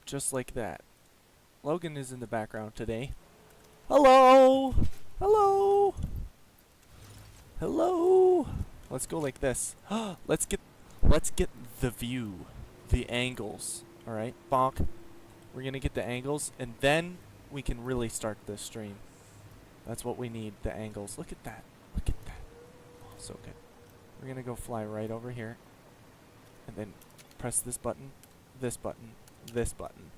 just like that. Logan is in the background today. Hello! Hello! Hello! Let's go like this. let's get the view. The angles. Alright, bonk. We're gonna get the angles, and then we can really start this stream. That's what we need, the angles. Look at that. Look at that. Oh, so good. We're gonna go fly right over here. And then press this button, this button, this button.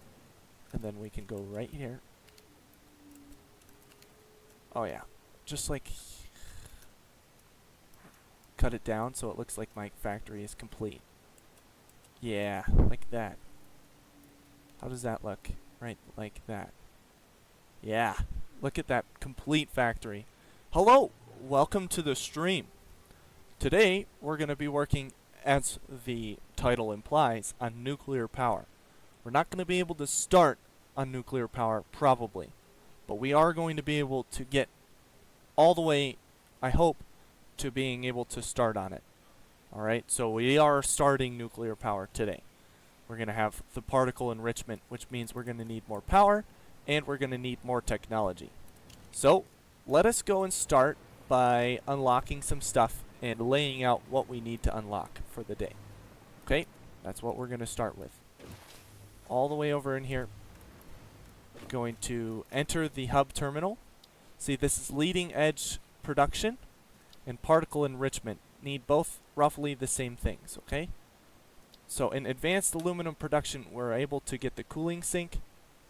And then we can go right here. Oh yeah. Just like cut it down so it looks like my factory is complete. Yeah, like that. How does that look? Right, like that. Yeah. Look at that complete factory. Hello! Welcome to the stream. Today, we're going to be working, as the title implies, on nuclear power. We're not going to be able to start on nuclear power, probably. But we are going to be able to get all the way, I hope, to being able to start on it. Alright, so we are starting nuclear power today. We're going to have the particle enrichment, which means we're going to need more power, and we're going to need more technology. So, let us go and start by unlocking some stuff and laying out what we need to unlock for the day. Okay, that's what we're going to start with. All the way over in here, going to enter the hub terminal. See, this is leading edge production and particle enrichment. Need both roughly the same things, okay? So in advanced aluminum production, we're able to get the cooling sink,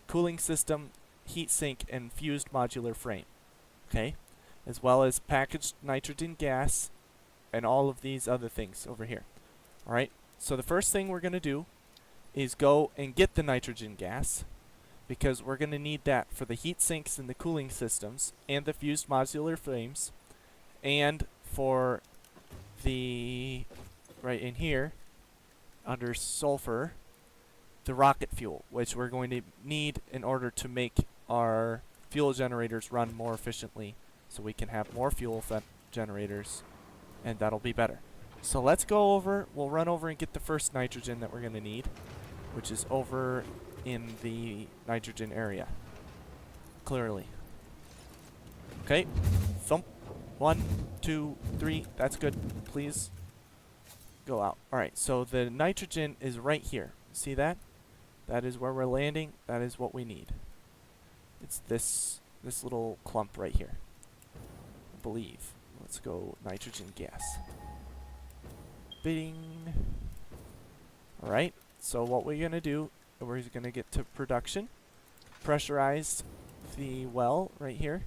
cooling system, heat sink, and fused modular frame, okay? As well as packaged nitrogen gas and all of these other things over here. Alright, so the first thing we're going to do is go and get the nitrogen gas, because we're going to need that for the heat sinks and the cooling systems and the fused modular frames, and for the, right in here, under sulfur, the rocket fuel, which we're going to need in order to make our fuel generators run more efficiently, so we can have more fuel generators, and that'll be better. So let's go over, we'll run over and get the first nitrogen that we're going to need, which is over in the nitrogen area. Clearly. Okay, thump. 1, 2, 3, that's good. Please go out. Alright, so the nitrogen is right here. See that? That is where we're landing. That is what we need. It's this little clump right here, I believe. Let's go nitrogen gas. Bing. Alright, so what we're going to do, we're going to get to production. Pressurize the well right here.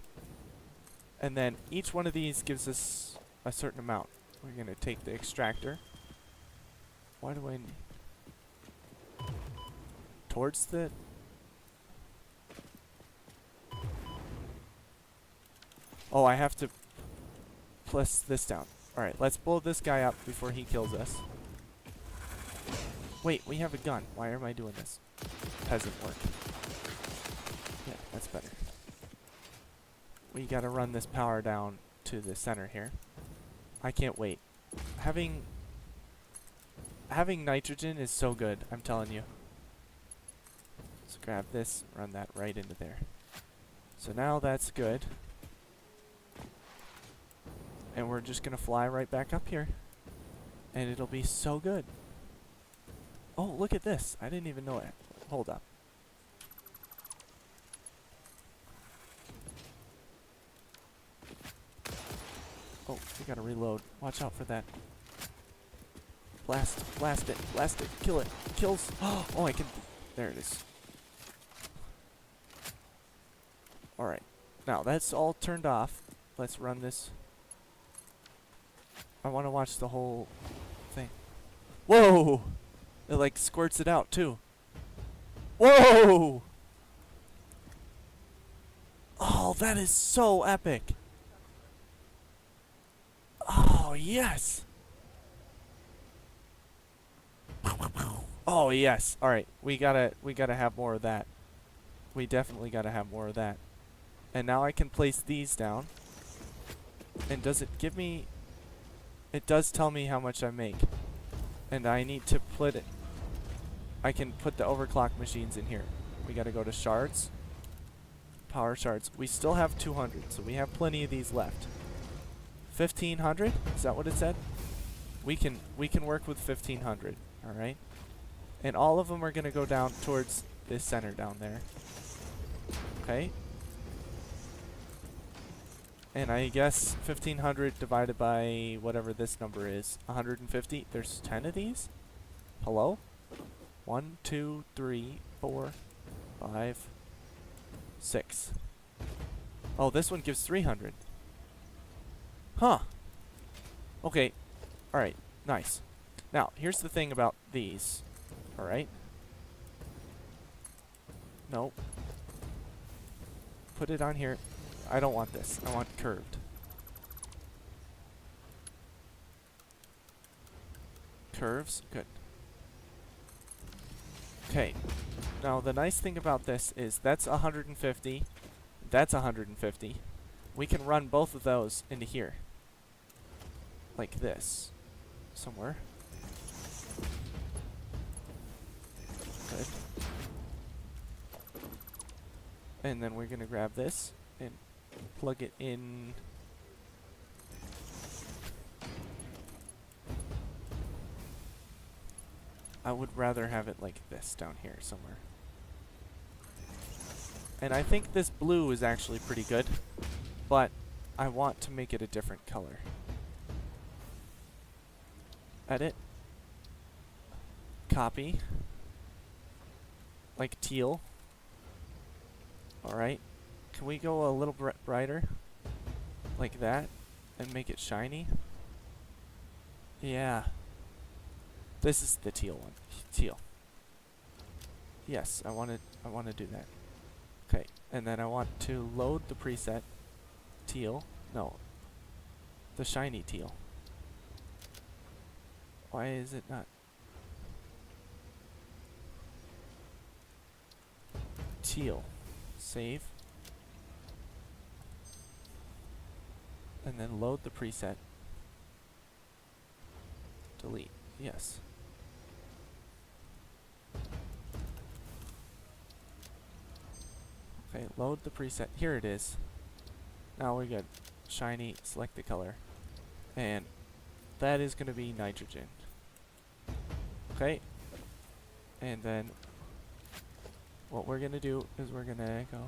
And then each one of these gives us a certain amount. We're going to take the extractor. Why do I need... Towards the... Oh, I have to press this down. Alright, let's blow this guy up before he kills us. Wait, we have a gun. Why am I doing this? Peasant work. Yeah, that's better. We gotta run this power down to the center here. I can't wait. Having nitrogen is so good, I'm telling you. Let's grab this, run that right into there. So now that's good. And we're just gonna fly right back up here. And it'll be so good. Oh, look at this. I didn't even know it. Hold up. Oh, we gotta reload. Watch out for that. Blast it, kill it. Kills. Oh, I can. There it is. Alright. Now, that's all turned off. Let's run this. I want to watch the whole thing. Whoa! It like squirts it out, too. Whoa! Oh, that is so epic. Oh, yes. Oh, yes. All right. We gotta have more of that. We definitely gotta have more of that. And now I can place these down. And does it give me... It does tell me how much I make. And I need to put it... I can put the overclock machines in here. We gotta go to shards. Power shards. We still have 200, so we have plenty of these left. 1500? Is that what it said? We can work with 1500, alright? And all of them are gonna go down towards this center down there. Okay. And I guess 1500 divided by whatever this number is, 150. There's 10 of these? Hello? 1, 2, 3, 4, 5, 6. Oh, this one gives 300. Huh. Okay. Alright. Nice. Now, here's the thing about these. Alright. Nope. Put it on here. I don't want this. I want curved. Curves? Good. Okay. Now, the nice thing about this is that's 150. That's 150. We can run both of those into here. Like this. Somewhere. Good. And then we're going to grab this and plug it in. I would rather have it like this down here somewhere. And I think this blue is actually pretty good, but I want to make it a different color. Edit. Copy. Like teal. Alright. Can we go a little brighter? Like that? And make it shiny? Yeah. This is the teal one. Teal. Yes, I want to do that. Okay, and then I want to load the preset teal. No. The shiny teal. Why is it not? Teal. Save. And then load the preset. Delete. Yes. Okay, load the preset. Here it is. Now we're good. Shiny, select the color. And that is going to be nitrogen. Okay. And then what we're going to do is we're going to go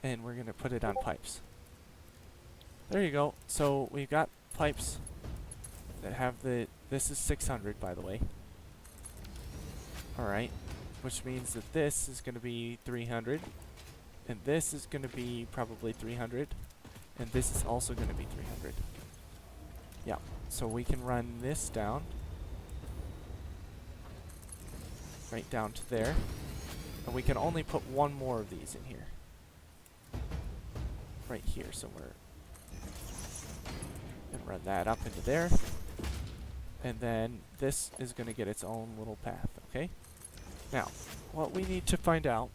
and we're going to put it on pipes. There you go. So we've got pipes that have this is 600 by the way. Alright. Which means that this is going to be 300. And this is going to be probably 300. And this is also going to be 300. Yeah. So we can run this down. Right down to there. And we can only put one more of these in here. Right here somewhere. And run that up into there. And then this is going to get its own little path, okay? Now, what we need to find out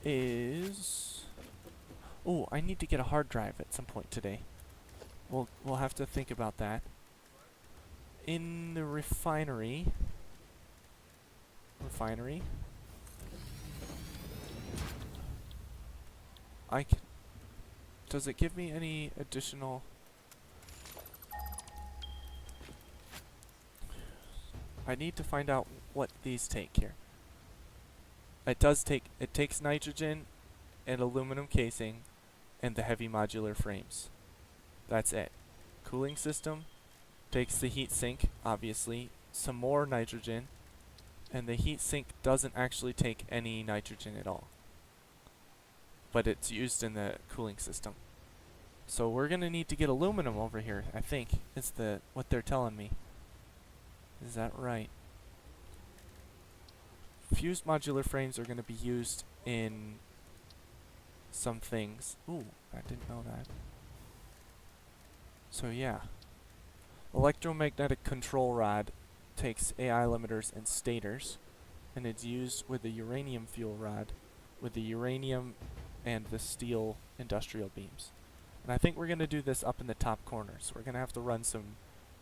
is... Oh, I need to get a hard drive at some point today. We'll have to think about that. In the refinery... I can... Does it give me any additional... I need to find out what these take here. It takes nitrogen and aluminum casing and the heavy modular frames. That's it. Cooling system takes the heat sink, obviously, some more nitrogen, and the heat sink doesn't actually take any nitrogen at all. But it's used in the cooling system. So we're gonna need to get aluminum over here, I think. It's what they're telling me. Is that right? Fused modular frames are going to be used in some things. Ooh, I didn't know that. So yeah. Electromagnetic control rod takes AI limiters and stators, and it's used with the uranium fuel rod, with the uranium and the steel industrial beams. And I think we're going to do this up in the top corner, so we're going to have to run some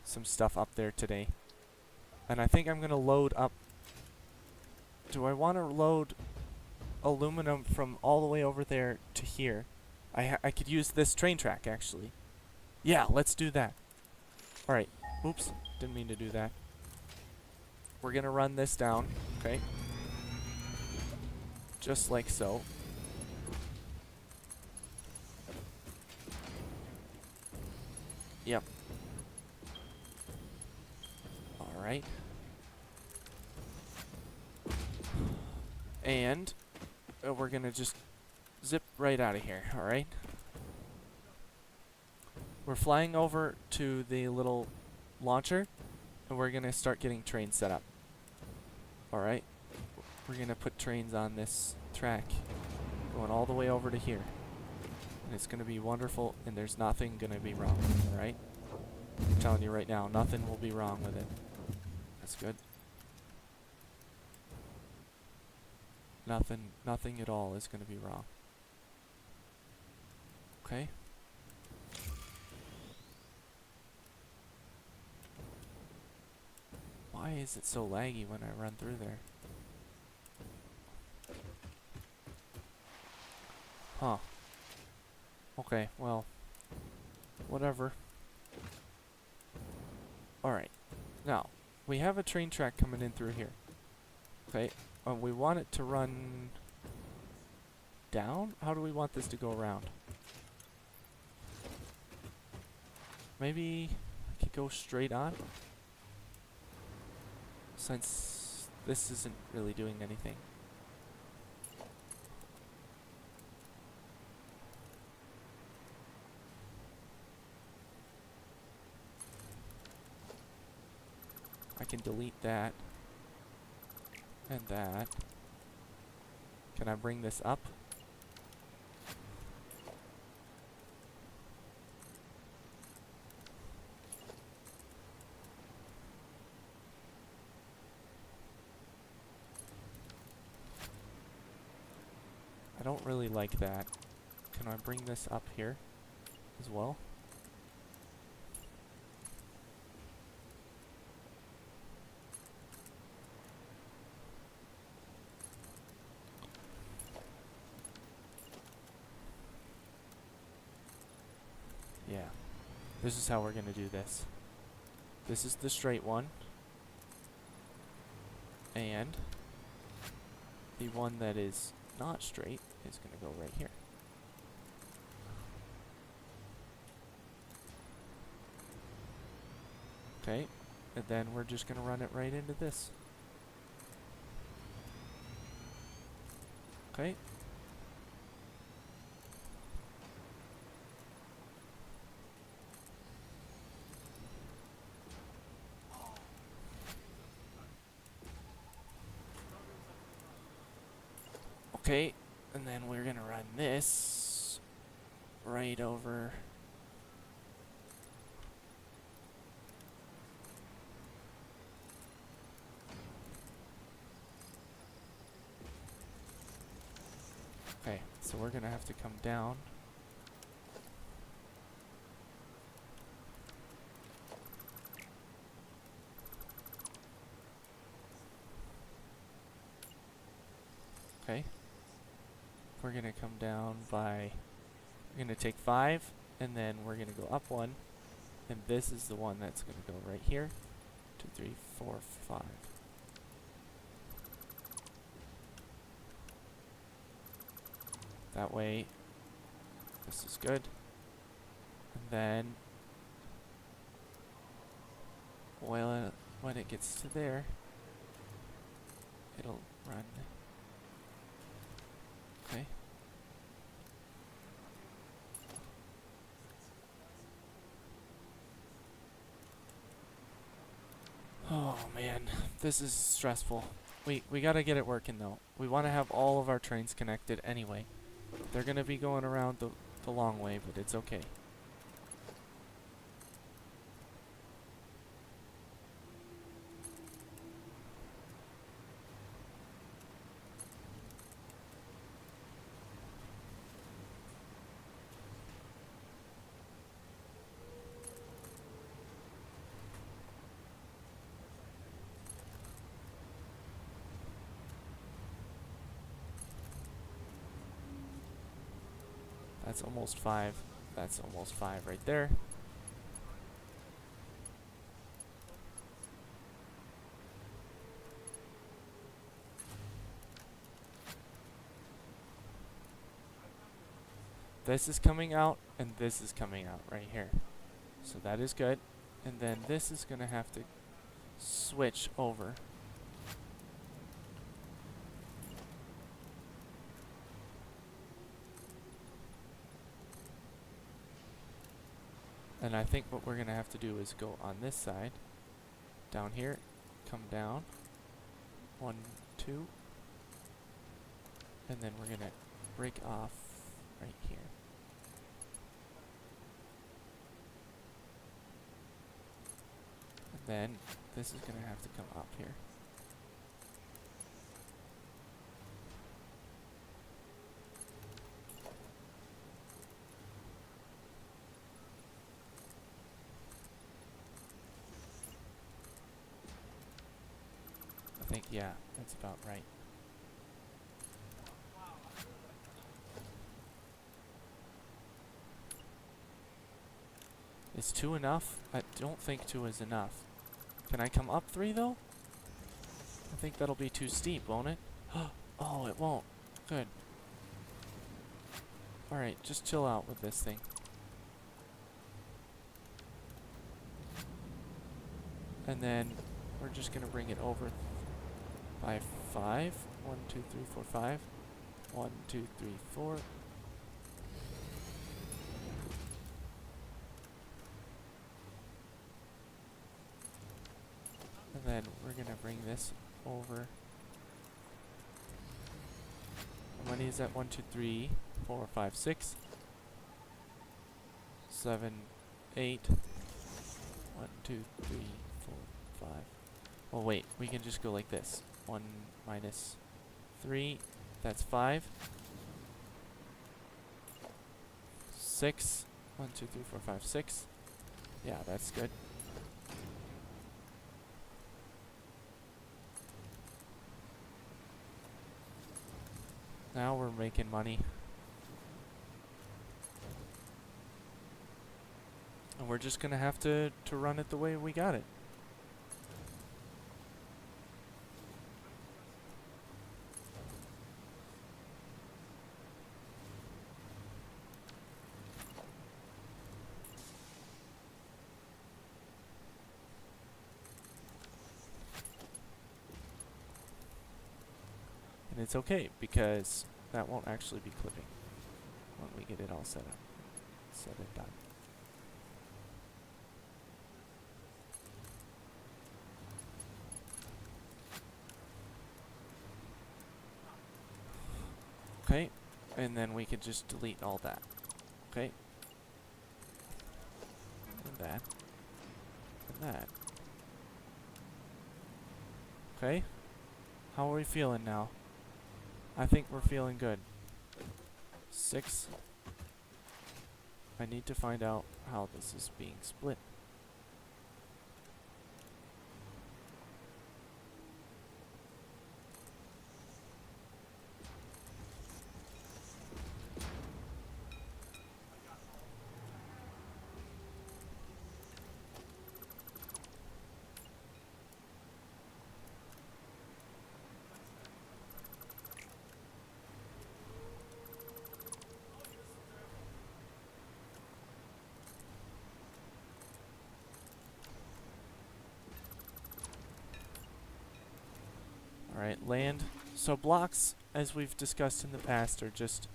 stuff up there today. And I think I'm going to load up. Do I want to load aluminum from all the way over there to here? I could use this train track, actually. Yeah, let's do that. Alright. Oops. Didn't mean to do that. We're going to run this down. Okay. Just like so. Yep. Alright. And we're going to just zip right out of here, alright? We're flying over to the little launcher, and we're going to start getting trains set up. Alright? We're going to put trains on this track, going all the way over to here. And it's going to be wonderful, and there's nothing going to be wrong with it, alright? I'm telling you right now, nothing will be wrong with it. That's good. Nothing at all is going to be wrong. Okay. Why is it so laggy when I run through there? Huh. Okay, well, whatever. Alright. Now, we have a train track coming in through here. Okay. We want it to run down? How do we want this to go around? Maybe I could go straight on? Since this isn't really doing anything. I can delete that. And that. Can I bring this up? I don't really like that. Can I bring this up here as well? Yeah. This is how we're going to do this. This is the straight one. And the one that is not straight is going to go right here. Okay. And then we're just going to run it right into this. Okay. Okay, and then we're gonna run this right over. Okay, so we're gonna have to come down. Okay. We're gonna come down by, we're gonna take 5, and then we're gonna go up 1, and this is the one that's gonna go right here. 2, 3, 4, 5. That way, this is good. And then, well, when it gets to there, it'll run. Okay. Oh man, this is stressful. We gotta get it working though. We want to have all of our trains connected anyway. They're gonna be going around the long way, but it's okay. That's almost 5. That's almost 5 right there. This is coming out, and this is coming out right here. So that is good. And then this is going to have to switch over. And I think what we're going to have to do is go on this side, down here, come down, 1, 2, and then we're going to break off right here. And then this is going to have to come up here. I think, yeah, that's about right. Is 2 enough? I don't think 2 is enough. Can I come up 3 though? I think that'll be too steep, won't it? Oh, it won't. Good. Alright, just chill out with this thing. And then we're just going to bring it over by 5. 1, 2, 3, 4, 5. 1, 2, 3, 4. And then we're going to bring this over. How many is that? 1, 2, 3, 4, 5, 6, 7, 8. 1, 2, 3, 4, 5. Oh wait, we can just go like this. 1 minus 3, that's 5. 6. 1, 2, 3, 4, 5, 6. Yeah, that's good. Now we're making money. And we're just gonna have to run it the way we got it. And it's okay, because that won't actually be clipping when we get it all set up. Set it done. Okay, and then we can just delete all that. Okay. And that. And that. Okay. How are we feeling now? I think we're feeling good. 6. I need to find out how this is being split. Alright, land. So blocks, as we've discussed in the past, are just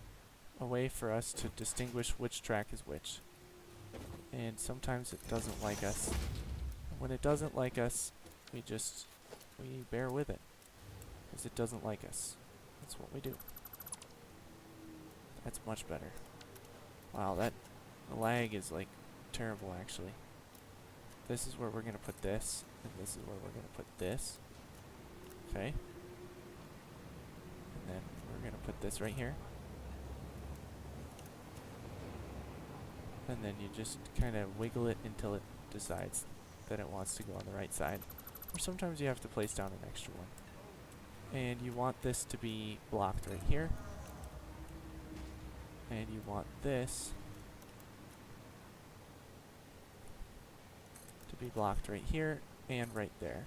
a way for us to distinguish which track is which. And sometimes it doesn't like us. And when it doesn't like us, we bear with it. Because it doesn't like us. That's what we do. That's much better. Wow, the lag is like terrible actually. This is where we're going to put this, and this is where we're going to put this. Okay. And then we're going to put this right here. And then you just kind of wiggle it until it decides that it wants to go on the right side. Or sometimes you have to place down an extra one. And you want this to be blocked right here. And you want this to be blocked right here and right there.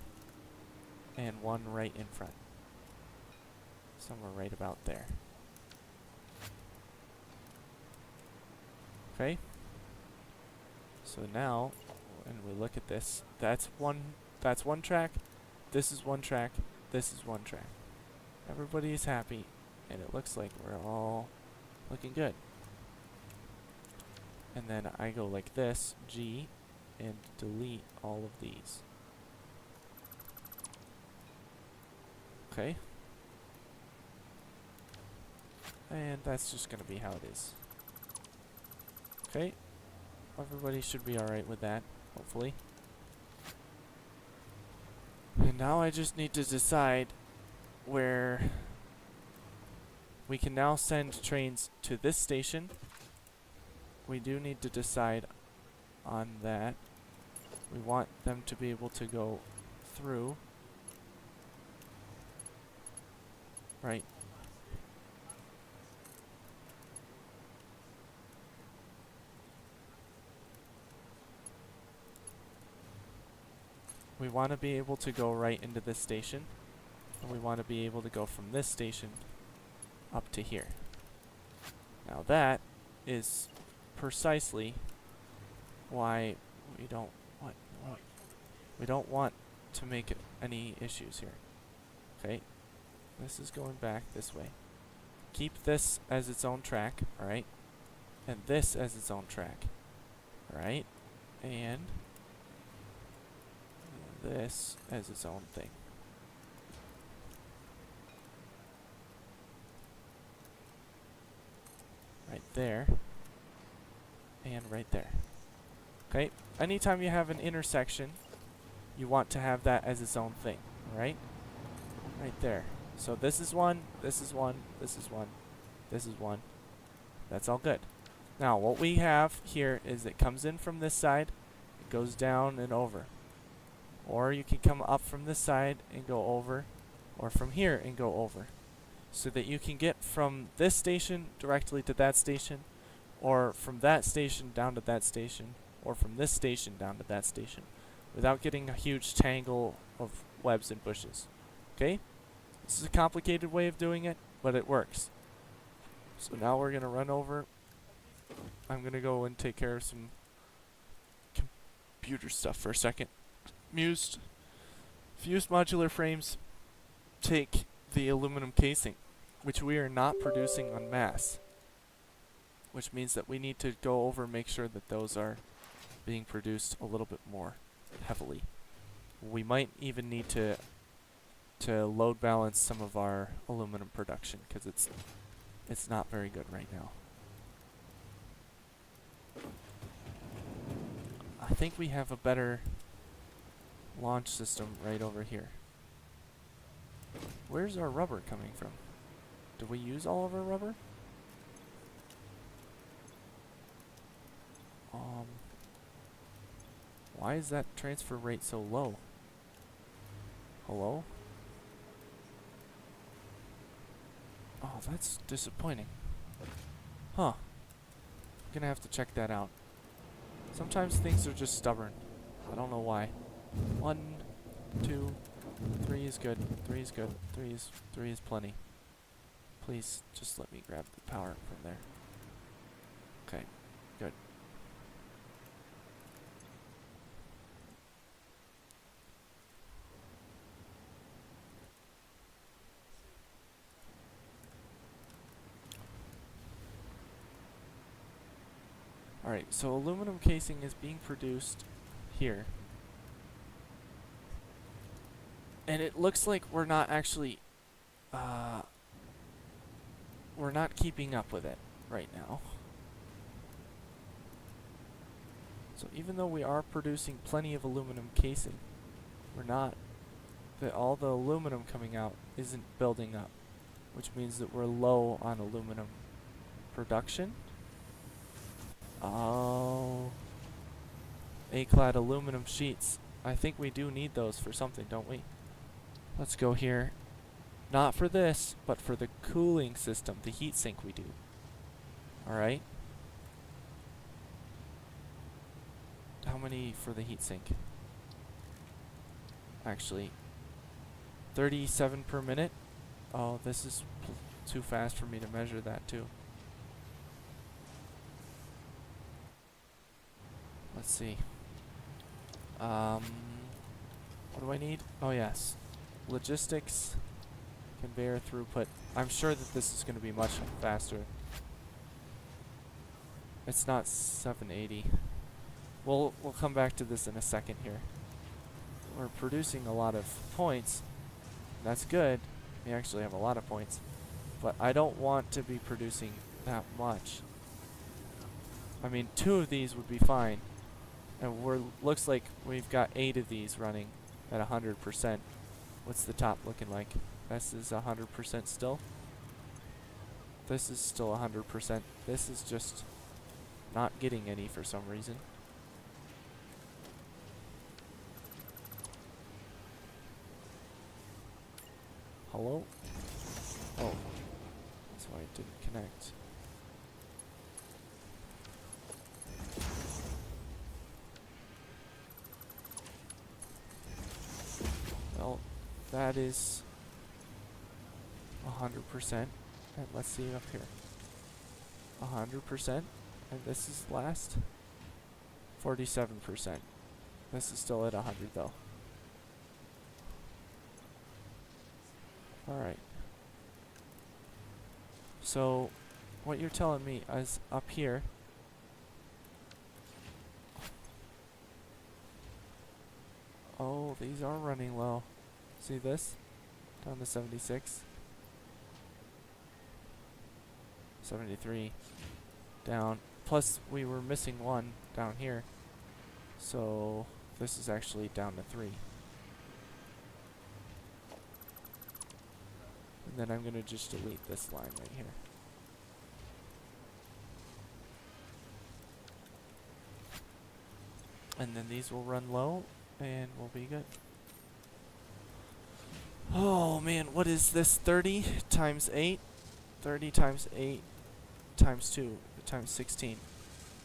And one right in front. Somewhere right about there. Okay? So now, when we look at this, that's one track, this is one track, this is one track. Everybody is happy, and it looks like we're all looking good. And then I go like this, G, and delete all of these. Okay. And that's just going to be how it is. Okay. Everybody should be alright with that, hopefully. And now I just need to decide where we can now send trains to this station. We do need to decide on that. We want them to be able to go through. Right. We want to be able to go right into this station. And we want to be able to go from this station up to here. Now that is precisely why we don't want to make any issues here. Okay, this is going back this way. Keep this as its own track, alright? And this as its own track, alright? And this as its own thing. Right there. And right there. Okay? Anytime you have an intersection, you want to have that as its own thing, right? Right there. So this is one, this is one, this is one, this is one. That's all good. Now, what we have here is it comes in from this side, it goes down and over. Or you can come up from this side and go over, or from here and go over. So that you can get from this station directly to that station, or from that station down to that station, or from this station down to that station, without getting a huge tangle of webs and bushes. Okay? This is a complicated way of doing it, but it works. So now we're going to run over. I'm going to go and take care of some computer stuff for a second. Fused modular frames take the aluminum casing, which we are not producing en masse, which means that we need to go over and make sure that those are being produced a little bit more heavily. We might even need to load balance some of our aluminum production, because it's not very good right now. I think we have a better launch system right over here. Where's our rubber coming from? Did we use all of our rubber? Why is that transfer rate so low? Hello? Oh, that's disappointing. Huh. I'm gonna have to check that out. Sometimes things are just stubborn. I don't know why. 1, 2, 3 is good. 3 is good. 3 is plenty. Please just let me grab the power from there. Okay, good. Alright, so aluminum casing is being produced here. And it looks like we're not actually, we're not keeping up with it right now. So even though we are producing plenty of aluminum casing, we're not, all the aluminum coming out isn't building up, which means that we're low on aluminum production. Oh, A-clad aluminum sheets. I think we do need those for something, don't we? Let's go here. Not for this, but for the cooling system, the heat sink we do. Alright. How many for the heatsink? Actually, 37 per minute. Oh, this is too fast for me to measure that too. Let's see. What do I need? Oh yes. Logistics, conveyor throughput. I'm sure that this is going to be much faster. It's not 780. We'll come back to this in a second here. We're producing a lot of points. That's good. We actually have a lot of points. But I don't want to be producing that much. I mean, 2 of these would be fine. And looks like we've got 8 of these running at 100%. What's the top looking like? This is 100% still. This is still 100%. This is just not getting any for some reason. Hello? Oh. That's why it didn't connect. Well, that is 100%. And let's see it up here. 100%. And this is last. 47%. This is still at 100 though. Alright. So, what you're telling me is up here. Oh, these are running low. See this? Down to 76. 73. Down. Plus, we were missing 1 down here. So, this is actually down to 3. And then I'm going to just delete this line right here. And then these will run low, and we'll be good. Oh man, what is this? 30 times 8? 30 times 8 times 2 times 16.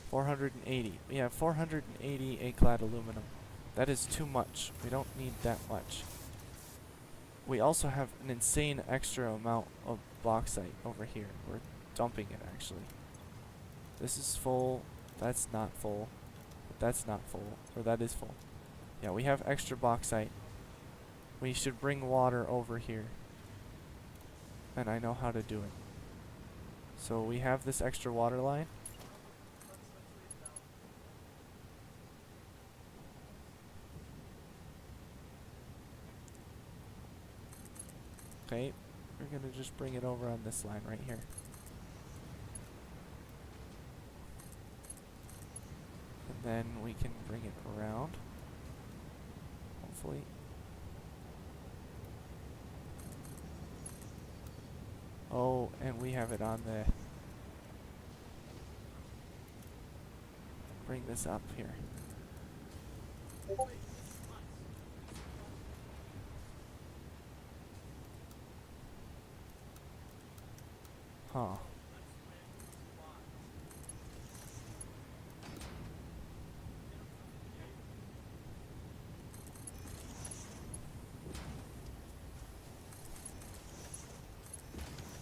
480. We have 480 A-clad aluminum. That is too much. We don't need that much. We also have an insane extra amount of bauxite over here. We're dumping it actually. This is full. That's not full. But that's not full. Or that is full. Yeah, we have extra bauxite. We should bring water over here. And I know how to do it. So we have this extra water line. Okay, we're gonna just bring it over on this line right here. And then we can bring it around. Hopefully. Oh, and we have it on the... Bring this up here. Huh.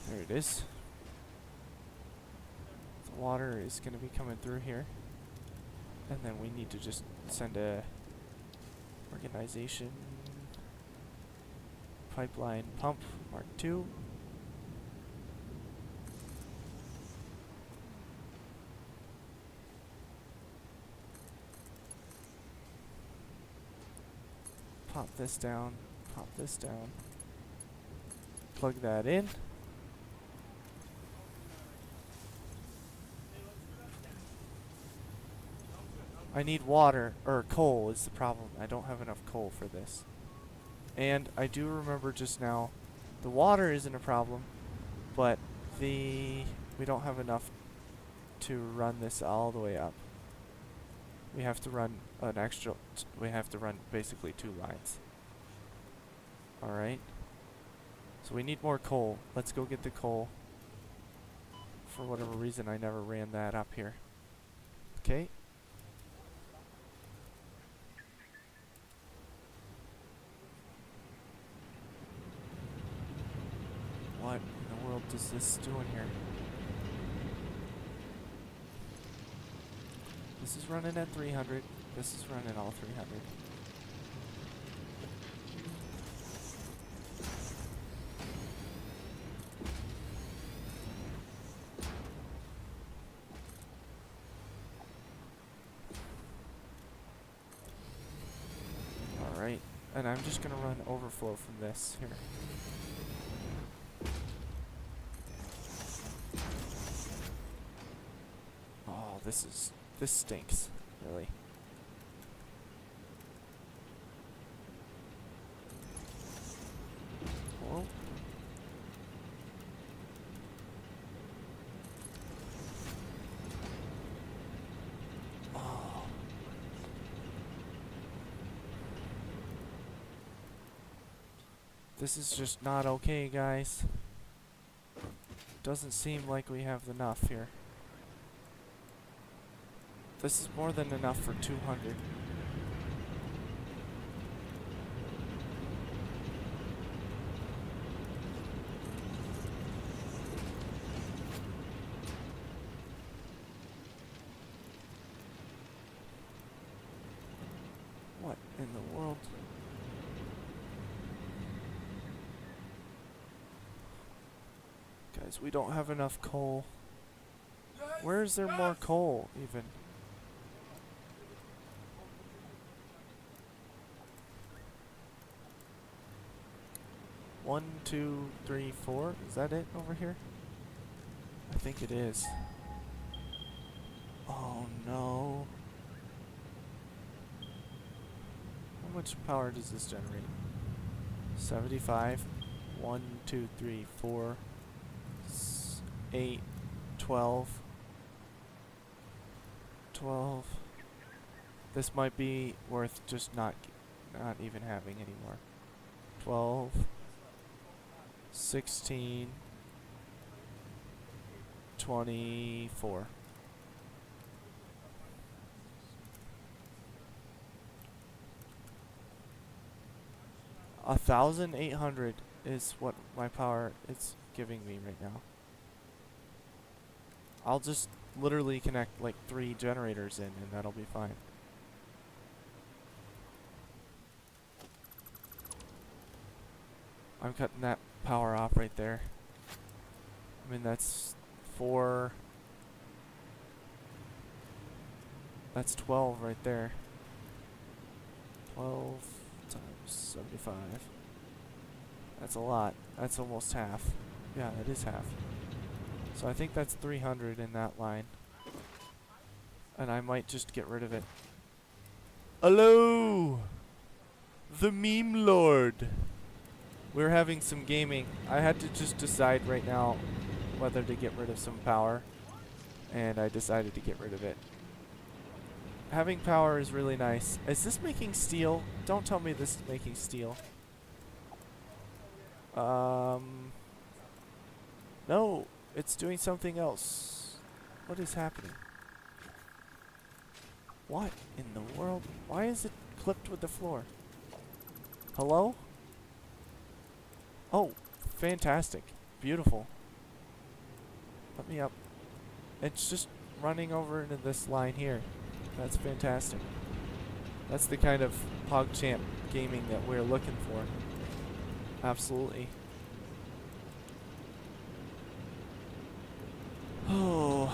There it is. The water is going to be coming through here. And then we need to just send a organization pipeline pump Mark II. Pop this down, pop this down. Plug that in. I need water, or coal is the problem. I don't have enough coal for this. And I do remember just now, the water isn't a problem, but we don't have enough to run this all the way up. We have to run an extra, we have to run basically 2 lines. Alright. So we need more coal. Let's go get the coal for whatever reason, I never ran that up here. Okay. What in the world does this do in here? This is running at 300. This is running all 300. Alright, and I'm just gonna run overflow from this here. Oh, this stinks, really. Whoa. Oh. This is just not okay, guys. Doesn't seem like we have enough here. This is more than enough for 200. What in the world? Guys, we don't have enough coal. Where is there more coal, even? One, two, three, four. Is that it over here? I think it is. Oh no. How much power does this generate? 75. 1, 2, 3, 4, 8, 12. 12. This might be worth just not even having anymore. 12. 16, 24. $1,800 is what my power is giving me right now. I'll just literally connect like 3 generators in and that'll be fine. I'm cutting that power off right there. I mean, that's 4. That's 12 right there. 12 times 75. That's a lot. That's almost half. Yeah, that is half. So I think that's 300 in that line. And I might just get rid of it. Hello! The meme lord! We're having some gaming. I had to just decide right now whether to get rid of some power. And I decided to get rid of it. Having power is really nice. Is this making steel? Don't tell me this is making steel. No, it's doing something else. What is happening? What in the world? Why is it clipped with the floor? Hello? Oh, fantastic. Beautiful. Let me up. It's just running over into this line here. That's fantastic. That's the kind of PogChamp gaming that we're looking for. Absolutely. Oh,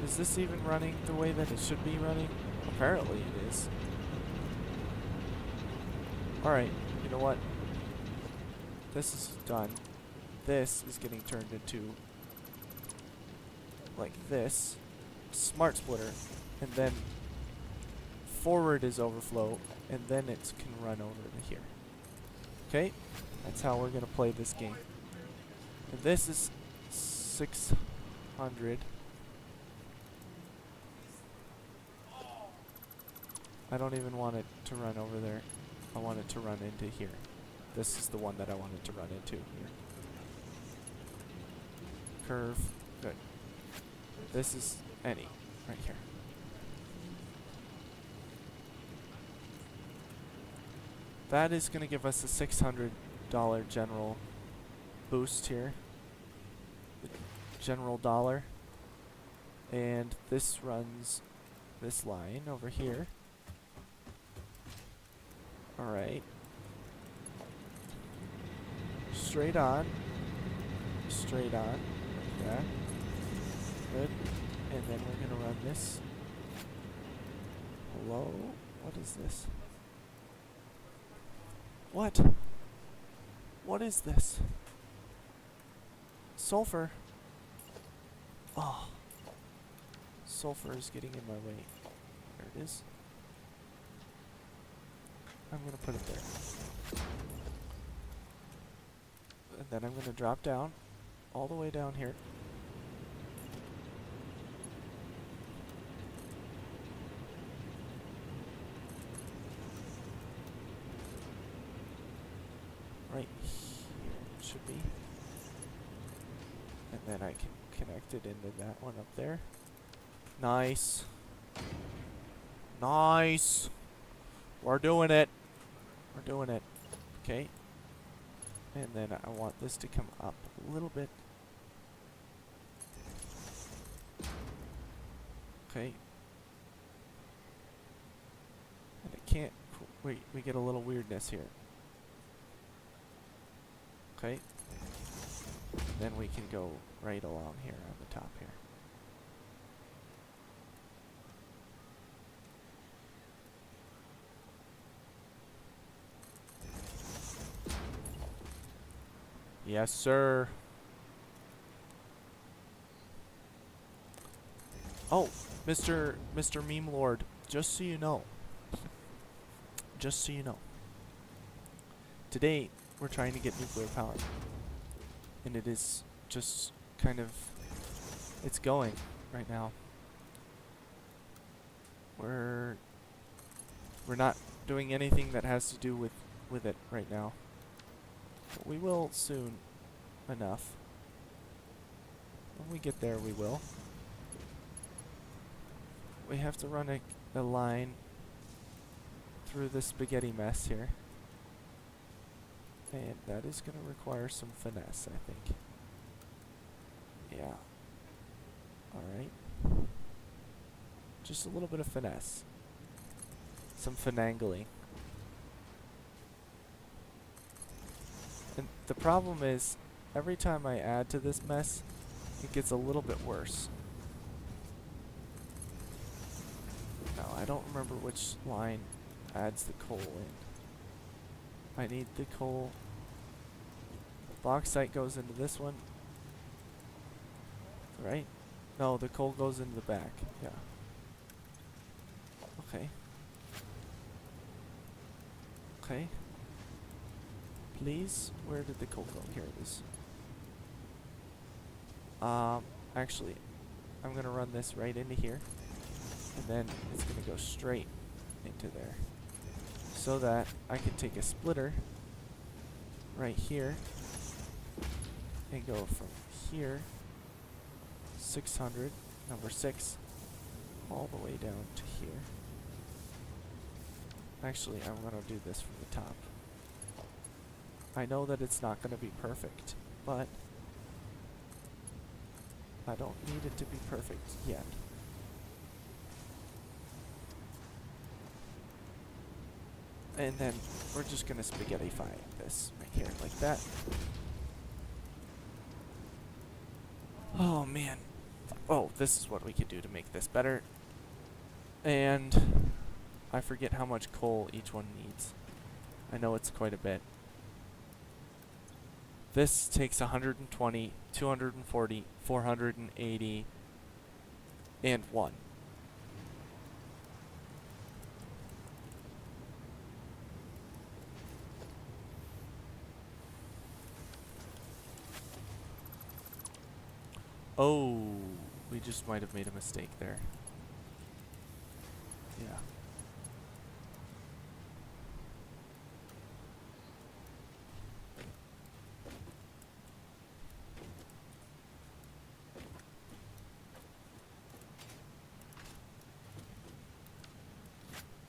is this even running the way that it should be running? Apparently it is. Alright, you know what? This is done. This is getting turned into like this. Smart splitter. And then forward is overflow. And then it can run over to here. Okay? That's how we're going to play this game. And this is 600. I don't even want it to run over there. I want it to run into here. This is the one that I want it to run into here. Curve. Good. This is any right here. That is going to give us a $600 general boost here. The general dollar. And this runs this line over here. Alright. Straight on. Straight on. Like that. Good. And then we're going to run this. Hello? What is this? What? What is this? Sulfur. Oh. Sulfur is getting in my way. There it is. I'm going to put it there. And then I'm going to drop down. All the way down here. Right here it should be. And then I can connect it into that one up there. Nice. Nice. We're doing it. We're doing it. Okay. And then I want this to come up a little bit. Okay. And it can't. We get a little weirdness here. Okay. Then we can go right along here on the top here. Yes, sir. Oh, Mr. Meme Lord, just so you know. Just so you know. Today, we're trying to get nuclear power. And it is just kind of, it's going right now. We're not doing anything that has to do with it right now. But we will soon enough. When we get there, we will. We have to run a line through this spaghetti mess here. And that is going to require some finesse, I think. Yeah. Alright. Just a little bit of finesse. Some finagling. And the problem is, every time I add to this mess, it gets a little bit worse. Now, I don't remember which line adds the coal in. I need the coal. Bauxite goes into this one. Right? No, the coal goes into the back. Yeah. Okay. Okay. Please, where did the coal go? Here it is. Actually, I'm gonna run this right into here, and then it's gonna go straight into there, so that I can take a splitter right here and go from here, 600, number 6, all the way down to here. Actually, I'm gonna do this from the top. I know that it's not gonna be perfect, but I don't need it to be perfect yet. And then we're just gonna spaghettify this right here, like that. Oh man. Oh, this is what we could do to make this better. And I forget how much coal each one needs. I know it's quite a bit. This takes 120, 240, 480, and 1. Oh, we just might have made a mistake there. Yeah.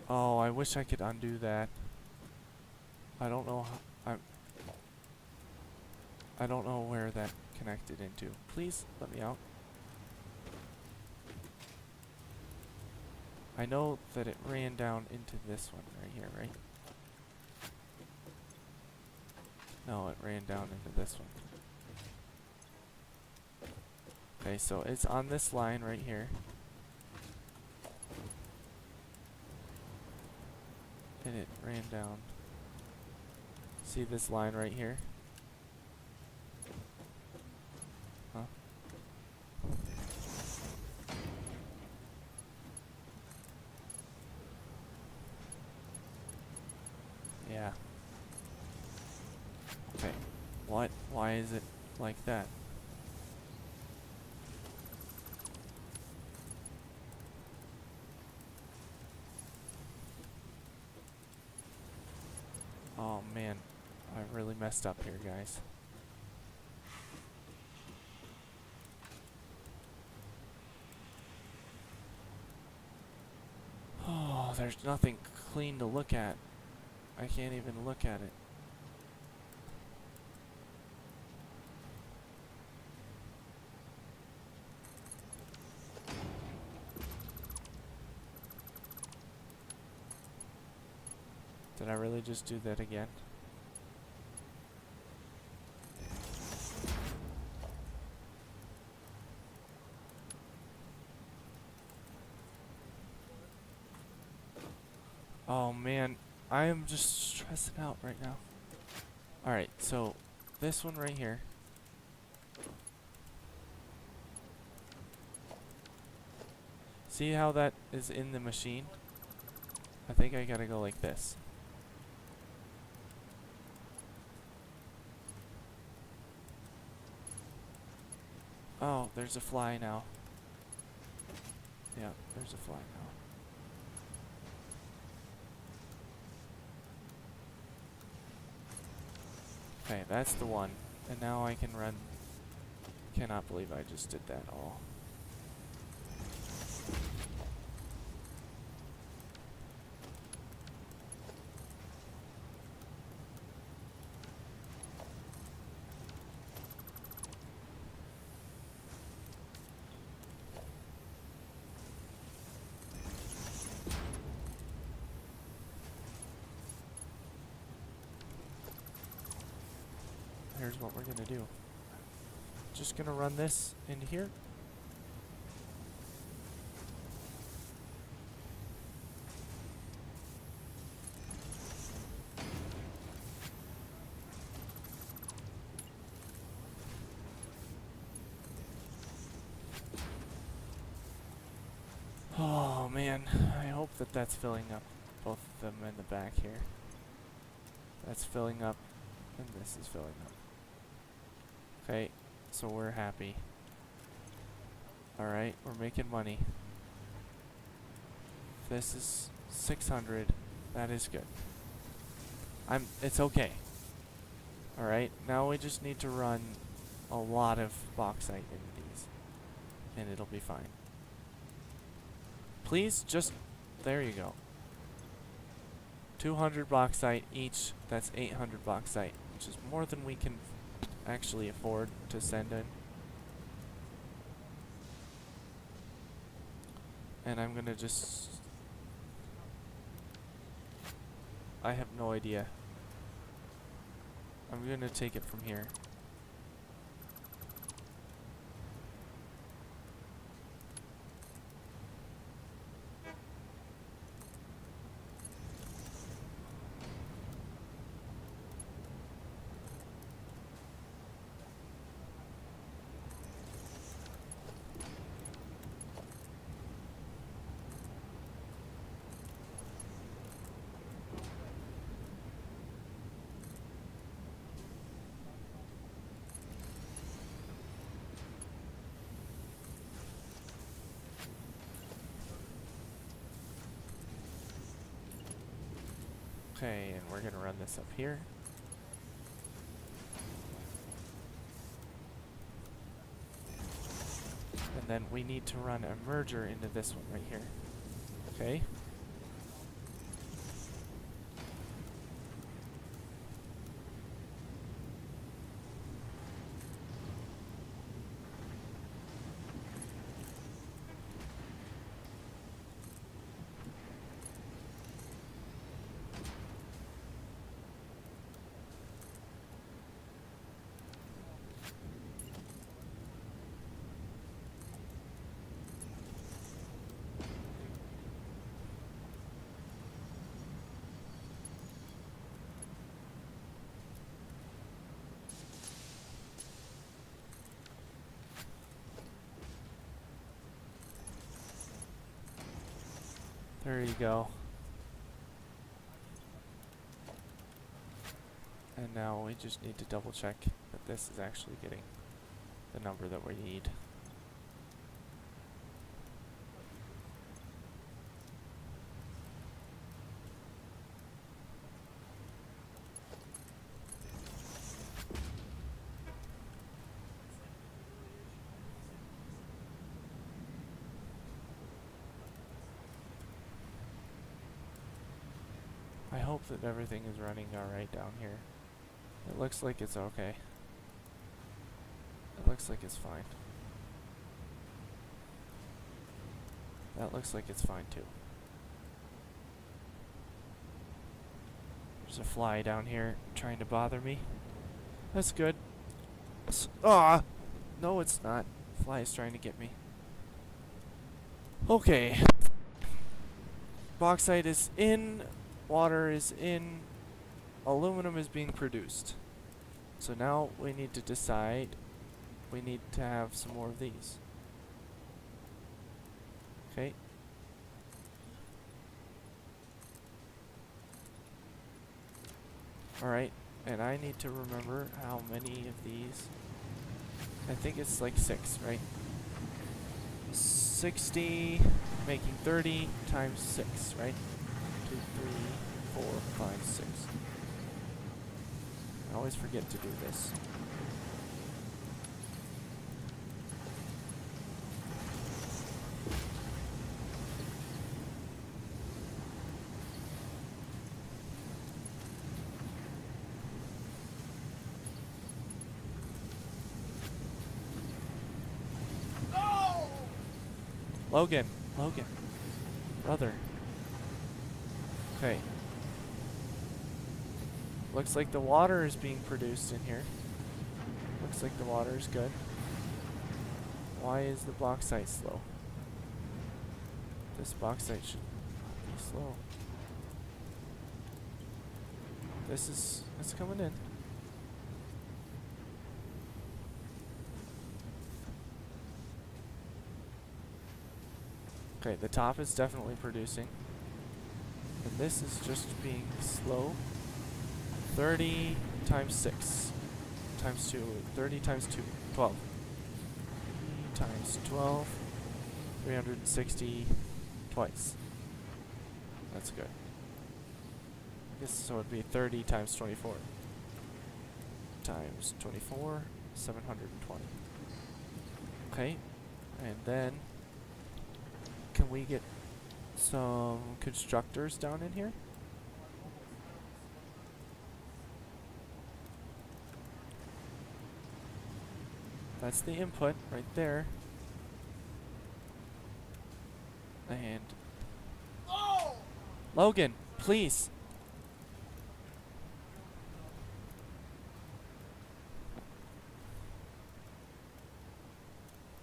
Oh, I wish I could undo that. I don't know how, I don't know where that connected into. Please let me out. I know that it ran down into this one right here, right? No, it ran down into this one. Okay, so it's on this line right here. And it ran down. See this line right here? Huh? Yeah. Okay. What? Why is it like that? Oh man, I really messed up here, guys. Oh, there's nothing clean to look at. I can't even look at it. Did I really just do that again? Oh man, I am just stressing out right now. Alright, so this one right here. See how that is in the machine? I think I gotta go like this. Oh, there's a fly now. Yeah, there's a fly now. Okay, that's the one. And now I can run. Cannot believe I just did that all. Here's what we're gonna do. Just gonna run this in here. Oh man, I hope that that's filling up both of them in the back here. That's filling up, and this is filling up. Okay, so we're happy. Alright, we're making money. This is 600. That is good. It's okay. Alright, now we just need to run a lot of bauxite in these. And it'll be fine. Please just, there you go. 200 bauxite each, that's 800 bauxite, which is more than we can actually afford to send in. And I'm gonna just, I have no idea. I'm gonna take it from here. Okay, and we're gonna run this up here. And then we need to run a merger into this one right here. Okay. There you go. And now we just need to double check that this is actually getting the number that we need. I hope that everything is running alright down here. It looks like it's okay. It looks like it's fine. That looks like it's fine too. There's a fly down here trying to bother me. That's good. Ah! No, it's not. Fly is trying to get me. Okay. Bauxite is in. Water is in. Aluminum is being produced. So now we need to decide. We need to have some more of these. Okay. Alright, and I need to remember how many of these. I think it's like 6, right? 60, making 30 times 6, right? 2, 3, 4, 5, 6. I always forget to do this. Logan, brother. Okay. Looks like the water is being produced in here. Looks like the water is good. Why is the bauxite slow? This bauxite should be slow. It's coming in. Okay, the top is definitely producing. And this is just being slow. 30 times 6 times 2. 30 times 2. 12. 30 times 12. 360 twice. That's good. I guess so it'd be 30 times 24. Times 24. 720. Okay. And then can we get some constructors down in here? That's the input right there. And Logan, please.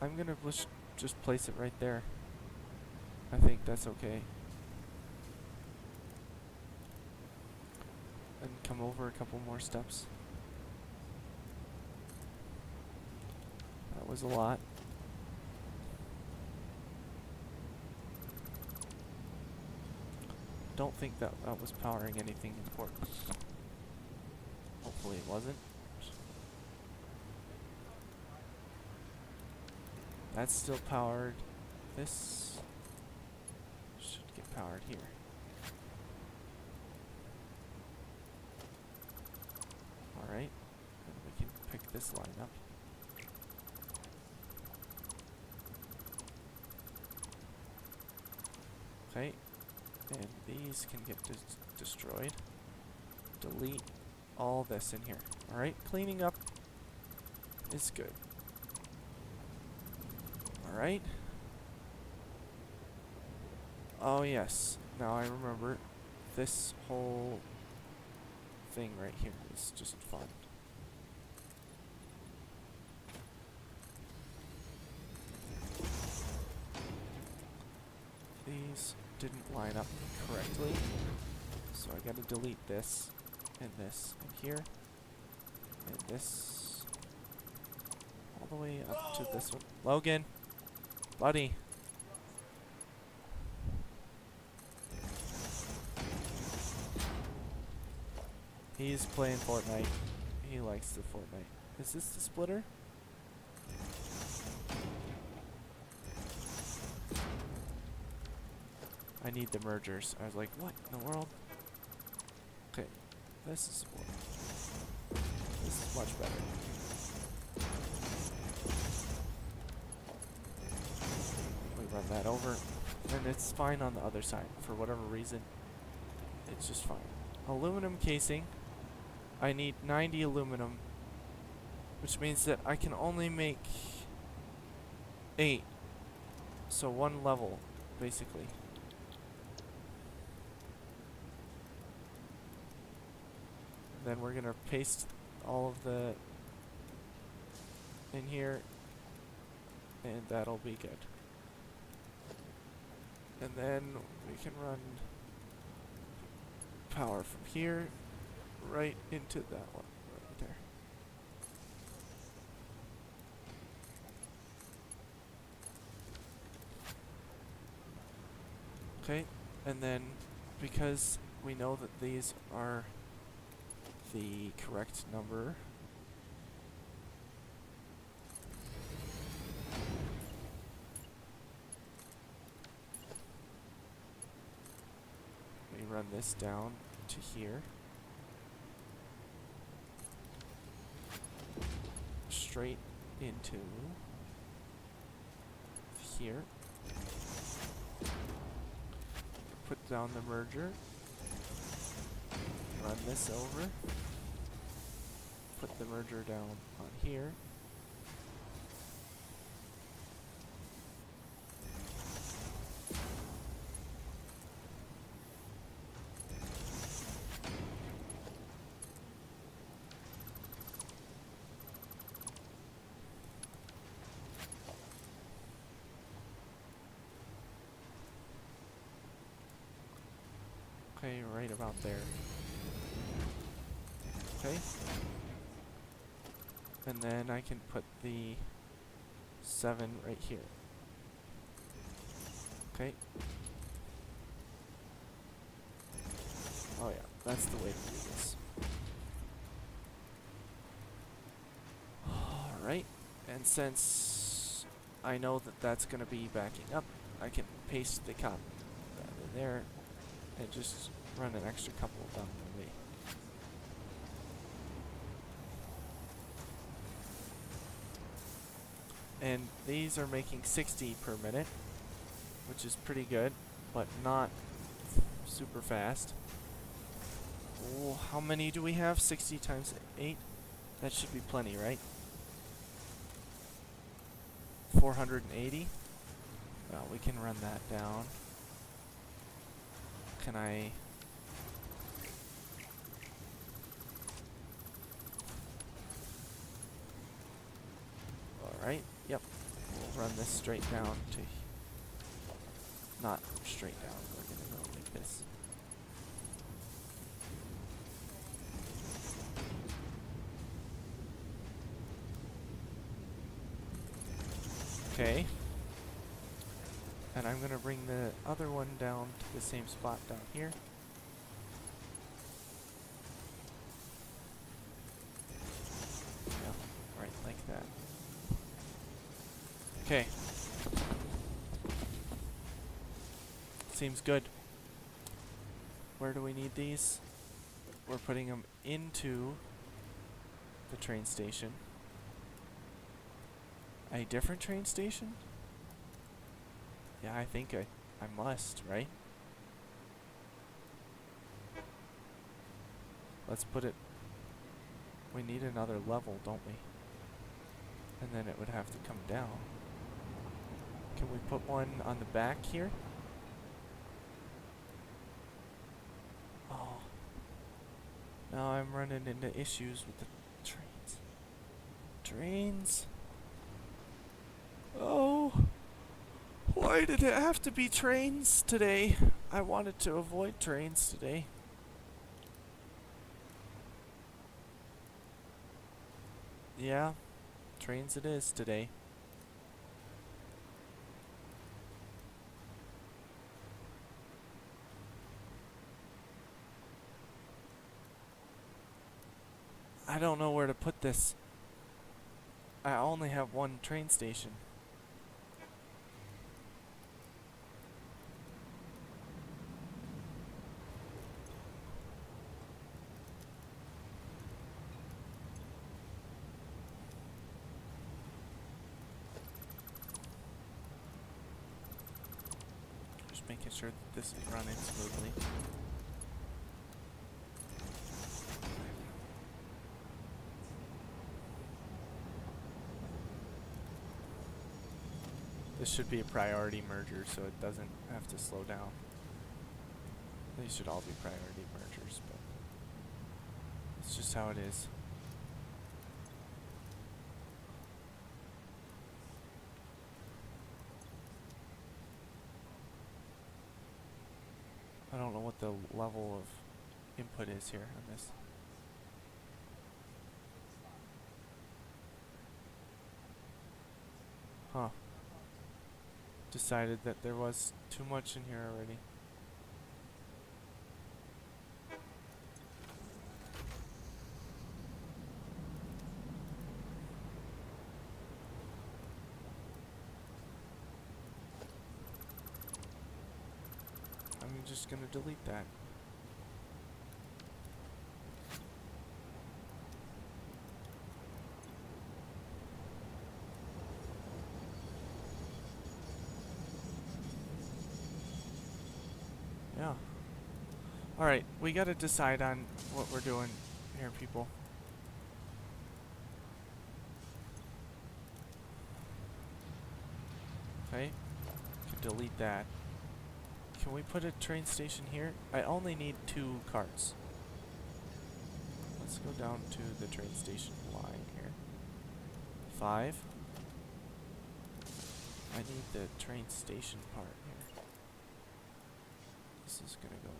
I'm gonna just place it right there. I think that's okay. And come over a couple more steps. That was a lot. Don't think that was powering anything important. Hopefully it wasn't. That's still powered. This should get powered here. Alright. And we can pick this line up. Okay. And these can get destroyed. Delete all this in here. Alright, cleaning up is good. Alright. Oh yes, now I remember this whole thing right here is just fun. These didn't line up correctly, so I gotta delete this and here, and this all the way up to this one. Logan, buddy. He's playing Fortnite. He likes the Fortnite. Is this the splitter? I need the mergers. I was like, what in the world? Okay, this is much better. We run that over, and it's fine on the other side. For whatever reason, it's just fine. Aluminum casing. I need 90 aluminum, which means that I can only make 8. So 1 level, basically. Then we're gonna paste all of the in here, and that'll be good. And then we can run power from here right into that one right there. Okay, and then because we know that these are the correct number, we run this down to here, straight into here, put down the merger, run this over, put the merger down on here, okay, right about there. Okay. And then I can put the 7 right here. Okay. Oh yeah, that's the way to do this. Alright, and since I know that that's going to be backing up, I can paste the copy in there and just run an extra couple down the way. And these are making 60 per minute, which is pretty good, but not super fast. Oh, how many do we have? 60 times 8? That should be plenty, right? 480? Well, we can run that down. Can I... Alright, yep. We'll run this straight down to... Not straight down, we're gonna go like this. Okay. And I'm gonna bring the other one down to the same spot down here. Yeah, right like that. Okay. Seems good. Where do we need these? We're putting them into the train station. A different train station? Yeah, I think I must, right? Let's put it... We need another level, don't we? And then it would have to come down. Can we put one on the back here? Oh. Now I'm running into issues with the trains. Trains? Oh. Why did it have to be trains today? I wanted to avoid trains today. Yeah, trains it is today. I don't know where to put this. I only have one train station. Just making sure that this is running smoothly. This should be a priority merger, so it doesn't have to slow down. These should all be priority mergers, but it's just how it is. I don't know what the level of input is here on this. Huh. Decided that there was too much in here already. I'm just gonna delete that. Yeah. Alright, we gotta decide on what we're doing here, people. Okay, can delete that. Can we put a train station here? I only need 2 carts. Let's go down to the train station line here. 5. I need the train station part here. This is gonna go...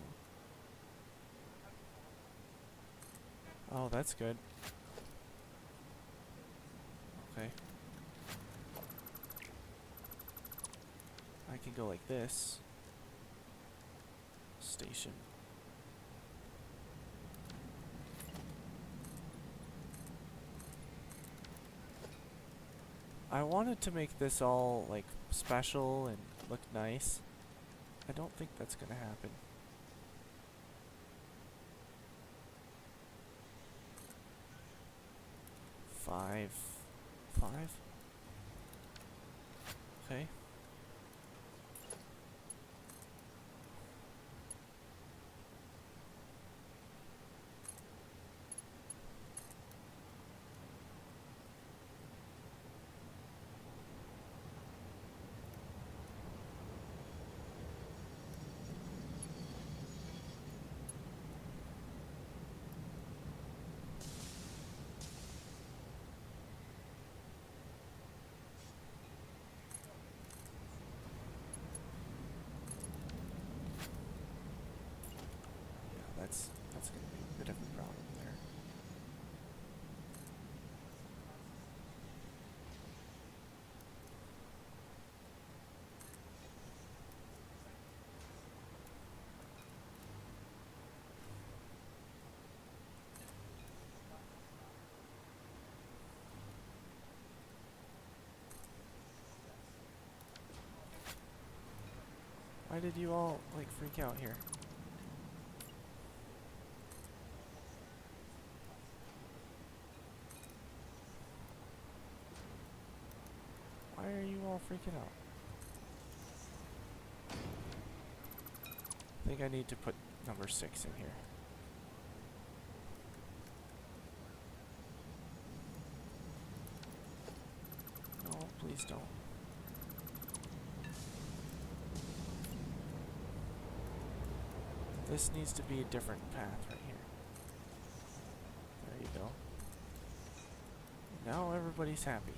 Oh, that's good. Okay. I can go like this. Station. I wanted to make this all like special and look nice. I don't think that's gonna happen. Five. Okay. That's going to be a bit of a problem there. Why did you all, like, freak out here? Why are you all freaking out? I think I need to put number 6 in here. No, please don't. This needs to be a different path right here. There you go. Now everybody's happy.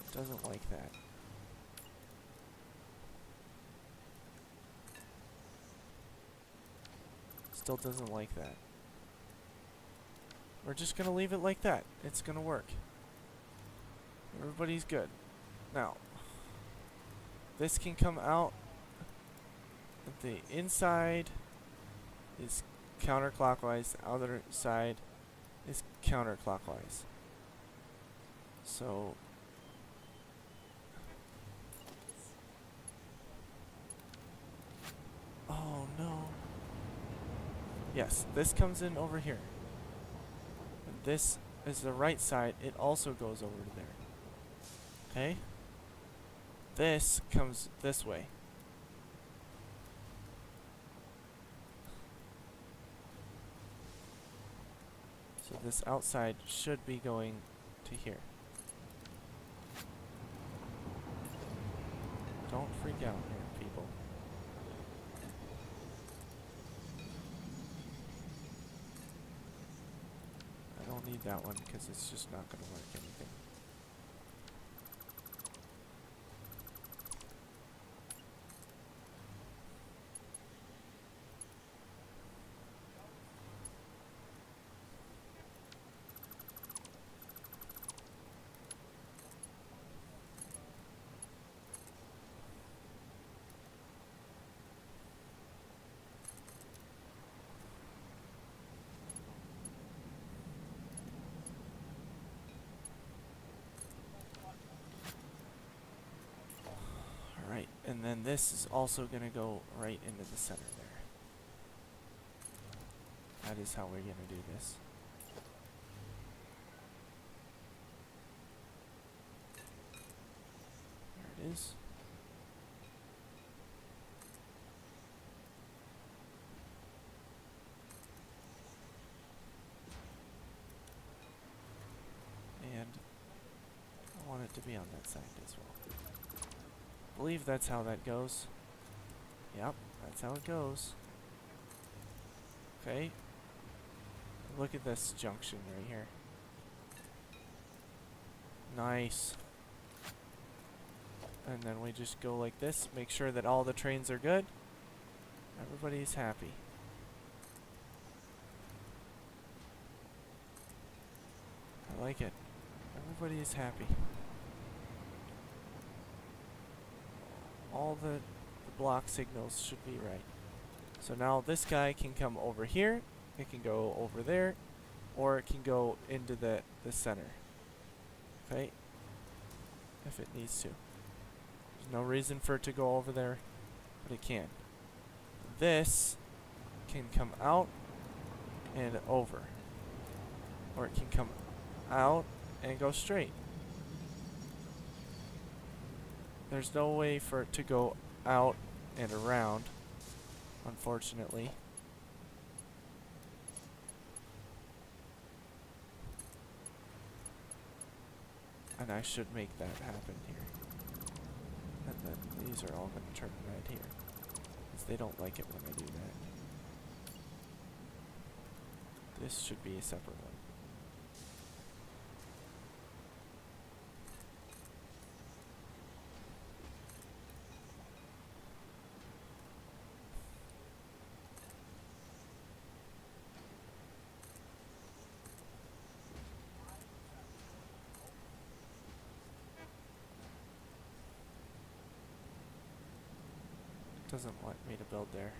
It doesn't like that. Still doesn't like that. We're just gonna leave it like that. It's gonna work. Everybody's good. Now, this can come out at the inside is counterclockwise. The other side is counterclockwise. So oh no. Yes, this comes in over here. And this is the right side. It also goes over to there. Okay? This comes this way. So this outside should be going to here. Don't freak out here, people. I don't need that one because it's just not going to work anything. Alright, and then this is also going to go right into the center there. That is how we're going to do this. There it is. And I want it to be on that side as well. I believe that's how that goes. Yep, that's how it goes. Okay. Look at this junction right here. Nice. And then we just go like this, make sure that all the trains are good. Everybody's happy. I like it. Everybody is happy. All the block signals should be right. So now this guy can come over here, it can go over there, or it can go into the center. Okay? If it needs to. There's no reason for it to go over there, but it can. This can come out and over. Or it can come out and go straight. There's no way for it to go out and around, unfortunately. And I should make that happen here. And then these are all going to turn red here, because they don't like it when I do that. This should be a separate one. Doesn't want me to build there.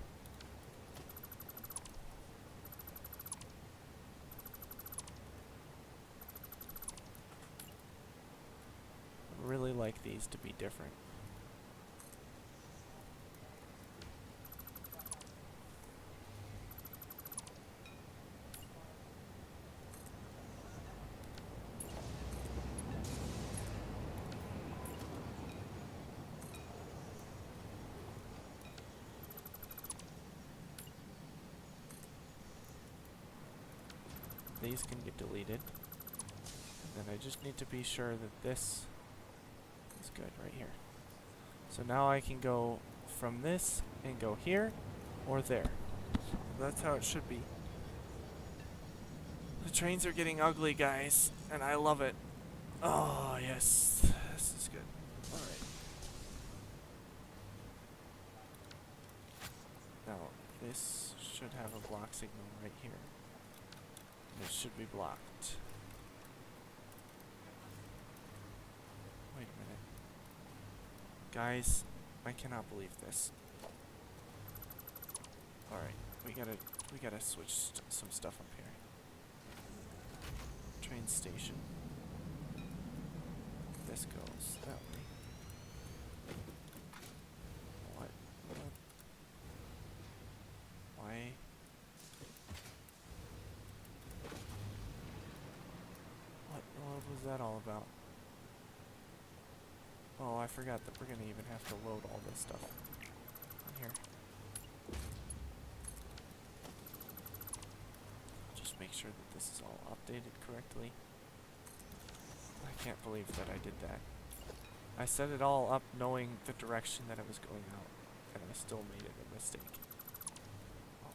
I really like these to be different. These can get deleted. And then I just need to be sure that this is good right here. So now I can go from this and go here or there. That's how it should be. The trains are getting ugly, guys, and I love it. Oh, yes. This is good. Alright. Now, this should have a block signal right here. It should be blocked. Wait a minute. Guys, I cannot believe this. Alright, we gotta We gotta switch some stuff up here. Train station. This goes that way. What? Why? What was that all about? Oh, I forgot that we're gonna even have to load all this stuff in here. Just make sure that this is all updated correctly. I can't believe that I did that. I set it all up knowing the direction that it was going out, and I still made it a mistake.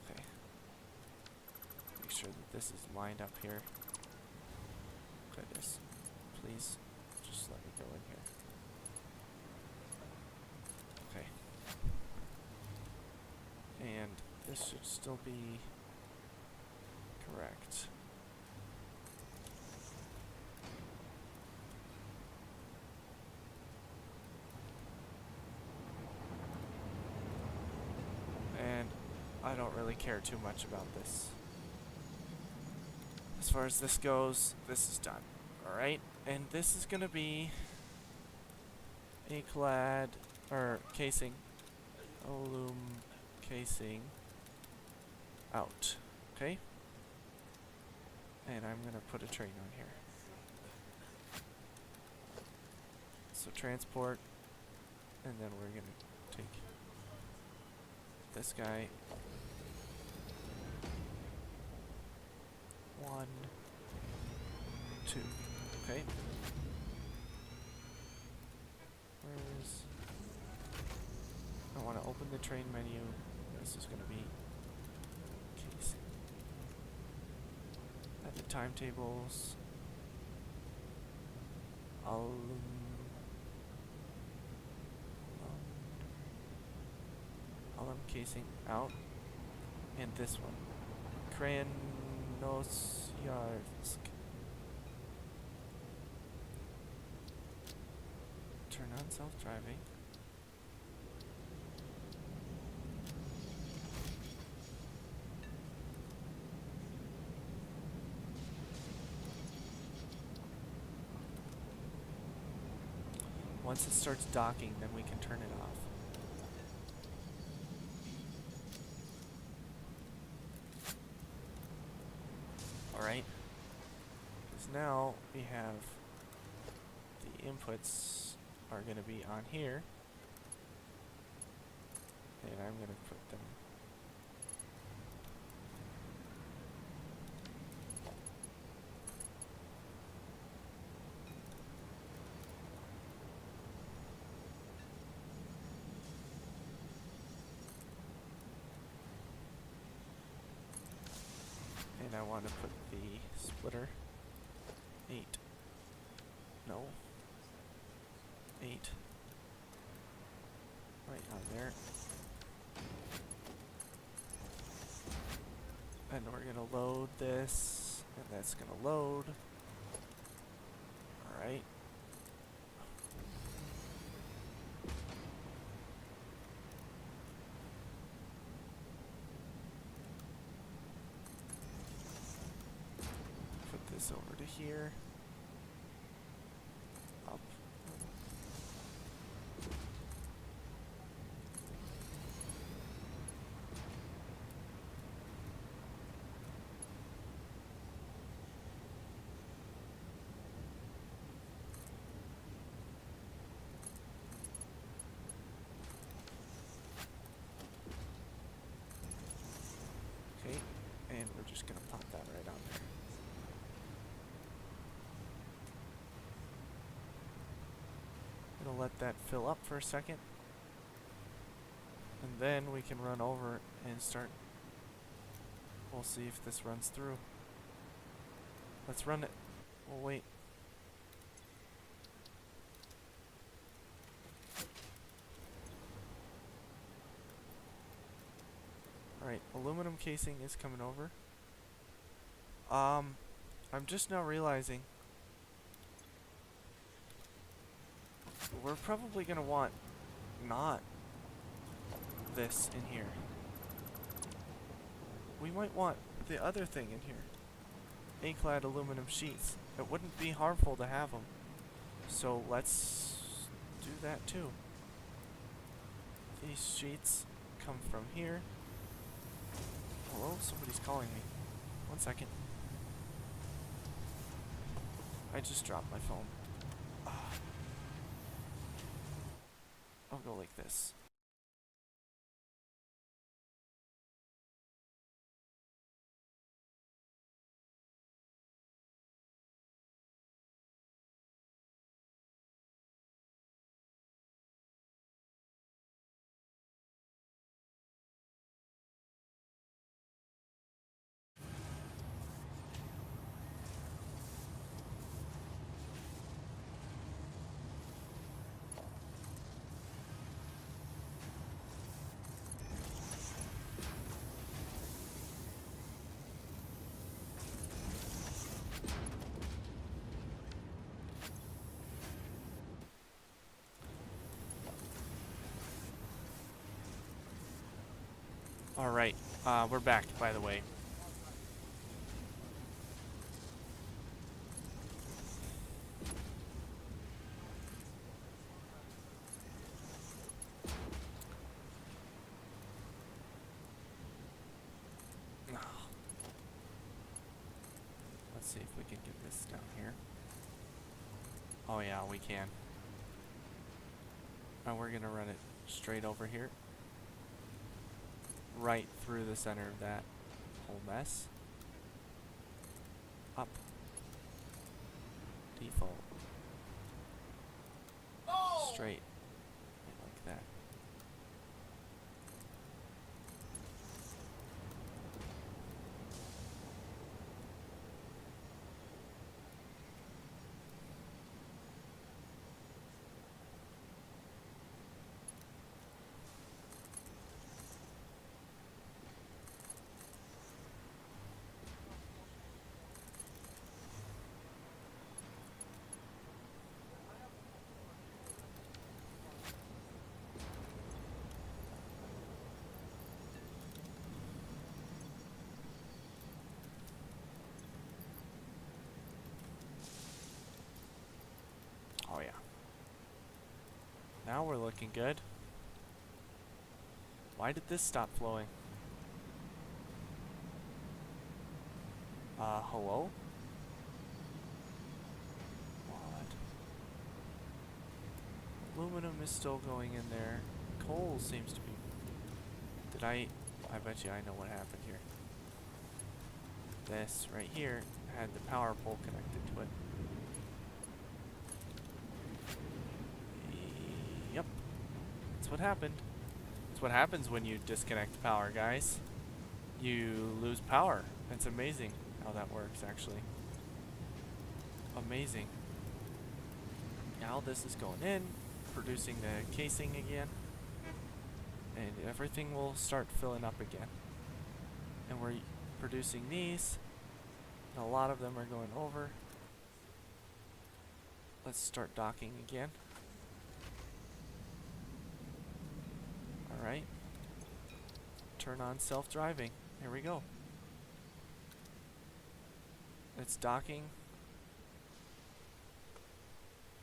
Okay. Make sure that this is lined up here. Goodness. Please, just let me go in here. Okay. And this should still be correct. And I don't really care too much about this. As far as this goes, this is done. Alright, and this is gonna be a clad, or casing, aluminum casing out. Okay? And I'm gonna put a train on here. So transport, and then we're gonna take this guy. 1, 2. Okay. Where's... I want to open the train menu. This is going to be casing. At the timetables. Alum casing out. And this one. Krasnoyarsk. Turn on self-driving. Once it starts docking, then we can turn it off. Alright. Because now we have the inputs are going to be on here. And I'm going to put them... And I want to put the splitter 8. No. 8. Right on there. And we're going to load this, and that's going to load. Alright. Put this over to here. Up. Okay, and we're just going to pop that right on there. Gonna let that fill up for a second. And then we can run over and start. We'll see if this runs through. Let's run it. We'll wait. Alright, aluminum casing is coming over. I'm just now realizing we're probably gonna want not this in here. we might want the other thing in here. A-clad aluminum sheets. It wouldn't be harmful to have them. So let's do that too. These sheets come from here. Hello? Somebody's calling me. 1 second. I just dropped my phone. I'll go like this. Alright, we're back, by the way. Let's see if we can get this down here. Oh yeah, we can. And we're gonna run it straight over here. Right through the center of that whole mess. Up. Default. Straight. Like that. Oh yeah. Now we're looking good. Why did this stop flowing? Hello? What? Aluminum is still going in there. Coal seems to be... I bet you I know what happened here. This right here had the power pole connected to it. Yep. That's what happened. That's what happens when you disconnect power, guys. You lose power. It's amazing how that works, actually. Amazing. Now this is going in, producing the casing again. And everything will start filling up again. And we're producing these. And a lot of them are going over. Let's start docking again. Alright. Turn on self-driving. Here we go. It's docking.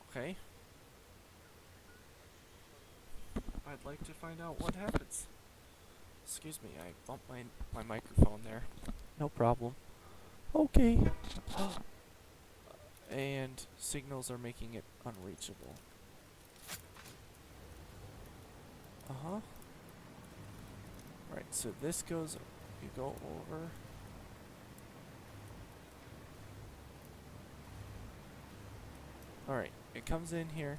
Okay. I'd like to find out what happens. Excuse me, I bumped my microphone there. No problem. Okay. And signals are making it unreachable. Uh-huh. Right, so this goes, you go over. Alright, it comes in here.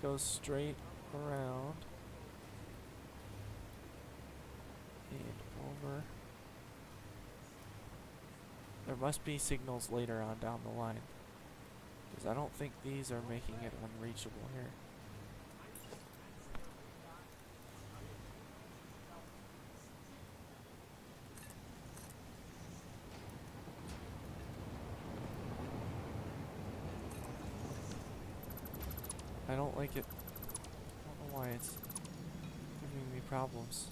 Goes straight around. And over. There must be signals later on down the line. Because I don't think these are making it unreachable here. I don't like it. I don't know why it's giving me problems.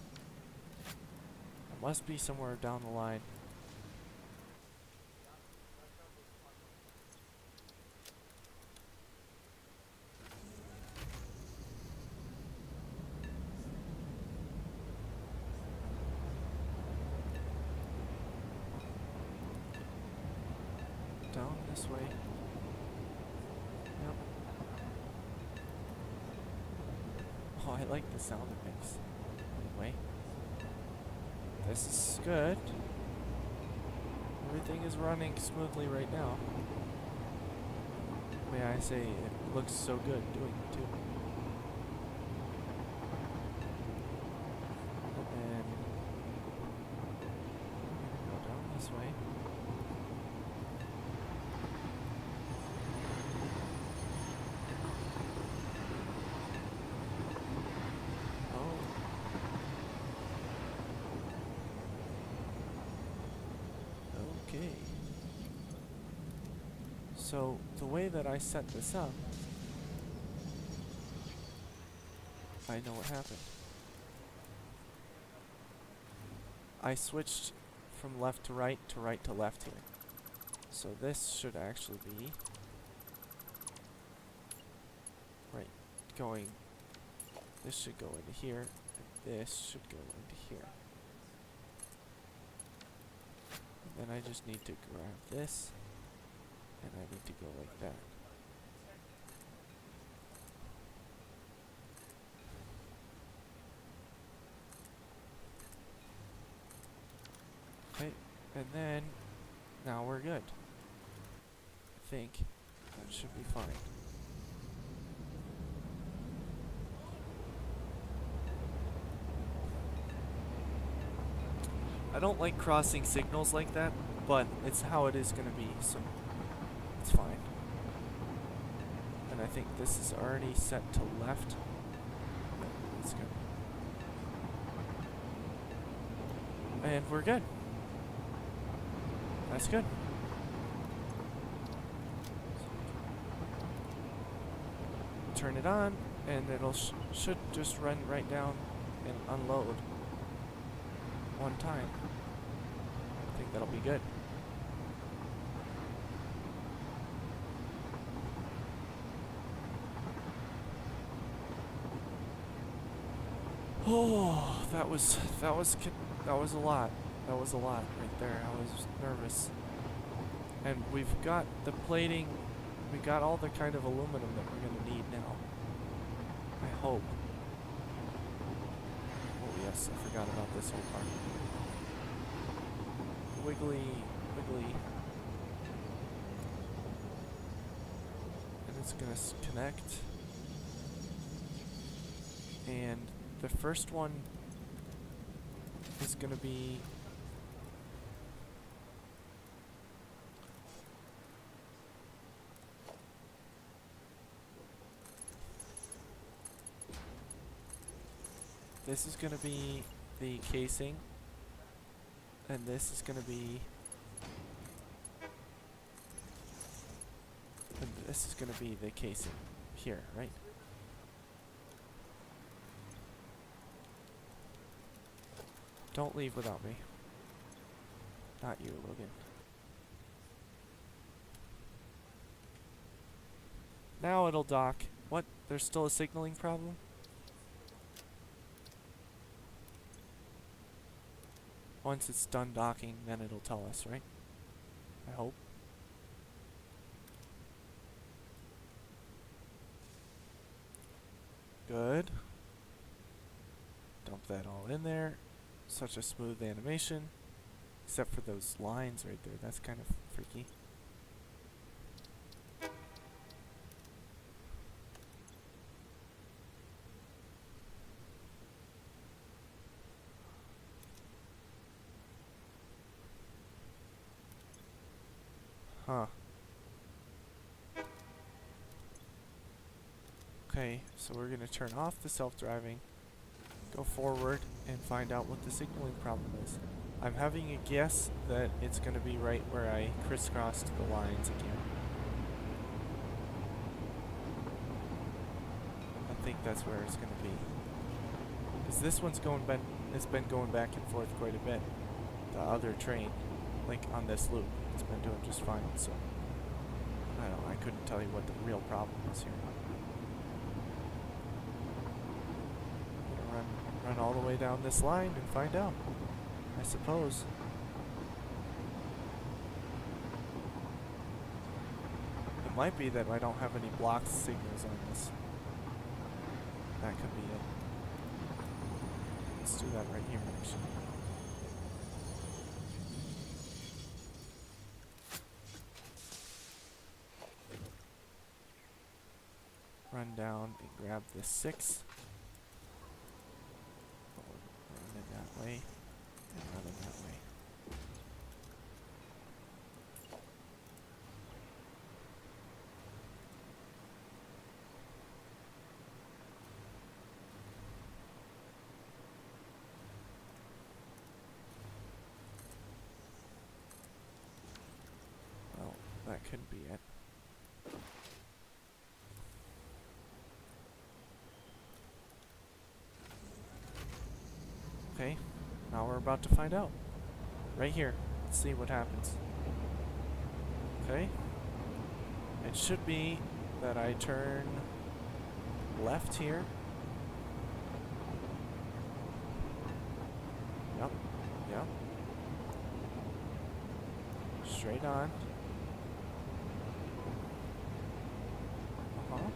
must be somewhere down the line. Down this way. Yep. Oh, I like the sound it makes. Anyway. This is good. Everything is running smoothly right now. May I say, it looks so good doing it too. And then go down this way. Okay. So the way that I set this up, I know what happened. I switched from left to right to left here. So this should actually be right going, this should go into here, and this should go into here. Then I just need to grab this, and I need to go like that. Okay, and then, now we're good. I think that should be fine. I don't like crossing signals like that, but it's how it is going to be, so it's fine. And I think this is already set to left. That's good. And we're good. That's good. Turn it on, and it'll should just run right down and unload one time. I think that'll be good. Oh, that was a lot. That was a lot right there. I was nervous. And we've got the plating. We got all the kind of aluminum that we're gonna need now. I hope. Oh yes, I forgot about this whole part. Wiggly, wiggly. And it's gonna connect. And the first one is gonna be this is gonna be the casing, and this is gonna be, and this is gonna be the casing here, right? Don't leave without me. Not you, Logan. Now it'll dock. What? There's still a signaling problem? Once it's done docking, then it'll tell us, right? I hope. Good. Dump that all in there. Such a smooth animation. Except for those lines right there. That's kind of freaky. Huh. Okay, so we're gonna turn off the self-driving, go forward, and find out what the signaling problem is. I'm having a guess that it's gonna be right where I crisscrossed the lines again. I think that's where it's gonna be. Because this one's going it's been going back and forth quite a bit. The other train, like on this loop, it's been doing just fine. So I don't know, I couldn't tell you what the real problem is here. I'm gonna run all the way down this line and find out, I suppose. It might be that I don't have any blocked signals on this. That could be it. Let's do that right here, actually. Run down and grab the 6. Run it that way, and run it that way. Well, that could be it. Okay, now we're about to find out. Right here. Let's see what happens. Okay. It should be that I turn left here. Yep. Yep. Straight on. Uh-huh.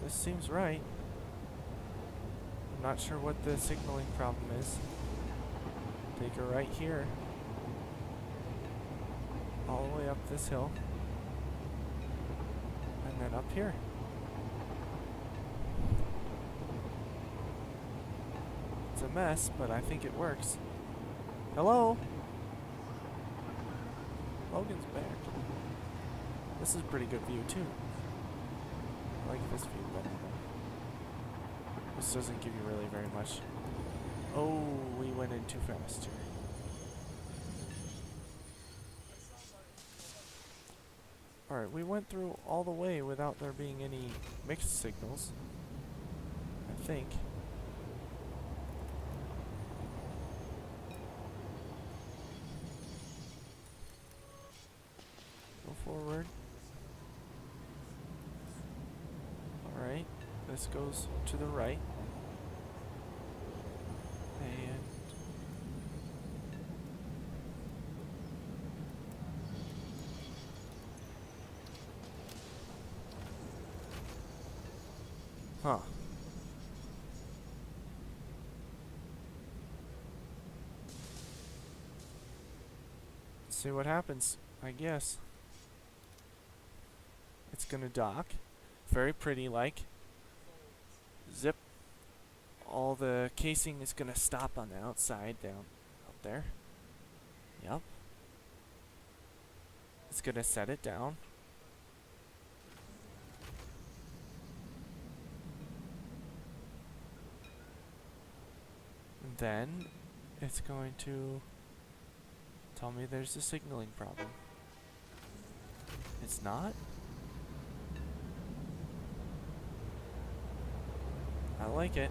This seems right. I'm not sure what the signaling problem is. Take her right here. All the way up this hill. And then up here. It's a mess, but I think it works. Hello? Logan's back. This is a pretty good view too. I like this view better though. This doesn't give you really very much. Oh, we went in too fast here. Alright, we went through all the way without there being any mixed signals. I think. Go forward. Alright, this goes to the right. And huh. Let's see what happens, I guess. It's gonna dock. Very pretty like. Zip. All the casing is gonna stop on the outside down out there. Yep. It's gonna set it down. And then it's going to tell me there's a signaling problem. It's not? I like it.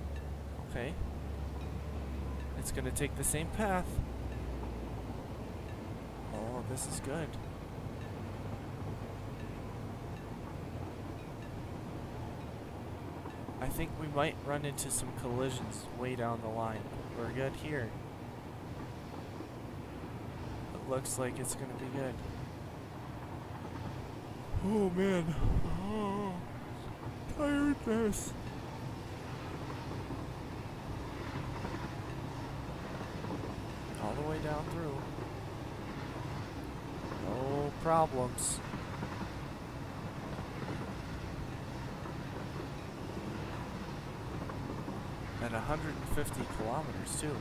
Okay. It's gonna take the same path. Oh, this is good. I think we might run into some collisions way down the line. We're good here. It looks like it's gonna be good. Oh man. Oh, tiredness. All the way down through. No problems. At 150 kilometers too.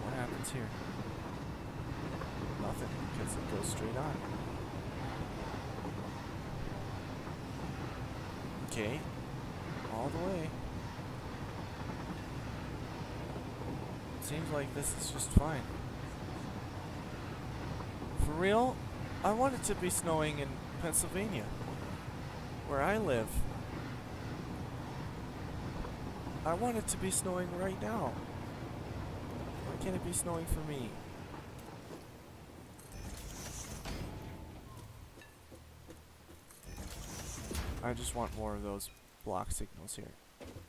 What happens here? Nothing, because it goes straight on. Okay. All the way. Seems like this is just fine. For real? I want it to be snowing in Pennsylvania, where I live. I want it to be snowing right now. Why can't it be snowing for me? I just want more of those block signals here,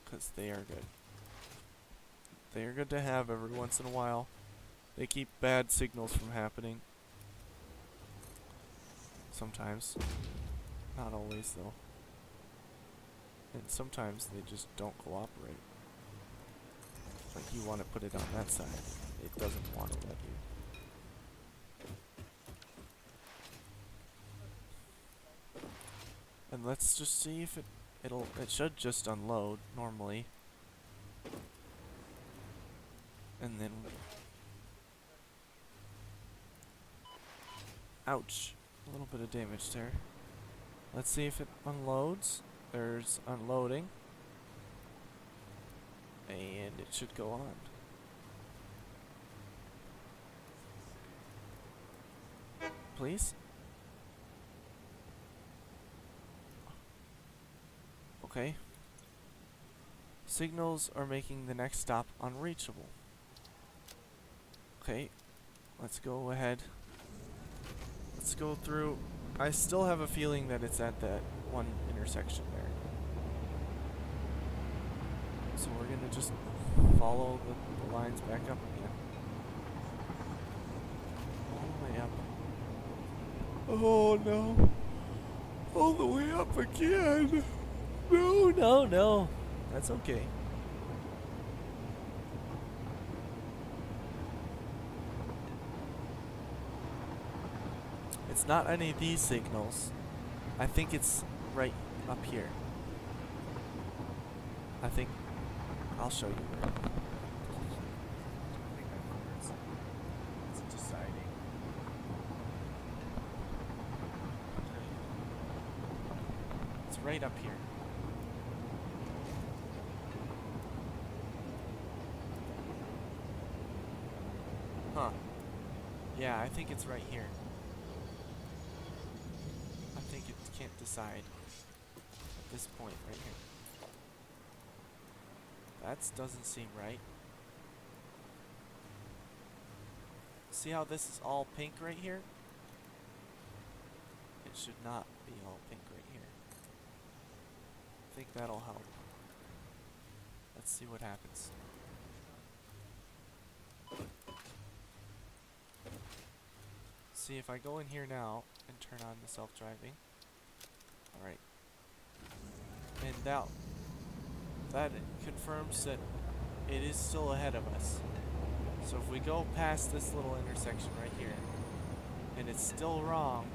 because they are good. They are good to have every once in a while. They keep bad signals from happening. Sometimes. Not always, though. And sometimes they just don't cooperate. Like you want to put it on that side. It doesn't want to let you. And let's just see if it should just unload normally. And then ouch. A little bit of damage there. Let's see if it unloads. There's unloading. And it should go on. Please? Okay. Signals are making the next stop unreachable. Okay. Let's go ahead. Let's go through. I still have a feeling that it's at that one intersection there. So we're gonna just follow the lines back up again. All the way up. Oh no. All the way up again. No, no, no. That's okay. It's not any of these signals. I think it's right up here. I think I'll show you where. I think I know where it's deciding. It's right up here. Huh. Yeah, I think it's right here. I think it can't decide at this point right here. That doesn't seem right. See how this is all pink right here? It should not be all pink right here. I think that'll help. Let's see what happens. See if I go in here now and turn on the self-driving. Alright. And now that confirms that it is still ahead of us. So if we go past this little intersection right here and it's still wrong,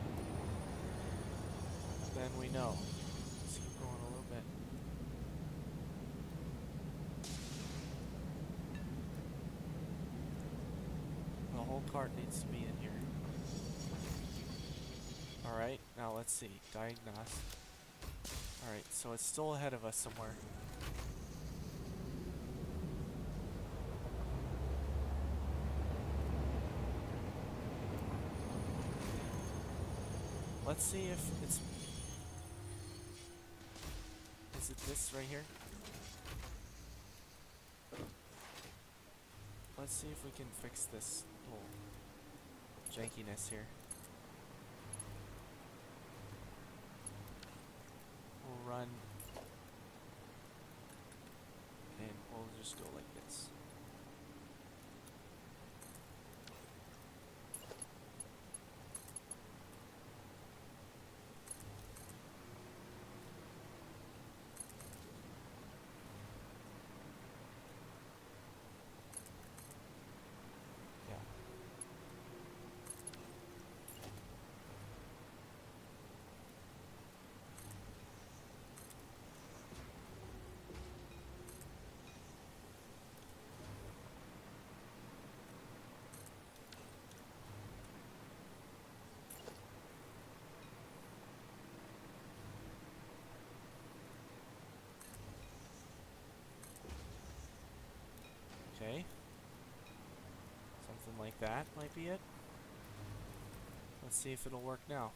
then we know. Let's keep going a little bit. The whole cart needs to be in here. Alright, now let's see. Diagnose. Alright, so it's still ahead of us somewhere. Let's see if it's... Is it this right here? Let's see if we can fix this little jankiness here. We'll run and we'll just go like this. Yeah. like that might be it. Let's see if it'll work now.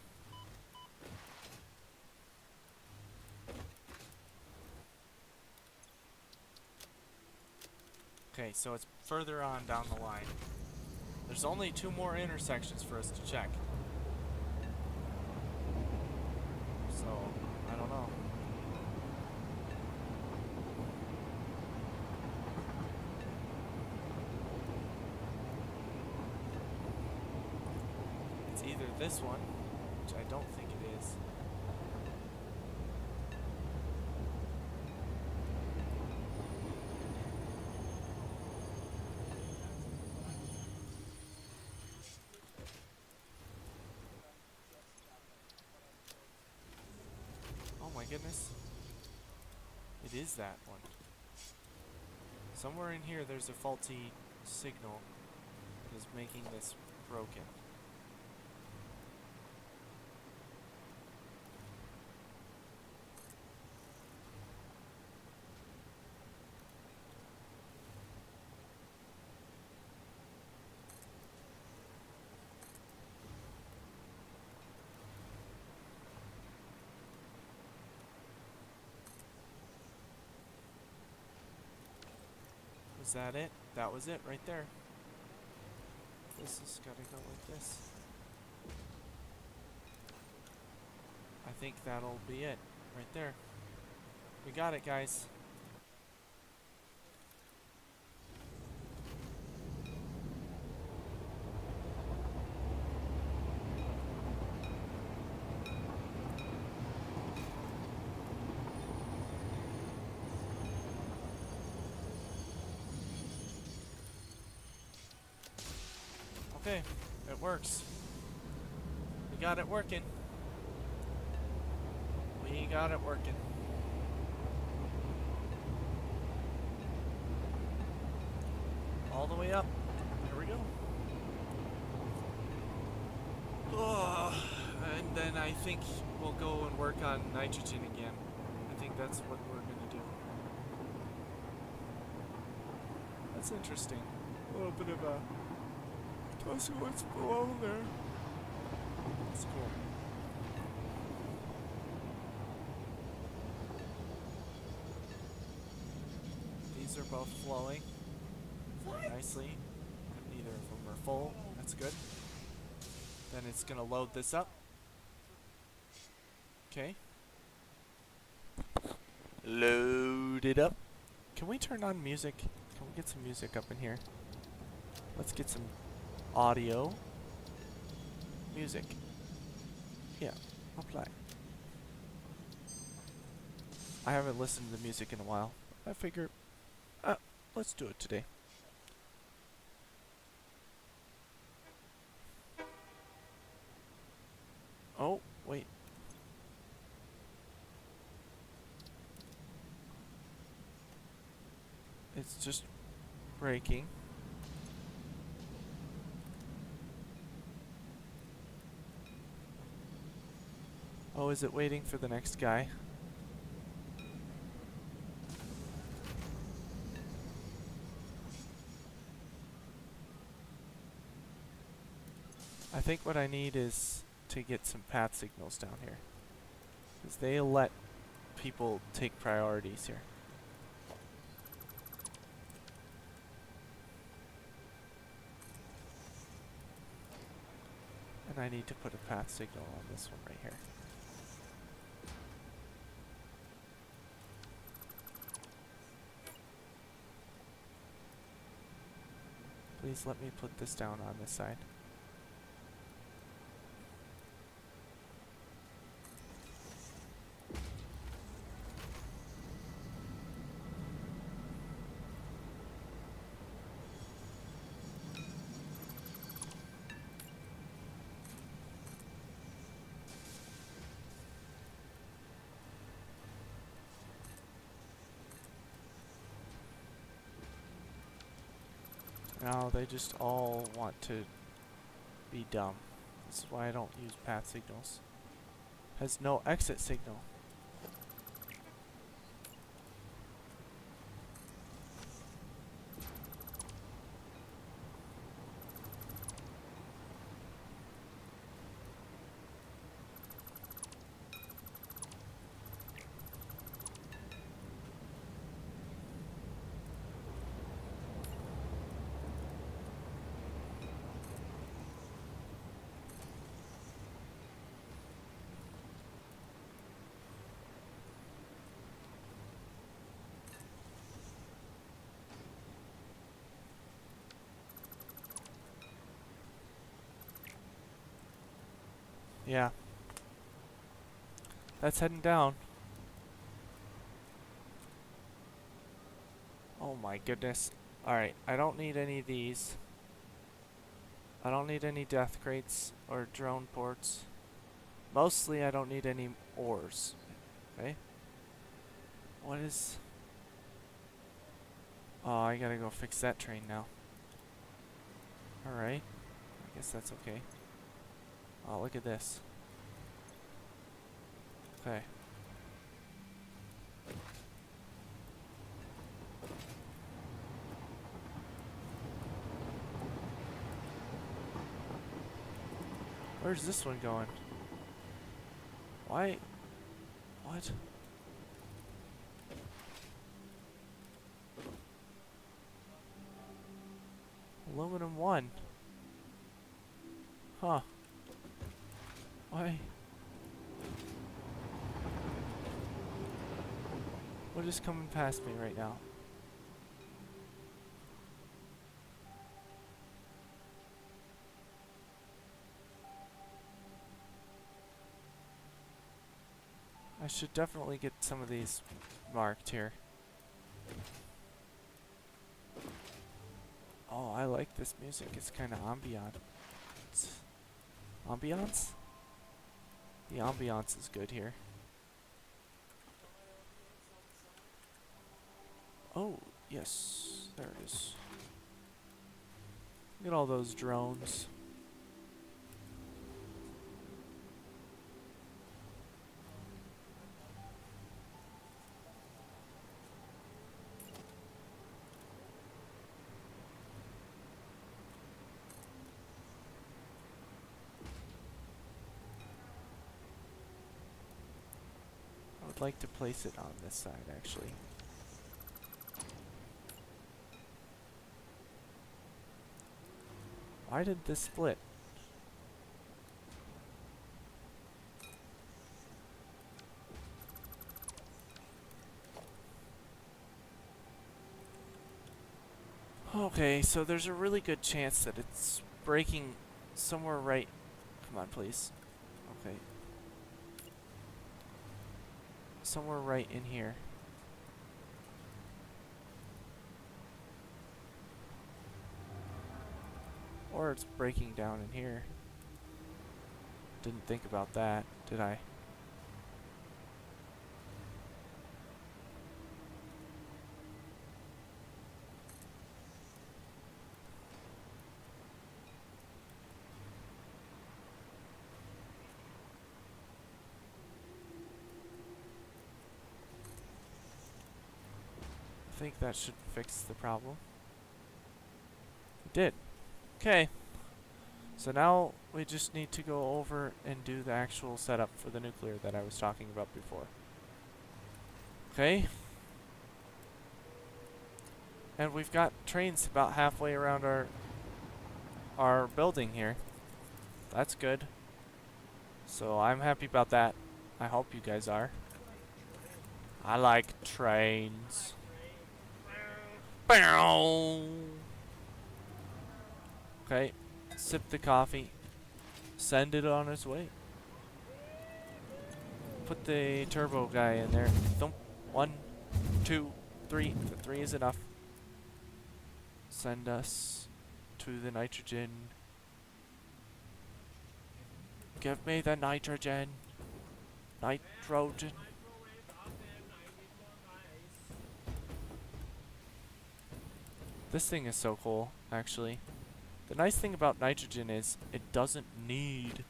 Okay, so it's further on down the line. There's only 2 more intersections for us to check. So, I don't know. It's either this one, which I don't think it is. Oh my goodness. It is that one. Somewhere in here there's a faulty signal that is making this broken. Was that it? That was it right there. This has got to go like this. I think that'll be it right there. We got it, guys. Okay, it works. We got it working. We got it working. All the way up. There we go. Oh, and then I think we'll go and work on nitrogen again. I think that's what we're gonna do. That's interesting. A little bit of a plus what's below there. That's cool. These are both flowing very nicely. Neither of them are full. That's good. Then it's gonna load this up. Okay. Load it up. Can we turn on music? Can we get some music up in here? Let's get some audio. Music. Yeah, apply. I haven't listened to music in a while. I figure, let's do it today. Oh, wait. It's just breaking. Oh, is it waiting for the next guy? I think what I need is to get some path signals down here, because they let people take priorities here. And I need to put a path signal on this one right here. Please let me put this down on this side. Now they just all want to be dumb. This is why I don't use path signals. Has no exit signal. Yeah. That's heading down. Oh my goodness. Alright, I don't need any of these. I don't need any death crates or drone ports. Mostly I don't need any ores. Okay. What is... Oh, I gotta go fix that train now. Alright. I guess that's okay. Oh, look at this. Okay. Where's this one going? Why? What? Aluminum 1. Huh. Why? What is coming past me right now? I should definitely get some of these marked here. Oh, I like this music. It's kind of ambient. Ambiance? The ambiance is good here. Oh, yes. There it is. Look at all those drones. I would like to place it on this side, actually. Why did this split? Okay, so there's a really good chance that it's breaking somewhere right... Come on, please. Okay. Somewhere right in here. Or it's breaking down in here. Didn't think about that, did I? I think that should fix the problem. It did. Okay. So now we just need to go over and do the actual setup for the nuclear that I was talking about before. Okay. And we've got trains about halfway around our building here. That's good. So I'm happy about that. I hope you guys are. I like trains. Okay. Sip the coffee. Send it on its way. Put the turbo guy in there. Thump. 1, 2, 3. The 3 is enough. Send us to the nitrogen. Give me the nitrogen. Nitrogen. This thing is so cool, actually. The nice thing about nitrogen is it doesn't need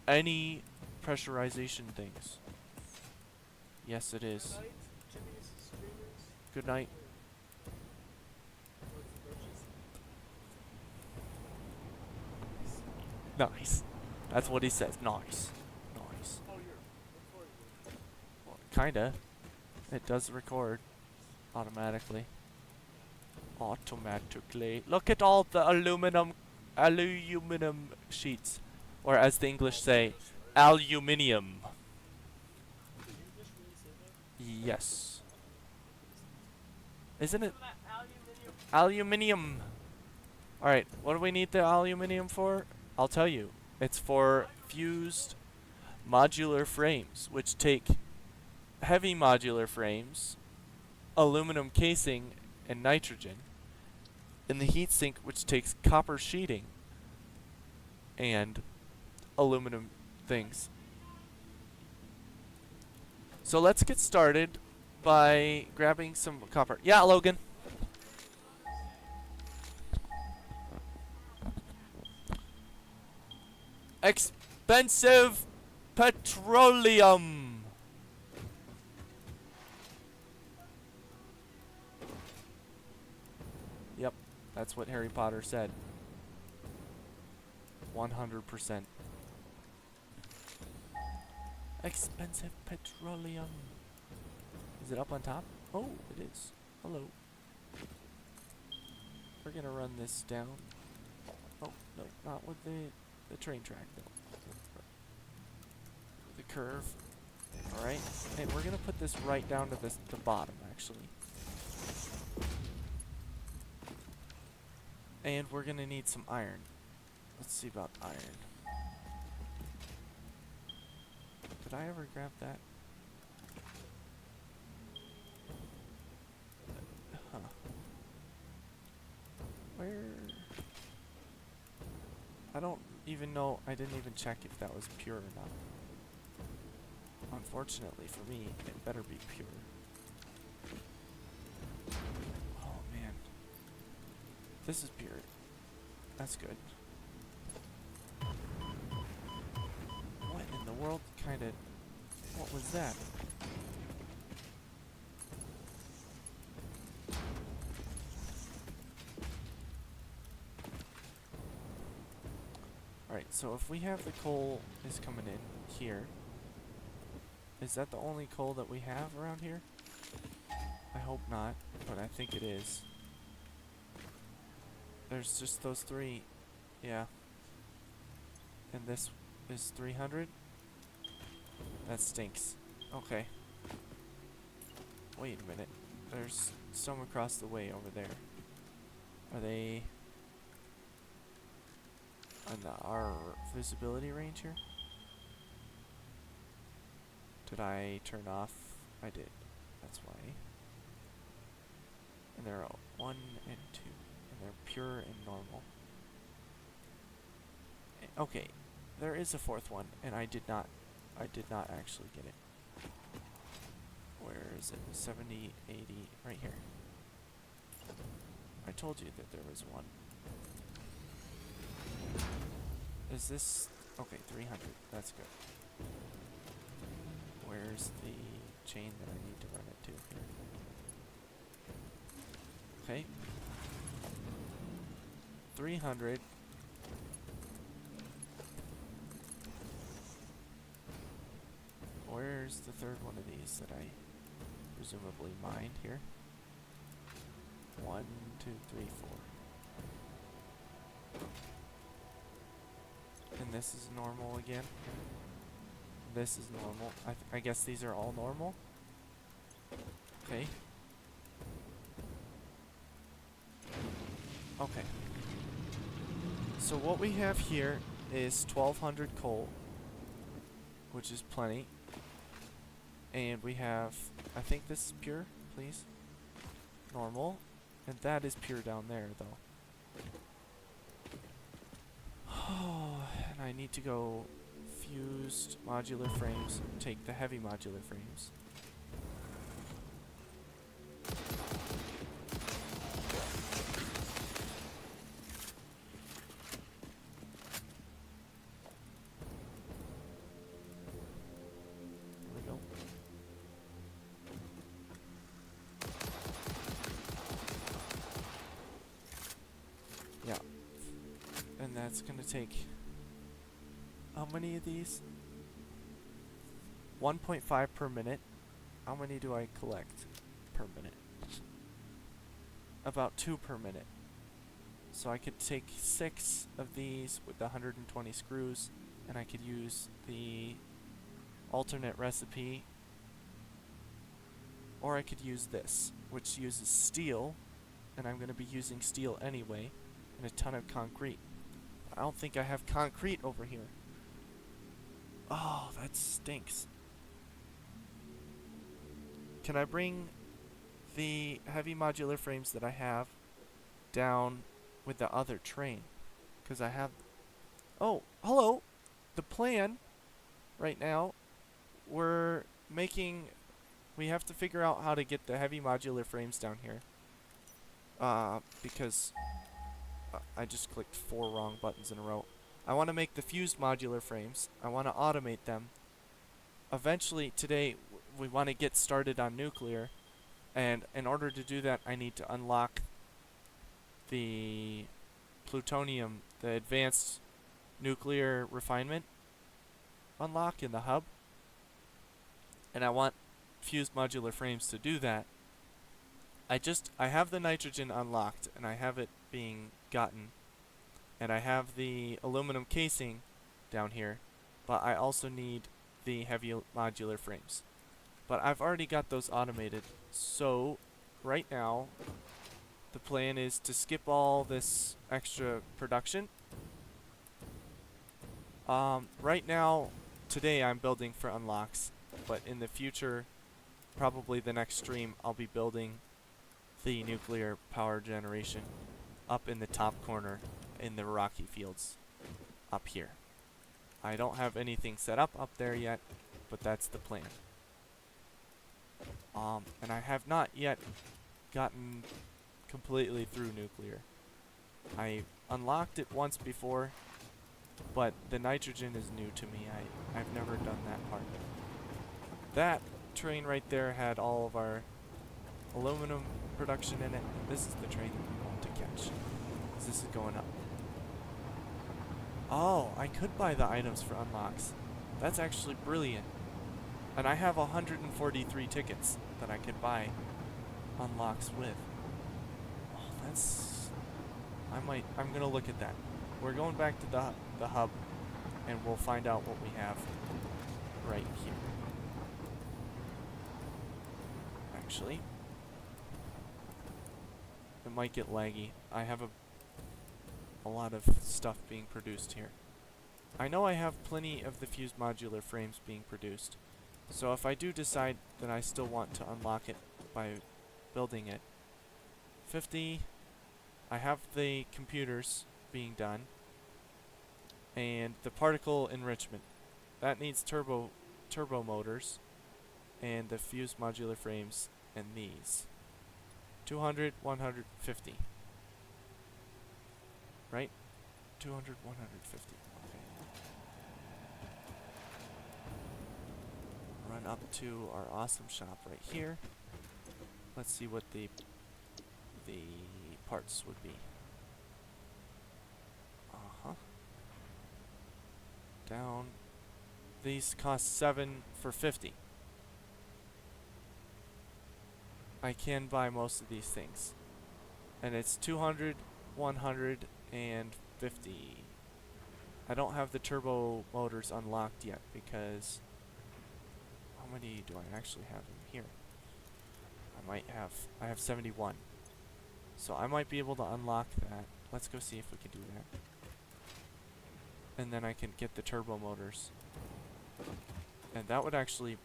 any pressurization things. Yes, it is. Good night. Nice. That's what he says. Nice. Nice. Well, kinda. It does record automatically. Automatically. Look at all the aluminum sheets. Or as the English say, aluminium. Yes. Isn't it? Aluminium. Alright, what do we need the aluminium for? I'll tell you. It's for fused modular frames, which take heavy modular frames, aluminum casing, and nitrogen, and the heatsink, which takes copper sheeting and aluminum things. So let's get started by grabbing some copper. Yeah, Logan. Expensive petroleum. Yep, that's what Harry Potter said. 100%. Expensive petroleum. Is it up on top? Oh, it is. Hello. We're gonna run this down. Oh, no, not with the train track though. The curve. Alright, and we're gonna put this right down to the bottom actually. And we're gonna need some iron. Let's see about iron. Did I ever grab that? Huh. Where? I don't even know. I didn't even check if that was pure or not. Unfortunately for me, it better be pure. Oh man. This is pure. That's good. What in the world kind of... What was that? Alright, so if we have the coal is coming in here, is that the only coal that we have around here? I hope not, but I think it is. There's just those three. Yeah. And this is 300? That stinks. Okay. Wait a minute. There's some across the way over there. Are they on our visibility range here? Did I turn off? I did. That's why. And there are 1 and 2. And they're pure and normal. Okay. There is a fourth one, and I did not actually get it. Where is it? 70, 80, right here. I told you that there was one. Is this... Okay, 300. That's good. Where's the chain that I need to run it to here? Okay. 300. Where's the third one of these that I presumably mined here? 1, 2, 3, 4. And this is normal again. This is normal. I guess these are all normal. Okay. Okay. So what we have here is 1200 coal, which is plenty. And we have, I think this is pure, please. Normal. And that is pure down there, though. Oh, and I need to go fused modular frames, take the heavy modular frames. There we go. Yeah. And that's gonna take... How many of these? 1.5 per minute. How many do I collect per minute? About 2 per minute. So I could take 6 of these with the 120 screws, and I could use the alternate recipe, or I could use this, which uses steel, and I'm going to be using steel anyway, and a ton of concrete. I don't think I have concrete over here. Oh, that stinks. Can I bring the heavy modular frames that I have down with the other train? Because I have... Oh, hello! The plan right now, we're making... We have to figure out how to get the heavy modular frames down here. Because I just clicked 4 wrong buttons in a row. I want to make the fused modular frames. I want to automate them. Eventually, today, we want to get started on nuclear. And in order to do that, I need to unlock the plutonium, the advanced nuclear refinement unlock in the hub. And I want fused modular frames to do that. I have the nitrogen unlocked, and I have it being gotten. And I have the aluminum casing down here, but I also need the heavy modular frames. But I've already got those automated, so right now the plan is to skip all this extra production. Right now, today I'm building for unlocks, but in the future, probably the next stream, I'll be building the nuclear power generation up in the top corner in the rocky fields up here. I don't have anything set up there yet, but that's the plan. And I have not yet gotten completely through nuclear. I unlocked it once before, but the nitrogen is new to me. I've never done that part. That train right there had all of our aluminum production in it. This is the train that we want to catch. This is going up. Oh, I could buy the items for unlocks. That's actually brilliant. And I have 143 tickets that I could buy unlocks with. Oh, that's... I'm gonna look at that. We're going back to the hub, and we'll find out what we have right here. Actually, it might get laggy. I have a lot of stuff being produced here. I know I have plenty of the fused modular frames being produced. So if I do decide that I still want to unlock it by building it, 50, I have the computers being done, and the particle enrichment. That needs turbo motors, and the fused modular frames, and these. 200, 150. Right? 200, 150. Run up to our awesome shop right here. Let's see what the parts would be. Down. These cost 7 for 50. I can buy most of these things. And it's 200, 100, and 50. I don't have the turbo motors unlocked yet because... How many do I actually have in here? I have 71. So I might be able to unlock that. Let's go see if we can do that. And then I can get the turbo motors. And that would actually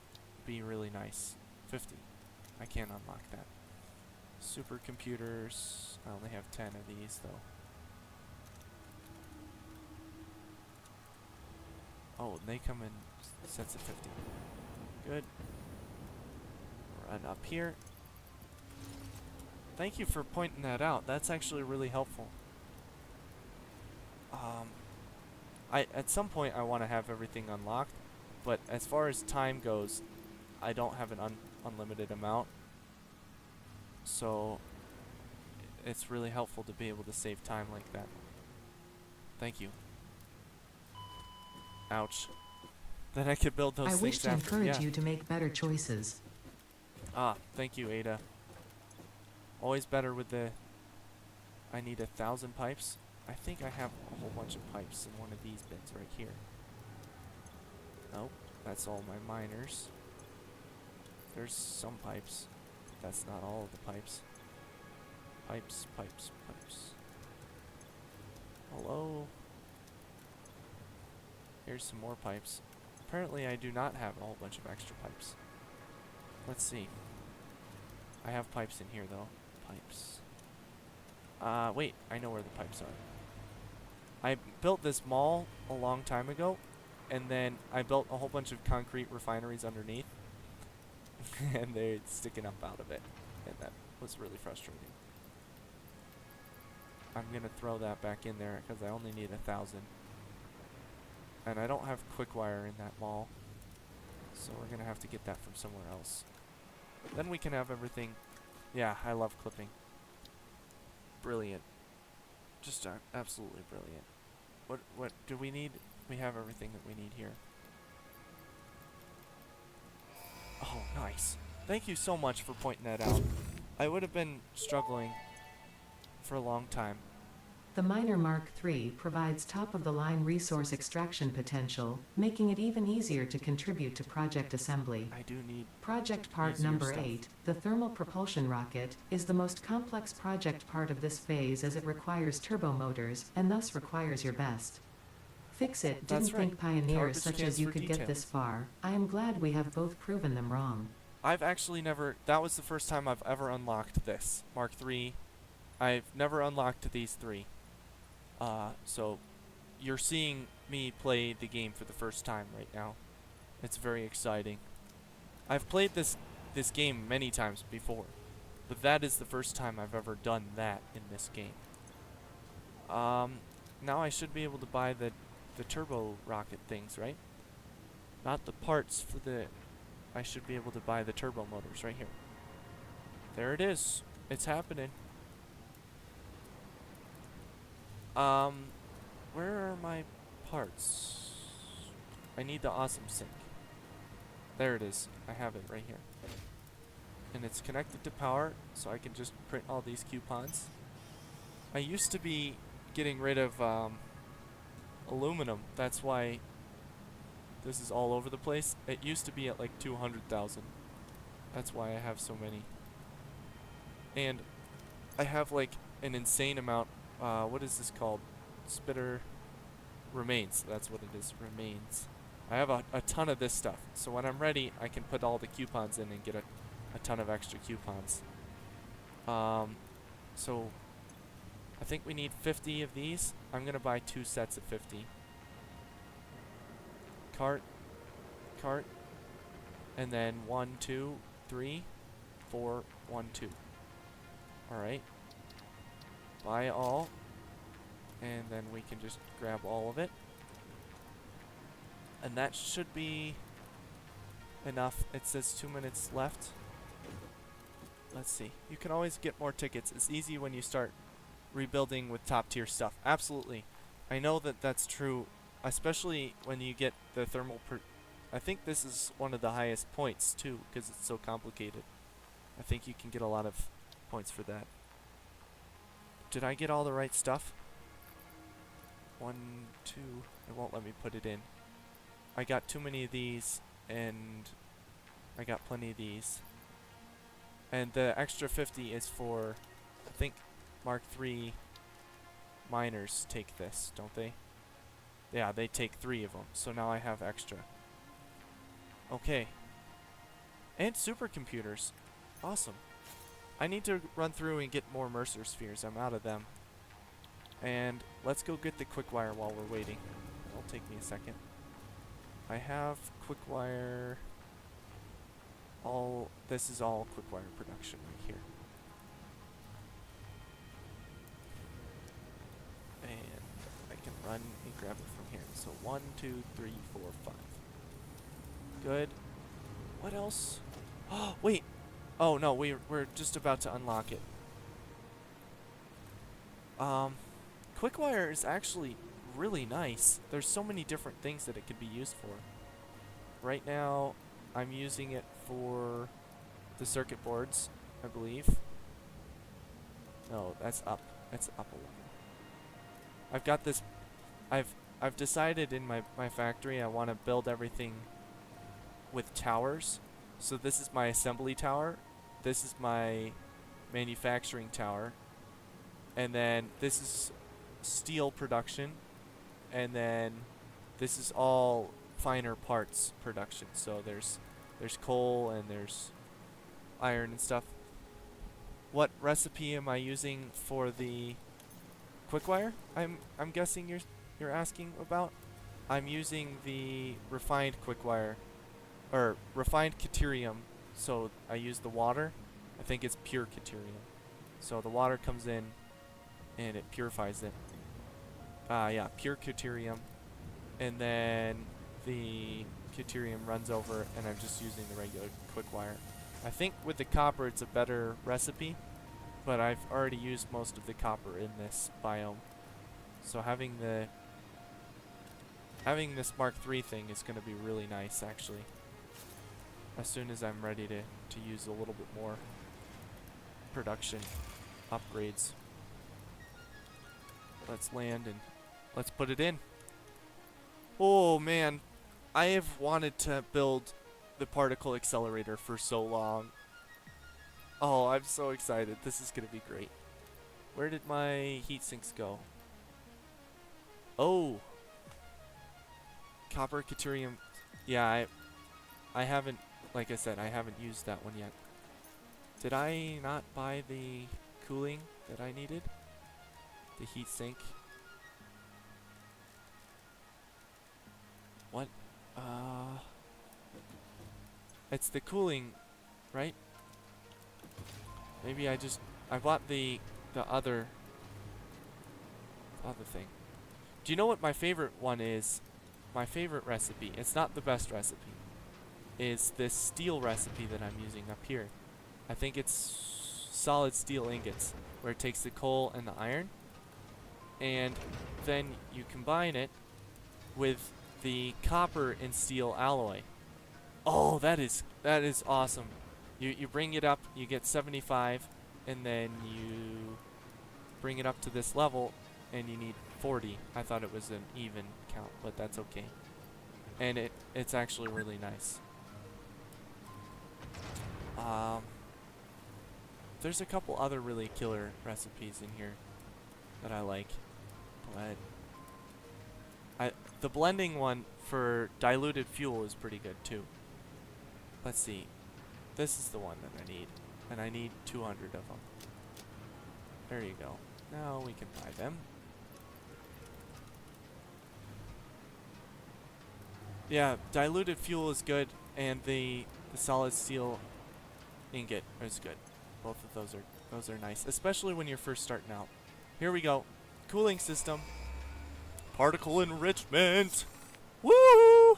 be really nice. 50. I can't unlock that. Supercomputers. I only have 10 of these though. Oh, and they come in sets of 50. Good. Run up here. Thank you for pointing that out. That's actually really helpful. At some point I want to have everything unlocked, but as far as time goes, I don't have an unlimited amount. So it's really helpful to be able to save time like that. Thank you. Ouch. Then I could build those things after. I wish to encourage you to make better choices. Ah, thank you, Ada. Always better with the... I need 1,000 pipes. I think I have a whole bunch of pipes in one of these bins right here. Nope, that's all my miners. There's some pipes. That's not all of the pipes. Pipes, pipes, pipes. Hello? Here's some more pipes. Apparently I do not have a whole bunch of extra pipes. Let's see. I have pipes in here though. Pipes. Wait, I know where the pipes are. I built this mall a long time ago, and then I built a whole bunch of concrete refineries underneath, and they're sticking up out of it, and that was really frustrating. I'm gonna throw that back in there because I only need 1,000. And I don't have quick wire in that mall, so we're gonna have to get that from somewhere else. Then we can have everything. Yeah, I love clipping. Brilliant. Just absolutely brilliant. What do we need? We have everything that we need here. Oh, nice. Thank you so much for pointing that out. I would have been struggling for a long time. The Miner Mark III provides top-of-the-line resource extraction potential, making it even easier to contribute to project assembly. I do need Project part easier number stuff. 8, the thermal propulsion rocket, is the most complex project part of this phase as it requires turbo motors, and thus requires your best. Fix it. That's Didn't right. think pioneers Garbage such cans as you for could get this details. far. I am glad we have both proven them wrong. I've actually never, that was the first time I've ever unlocked this. Mark III. I've never unlocked these three. So you're seeing me play the game for the first time right now. It's very exciting. I've played this game many times before, but that is the first time I've ever done that in this game. Now I should be able to buy the turbo rocket things, right? Not the parts for the... I should be able to buy the turbo motors right here. There it is. It's happening. Where are my parts? I need the awesome sink. There it is. I have it right here. And it's connected to power, so I can just print all these coupons. I used to be getting rid of aluminum. That's why this is all over the place. It used to be at like 200,000. That's why I have so many. And I have like an insane amount. What is this called? Spitter remains. That's what it is. Remains. I have a ton of this stuff. So when I'm ready, I can put all the coupons in and get a ton of extra coupons. So I think we need 50 of these. I'm gonna buy 2 sets of 50. Cart, and then 1, 2, 3, 4, 1, 2. Alright. Buy all, and then we can just grab all of it. And that should be enough. It says 2 minutes left. Let's see. You can always get more tickets. It's easy when you start rebuilding with top tier stuff. Absolutely. I know that that's true, especially when you get the thermal I think this is one of the highest points too, because it's so complicated. I think you can get a lot of points for that. Did I get all the right stuff? 1, 2, it won't let me put it in. I got too many of these, and I got plenty of these. And the extra 50 is for, I think, Mark III miners take this, don't they? Yeah, they take 3 of them, so now I have extra. Okay. And supercomputers. Awesome. I need to run through and get more Mercer spheres. I'm out of them. And let's go get the quick wire while we're waiting. It'll take me a second. I have quick wire. This is all quick wire production right here. And I can run and grab it from here. So 1, 2, 3, 4, 5. Good. What else? Oh, wait. Oh, no, we're just about to unlock it. Quickwire is actually really nice. There's so many different things that it could be used for. Right now, I'm using it for the circuit boards, I believe. No, that's up. That's up a level. I've got this... I've decided in my factory I want to build everything with towers. So this is my assembly tower. This is my manufacturing tower. And then this is steel production. And then this is all finer parts production. So there's coal and there's iron and stuff. What recipe am I using for the quickwire? I'm guessing you're asking about. I'm using the refined quickwire, or refined caterium. So I use the water. I think it's pure caterium. So the water comes in and it purifies it. Yeah, pure caterium. And then the caterium runs over, and I'm just using the regular quickwire. I think with the copper it's a better recipe, but I've already used most of the copper in this biome. So having this Mark III thing is going to be really nice, actually. As soon as I'm ready to use a little bit more production upgrades. Let's land and let's put it in. Oh man, I have wanted to build the particle accelerator for so long. Oh, I'm so excited. This is going to be great. Where did my heat sinks go? Oh. Copper caterium. Yeah, I haven't, like I said, I haven't used that one yet. Did I not buy the cooling that I needed? The heat sink. What? It's the cooling, right? Maybe I bought the other thing. Do you know what my favorite one is? My favorite recipe, it's not the best recipe, is this steel recipe that I'm using up here. I think it's solid steel ingots, where it takes the coal and the iron, and then you combine it with the copper and steel alloy. Oh, that is awesome. You bring it up, you get 75, and then you bring it up to this level, and you need 40. I thought it was an even count, but that's okay. And it's actually really nice. There's a couple other really killer recipes in here that I like, but the blending one for diluted fuel is pretty good too. Let's see. This is the one that I need, and I need 200 of them. There you go. Now we can buy them. Yeah, diluted fuel is good, and the solid steel ingot is good. Both of those are nice, especially when you're first starting out. Here we go. Cooling system. Particle enrichment. Woo!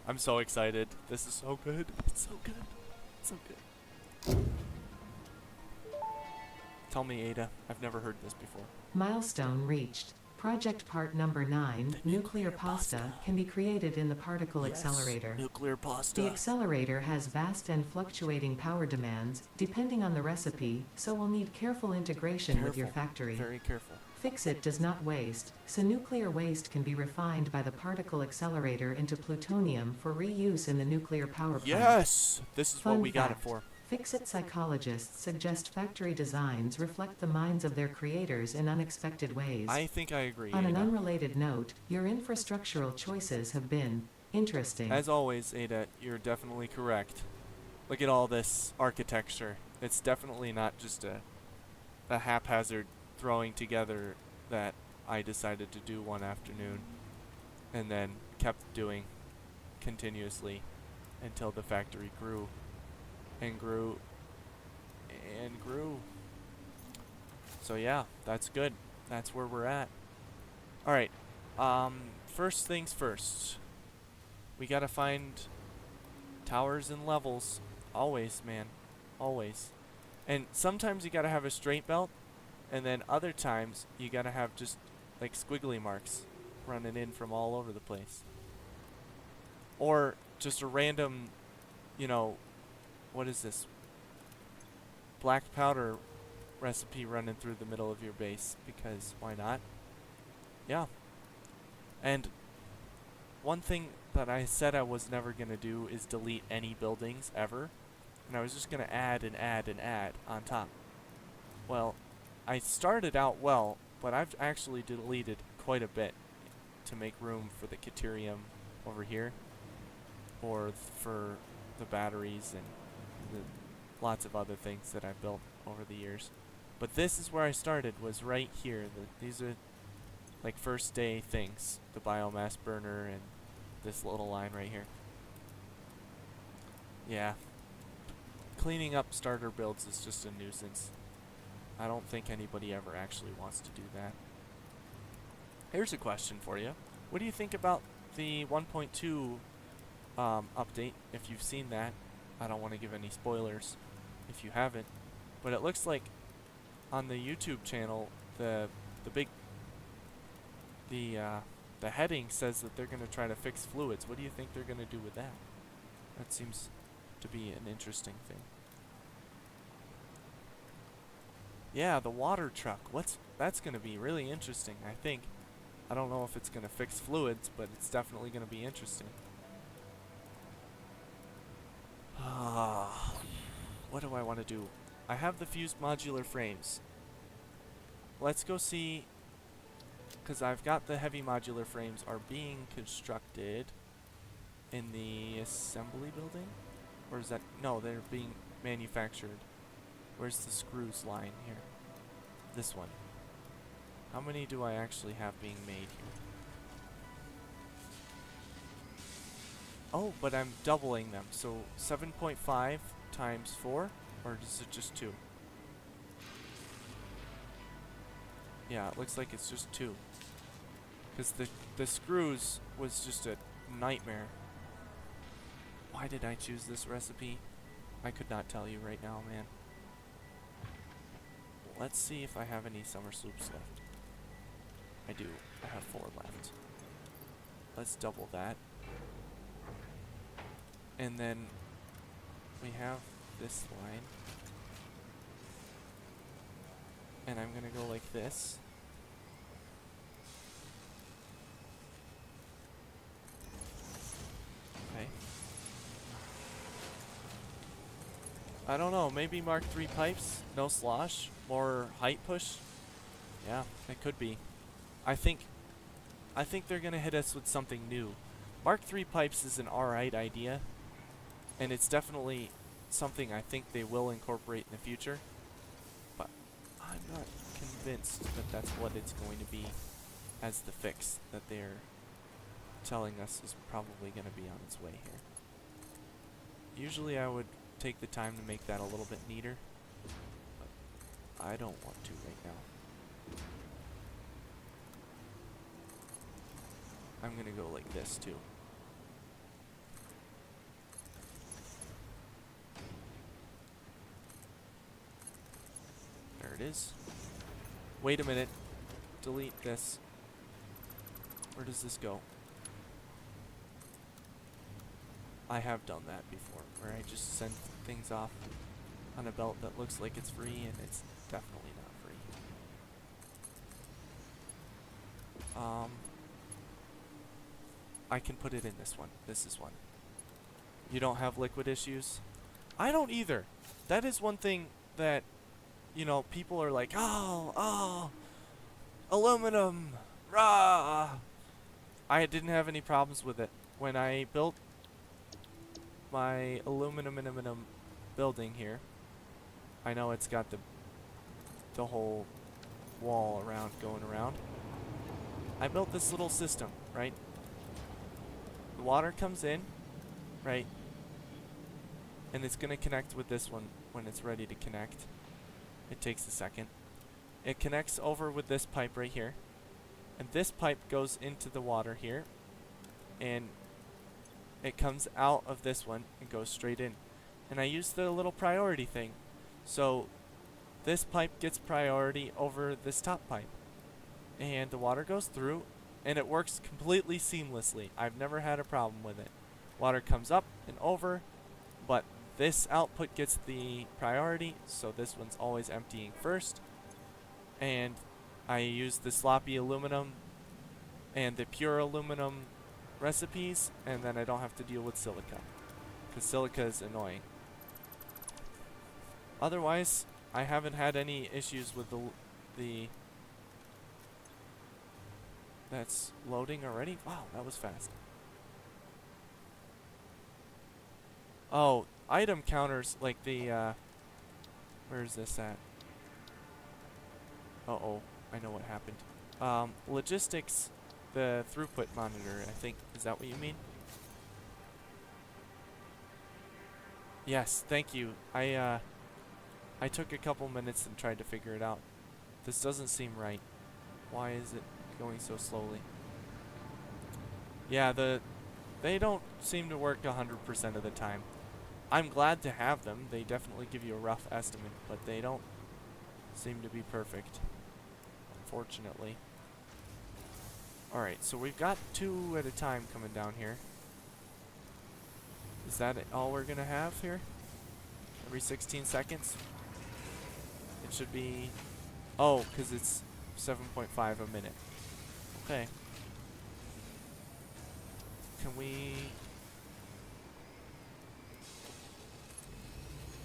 I'm so excited. This is so good. It's so good. It's so good. Tell me, Ada. I've never heard this before. Milestone reached. Project part number 9, nuclear pasta, can be created in the particle accelerator. Nuclear pasta. The accelerator has vast and fluctuating power demands, depending on the recipe, so will need careful integration with your factory. Very careful. Fix-It does not waste, so nuclear waste can be refined by the particle accelerator into plutonium for reuse in the nuclear power plant. Yes! This is what we got it for. Fix-It psychologists suggest factory designs reflect the minds of their creators in unexpected ways. I think I agree. On an unrelated note, your infrastructural choices have been interesting. As always, Ada, you're definitely correct. Look at all this architecture. It's definitely not just a haphazard throwing together that I decided to do one afternoon and then kept doing continuously until the factory grew and grew and grew. So yeah, that's good. That's where we're at. Alright, first things first. We gotta find towers and levels. Always, man. Always. And sometimes you gotta have a straight belt, and then other times you gotta have just like squiggly marks running in from all over the place. Or just a random, you know, what is this? Black powder recipe running through the middle of your base, because why not? Yeah. And one thing that I said I was never going to do is delete any buildings ever. And I was just going to add and add and add on top. Well, I started out well, but I've actually deleted quite a bit to make room for the caterium over here. or for the batteries and the lots of other things that I built over the years. But this is where I started, was right here. These are like first day things. The biomass burner and this little line right here. Yeah. Cleaning up starter builds is just a nuisance. I don't think anybody ever actually wants to do that. Here's a question for you. What do you think about the 1.2 update, if you've seen that? I don't want to give any spoilers if you haven't, but it looks like on the YouTube channel, the big the heading says that they're going to try to fix fluids. What do you think they're going to do with that? That seems to be an interesting thing. Yeah, the water truck. That's going to be really interesting, I think. I don't know if it's going to fix fluids, but it's definitely going to be interesting. What do I want to do? I have the fused modular frames. Let's go see, because I've got the heavy modular frames are being constructed in the assembly building? Or is that, no, they're being manufactured. Where's the screws line here? This one. How many do I actually have being made here? Oh, but I'm doubling them. So 7.5 times 4? Or is it just 2? Yeah, it looks like it's just 2. Because the screws was just a nightmare. Why did I choose this recipe? I could not tell you right now, man. Let's see if I have any summer sloops left. I do. I have 4 left. Let's double that. And then we have this line. And I'm gonna go like this. Okay. I don't know, maybe Mark III pipes, no slosh, more height push. Yeah, it could be. I think they're gonna hit us with something new. Mark III pipes is an alright idea, and it's definitely something I think they will incorporate in the future. But I'm not convinced that that's what it's going to be as the fix that they're telling us is probably going to be on its way here. Usually I would take the time to make that a little bit neater, but I don't want to right now. I'm going to go like this too. There it is. Wait a minute. Delete this. Where does this go? I have done that before, where I just send things off on a belt that looks like it's free, and it's definitely not free. I can put it in this one. This is one. You don't have liquid issues? I don't either. That is one thing that, you know, people are like, oh, aluminum, rah. I didn't have any problems with it. When I built my aluminum building here, I know it's got the whole wall around going around. I built this little system, right? The water comes in, right? And it's going to connect with this one when it's ready to connect. It takes a second. It connects over with this pipe right here. And this pipe goes into the water here. And it comes out of this one and goes straight in. And I use the little priority thing. So this pipe gets priority over this top pipe. And the water goes through, and it works completely seamlessly. I've never had a problem with it. Water comes up and over, but this output gets the priority, so this one's always emptying first. And I use the sloppy aluminum and the pure aluminum recipes, and then I don't have to deal with silica, because silica is annoying. Otherwise, I haven't had any issues with the that's loading already? Wow, that was fast. Oh, item counters, like the, where is this at? Uh-oh, I know what happened. Logistics, the throughput monitor, I think. Is that what you mean? Yes, thank you. I took a couple minutes and tried to figure it out. This doesn't seem right. Why is it going so slowly? Yeah, they don't seem to work 100% of the time. I'm glad to have them. They definitely give you a rough estimate, but they don't seem to be perfect, unfortunately. Alright, so we've got 2 at a time coming down here. Is that all we're gonna have here? Every 16 seconds? It should be... Oh, because it's 7.5 a minute. Okay. Can we...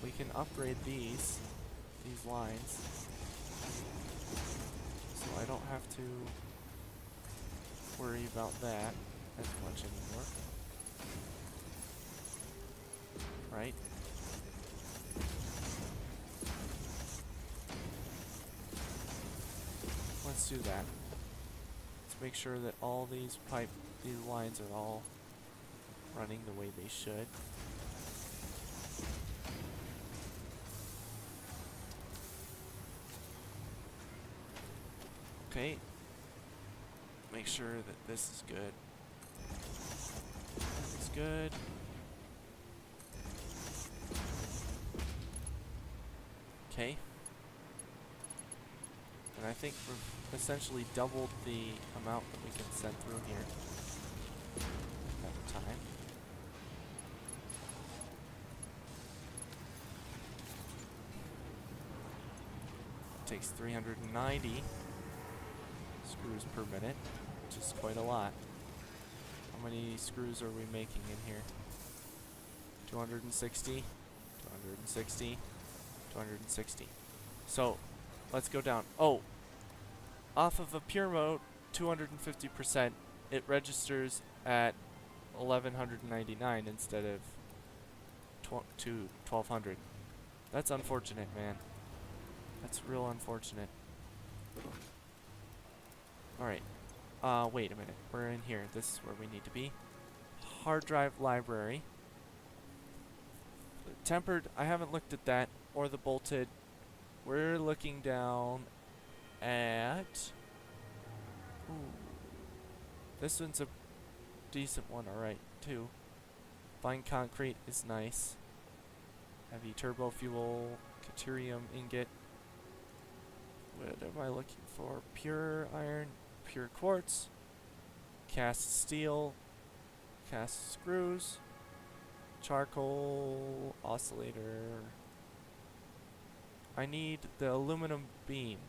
We can upgrade these lines. So I don't have to worry about that as much anymore. Right? Let's do that. Let's make sure that all these lines are all running the way they should. Okay. Make sure that this is good. That is good. Okay. And I think we've essentially doubled the amount that we can send through here at a time. It takes 390 screws per minute, which is quite a lot. How many screws are we making in here? 260, 260, 260. So, let's go down. Oh, off of a pure mode, 250%, it registers at 1199 instead of 1200. That's unfortunate, man. That's real unfortunate. Alright. Wait a minute. We're in here. This is where we need to be. Hard drive library. Tempered, I haven't looked at that. Or the bolted. We're looking down at... Ooh. This one's a decent one, alright, too. Fine concrete is nice. Heavy turbo fuel, deuterium ingot. What am I looking for? Pure iron, pure quartz, cast steel, cast screws, charcoal, oscillator. I need the aluminum beam.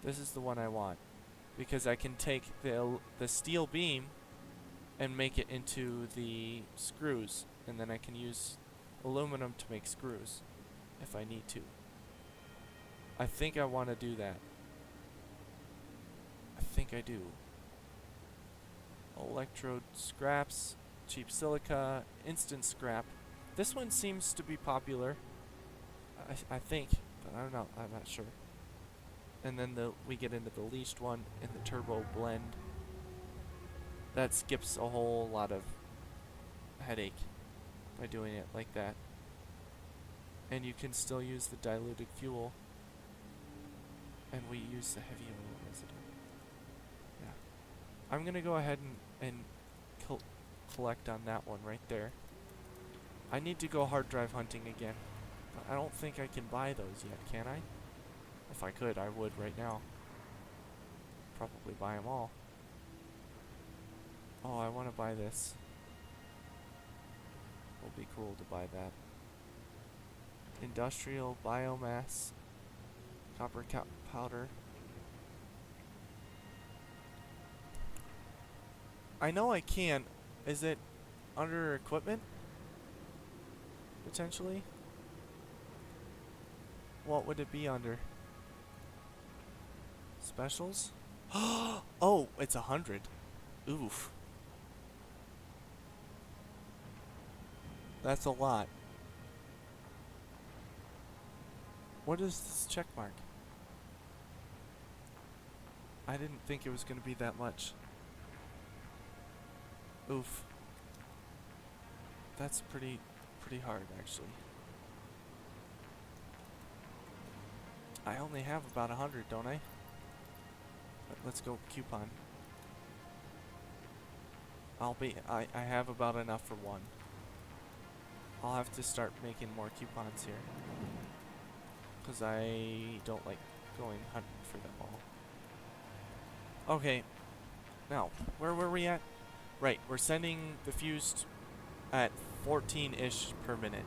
This is the one I want, because I can take the steel beam and make it into the screws, and then I can use aluminum to make screws if I need to. I think I want to do that. I think I do. Electrode scraps, cheap silica, instant scrap. This one seems to be popular. I think, but I don't know. I'm not sure. And then we get into the leashed one in the turbo blend. That skips a whole lot of headache by doing it like that. And you can still use the diluted fuel. And we use the heavy oil residue. Yeah. I'm gonna go ahead and collect on that one right there. I need to go hard drive hunting again. But I don't think I can buy those yet, can I? If I could, I would right now. Probably buy them all. Oh, I want to buy this. It'll be cool to buy that. Industrial biomass. Copper powder. I know I can. Is it under equipment? Potentially? What would it be under? Specials? Oh, it's 100. Oof. That's a lot. What is this check mark? I didn't think it was going to be that much. Oof. That's pretty hard, actually. I only have about 100, don't I? Let's go coupon. I have about enough for one. I'll have to start making more coupons here, because I don't like going hunting for them all. Okay, now, where were we at? Right, we're sending the fused at 14-ish per minute.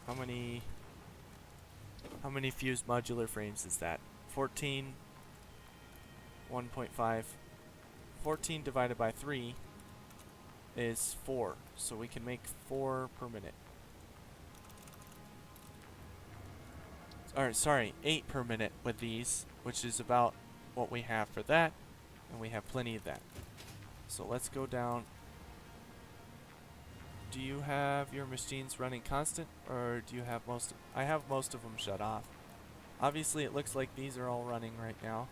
How many fused modular frames is that? 14, 1.5. 14 divided by 3 is 4, so we can make 4 per minute. Or sorry, 8 per minute with these, which is about what we have for that, and we have plenty of that. So let's go down. Do you have your machines running constant, or do you have most? I have most of them shut off. Obviously it looks like these are all running right now,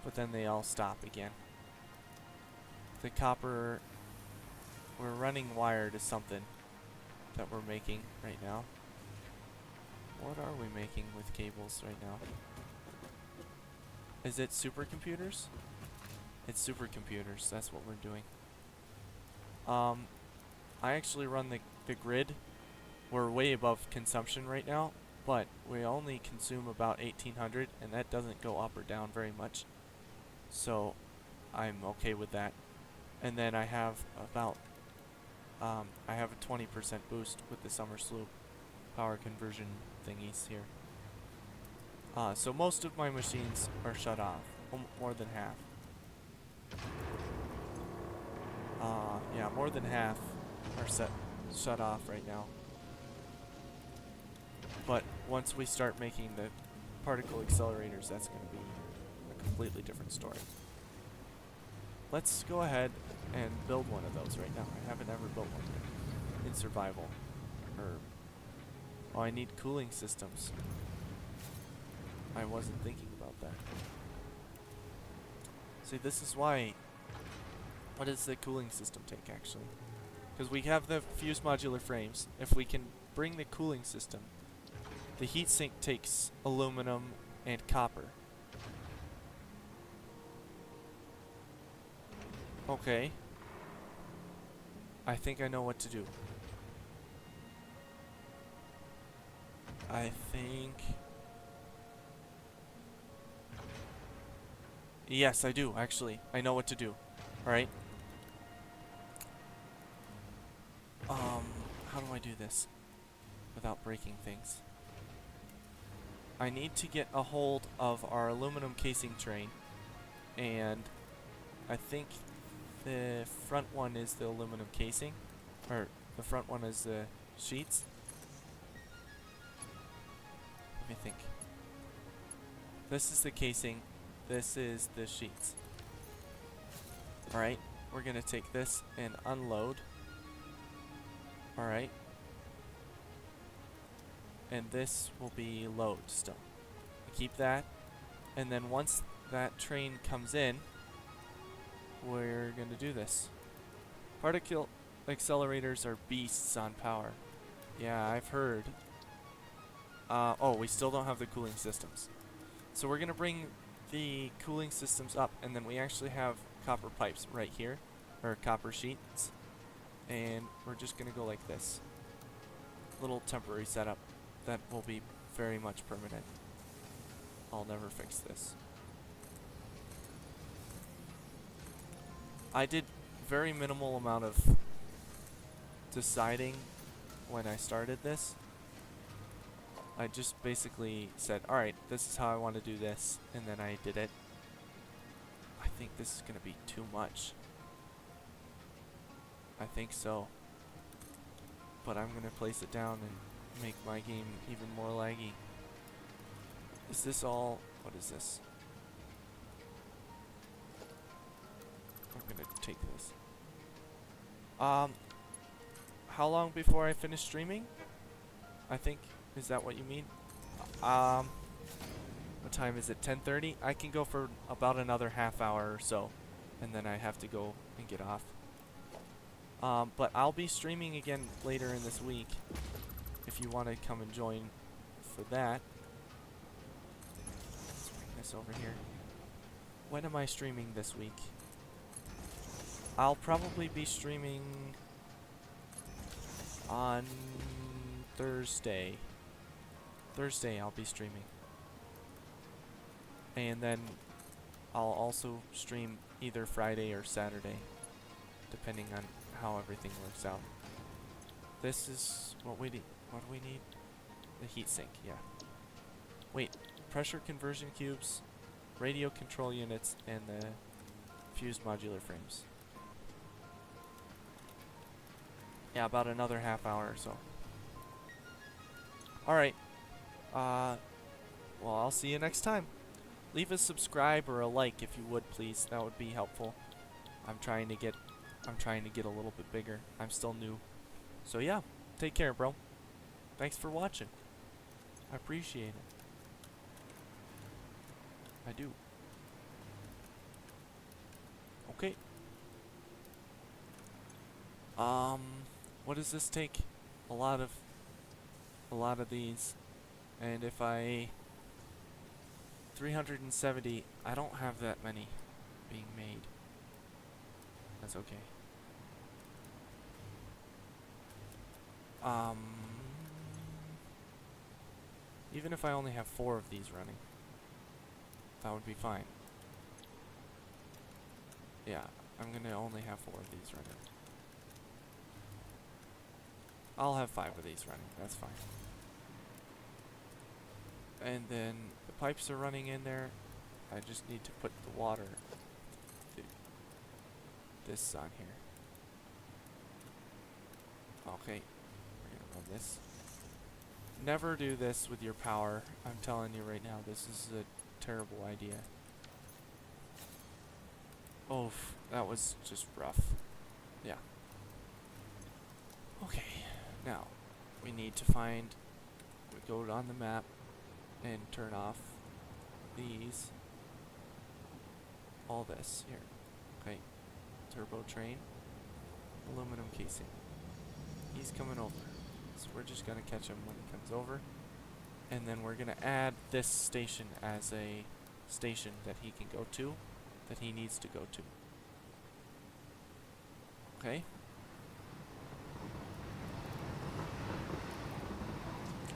but then they all stop again. The copper, we're running wire to something that we're making right now. What are we making with cables right now? Is it supercomputers? It's supercomputers, that's what we're doing. I actually run the grid. We're way above consumption right now, but we only consume about 1800, and that doesn't go up or down very much. So I'm okay with that. And then I have about I have a 20% boost with the summer sloop power conversion thingies here. So most of my machines are shut off, more than half. Yeah, more than half are shut off right now. But once we start making the particle accelerators, that's going to be a completely different story. Let's go ahead and build one of those right now. I haven't ever built one in survival. Oh, I need cooling systems. I wasn't thinking about that. See, this is why. What does the cooling system take, actually? Because we have the fused modular frames. If we can bring the cooling system, the heatsink takes aluminum and copper. Okay. I think I know what to do. I think... Yes, I do, actually. I know what to do. Alright. How do I do this without breaking things? I need to get a hold of our aluminum casing train, and I think the front one is the aluminum casing, or the front one is the sheets. Let me think. This is the casing, this is the sheets. Alright, we're gonna take this and unload. Alright. And this will be load still. Keep that. And then once that train comes in, we're gonna do this. Particle accelerators are beasts on power. Yeah, I've heard. Oh, we still don't have the cooling systems. So we're gonna bring the cooling systems up, and then we actually have copper pipes right here, or copper sheets, and we're just gonna go like this. Little temporary setup that will be very much permanent. I'll never fix this. I did very minimal amount of deciding when I started this. I just basically said, alright, this is how I want to do this, and then I did it. I think this is going to be too much. I think so. But I'm going to place it down and make my game even more laggy. Is this all? What is this? I'm going to take this. How how long before I finish streaming? I think, is that what you mean? What time is it? 10:30? I can go for about another half hour or so, and then I have to go and get off. But I'll be streaming again later in this week if you want to come and join for that. Let's bring this over here. When am I streaming this week? I'll probably be streaming on Thursday. Thursday I'll be streaming. And then I'll also stream either Friday or Saturday, depending on how everything works out. This is what we need. What do we need? The heatsink, yeah. Wait, pressure conversion cubes, radio control units, and the fused modular frames. Yeah, about another half hour or so. Alright. Well, I'll see you next time. Leave a subscribe or a like if you would, please. That would be helpful. I'm trying to get a little bit bigger. I'm still new. So yeah, take care, bro. Thanks for watching. I appreciate it. I do. Okay. What does this take? A lot of these. And if I 370, I don't have that many being made. That's okay. Even if I only have 4 of these running, that would be fine. Yeah, I'm gonna only have 4 of these running. I'll have 5 of these running, that's fine. And then the pipes are running in there. I just need to put the water, this on here. Okay, we're gonna run this. Never do this with your power. I'm telling you right now, this is a terrible idea. Oh, that was just rough. Yeah. Okay, now we need to find, we go on the map and turn off these, all this here. Okay, turbo train, aluminum casing. He's coming over, so we're just gonna catch him when he comes over, and then we're gonna add this station as a station that he can go to, that he needs to go to. Okay.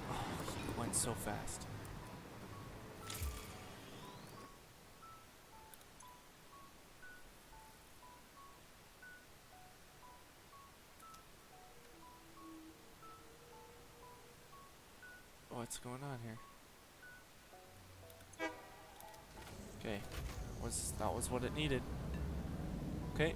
Oh, he went so fast. What's going on here? Okay, that was what it needed. Okay.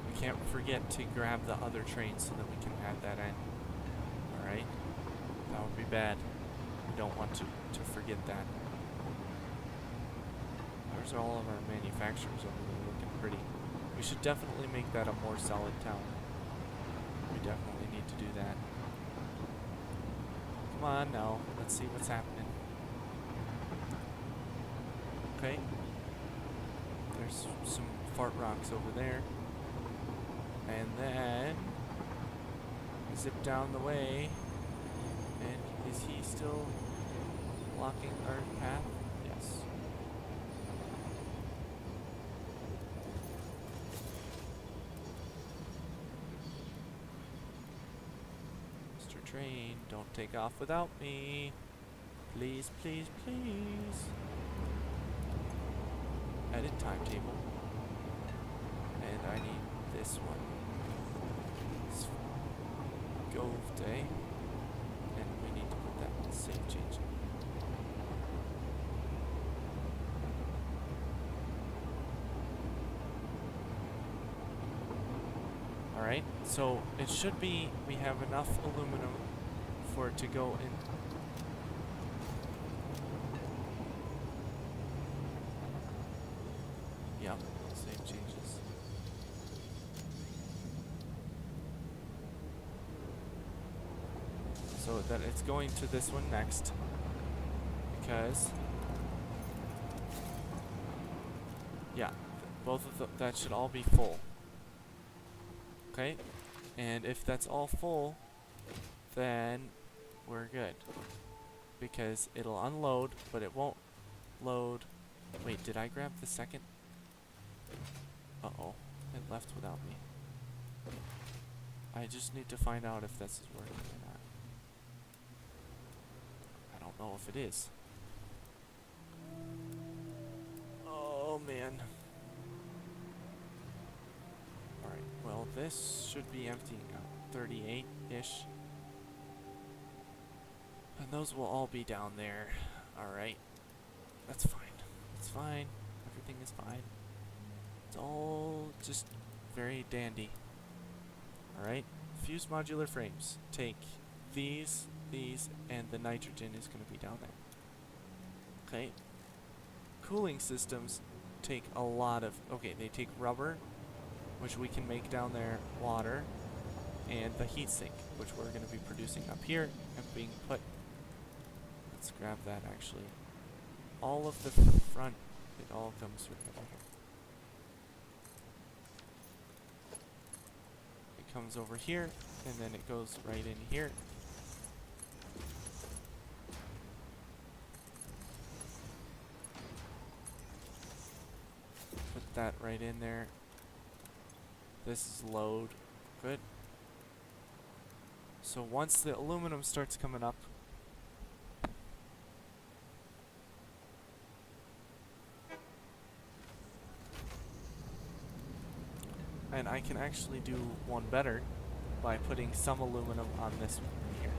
We can't forget to grab the other train so that we can add that in. Alright? That would be bad. We don't want to forget that. There's all of our manufacturers over there looking pretty. We should definitely make that a more solid town. We definitely need to do that. Come on now, let's see what's happening. Okay. There's some fart rocks over there. And then zip down the way. And is he still blocking our path? Yes. Train, don't take off without me. Please, please, please. Edit timetable. And I need this one. It's Gove Day. And we need to put that in save change. Alright, so it should be, we have enough aluminum for it to go in. Yep, save changes. So that it's going to this one next because yeah, both of that should all be full. Okay, and if that's all full, then we're good because it'll unload, but it won't load. Wait, did I grab the second? Uh-oh, it left without me. I just need to find out if this is working or not. I don't know if it is. Oh man. Alright, well this should be emptying out 38-ish. And those will all be down there. Alright. That's fine. It's fine. Everything is fine. It's all just very dandy. Alright. Fused modular frames. Take these, and the nitrogen is going to be down there. Okay. Cooling systems take a lot of... Okay, they take rubber, which we can make down there, water, and the heat sink, which we're going to be producing up here and being put... Let's grab that, actually. All of the front, it all comes right over here. It comes over here, and then it goes right in here. Put that right in there. This is load. Good. So once the aluminum starts coming up, and I can actually do one better by putting some aluminum on this one here.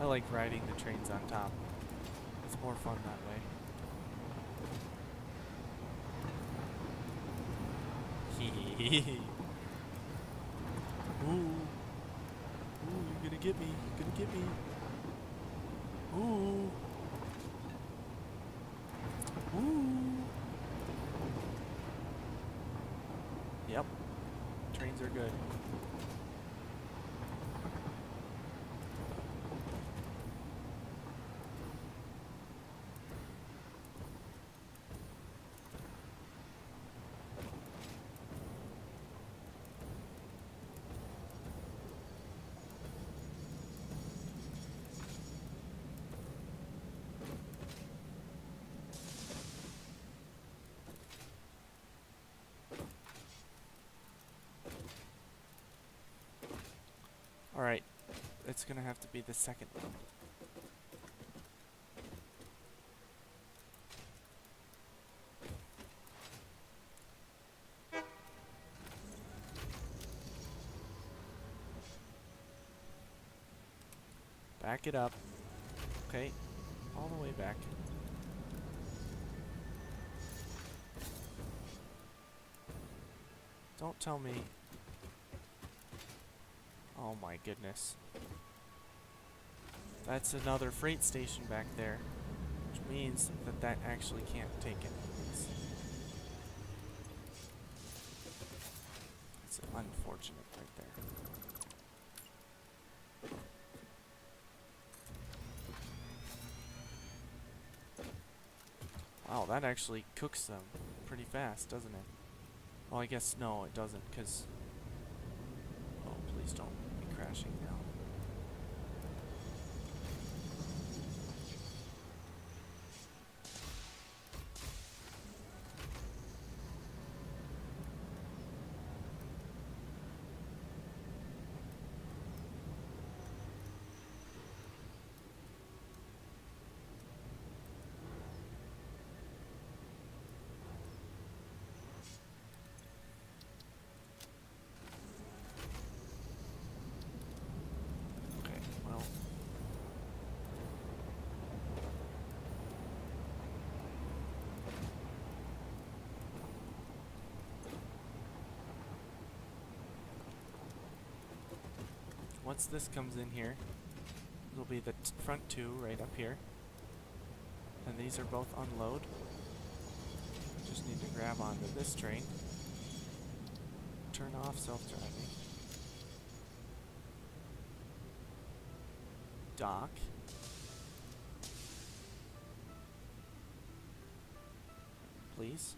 I like riding the trains on top. It's more fun that way. Hee. Ooh. Ooh, you're gonna get me. You're gonna get me. Ooh. Ooh. Yep. Trains are good. Alright, it's gonna have to be the second one. Back it up. Okay, all the way back. Don't tell me... Oh my goodness. That's another freight station back there, which means that that actually can't take any of these. It's unfortunate right there. Wow, that actually cooks them pretty fast, doesn't it? Well, I guess no, it doesn't, because... Oh, please don't be crashing now. once this comes in here, it'll be the front two right up here. And these are both unload. Just need to grab onto this train. Turn off self-driving. Dock. Please.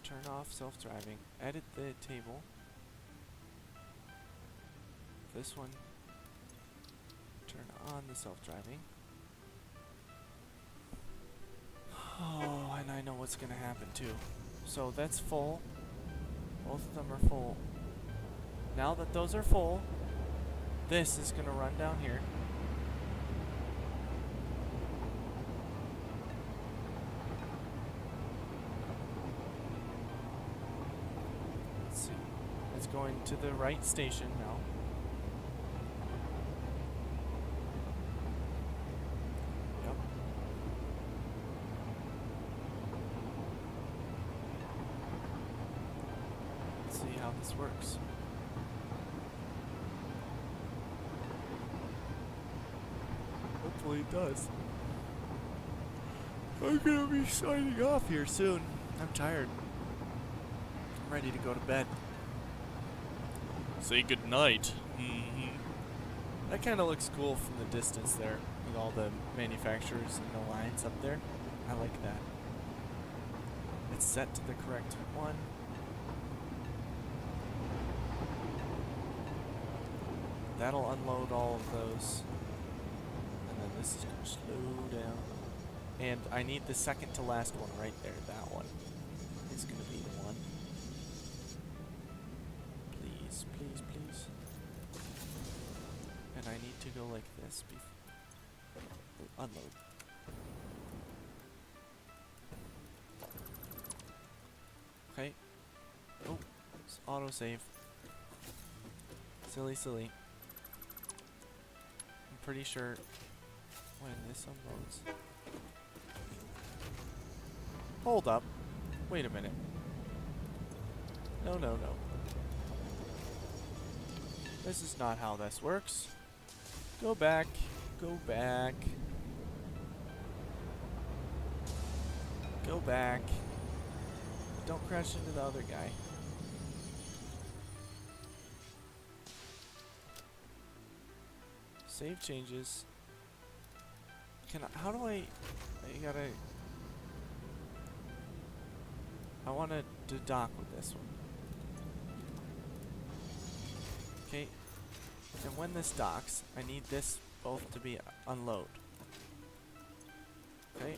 Turn off self-driving. Edit the table. This one. Turn on the self-driving. Oh, and I know what's gonna happen too. So that's full. Both of them are full. Now that those are full, this is gonna run down here. Let's see. It's going to the right station now. Yep. Let's see how this works. Hopefully it does. I'm gonna be signing off here soon. I'm tired. I'm ready to go to bed. Say goodnight. That kind of looks cool from the distance there, with all the manufacturers and the lines up there. I like that. It's set to the correct one. That'll unload all of those. And then this is gonna slow down. And I need the second to last one right there. That one is gonna be the one. Please, please, please. And I need to go like this before unload. Okay. Oh, it's autosave. Silly, silly. I'm pretty sure when this unloads. Hold up. Wait a minute. No, no, no. This is not how this works. Go back. Go back. Go back. Don't crash into the other guy. Save changes. How do I gotta... I want to dock with this one. Okay. And when this docks, I need this both to be unload. Okay.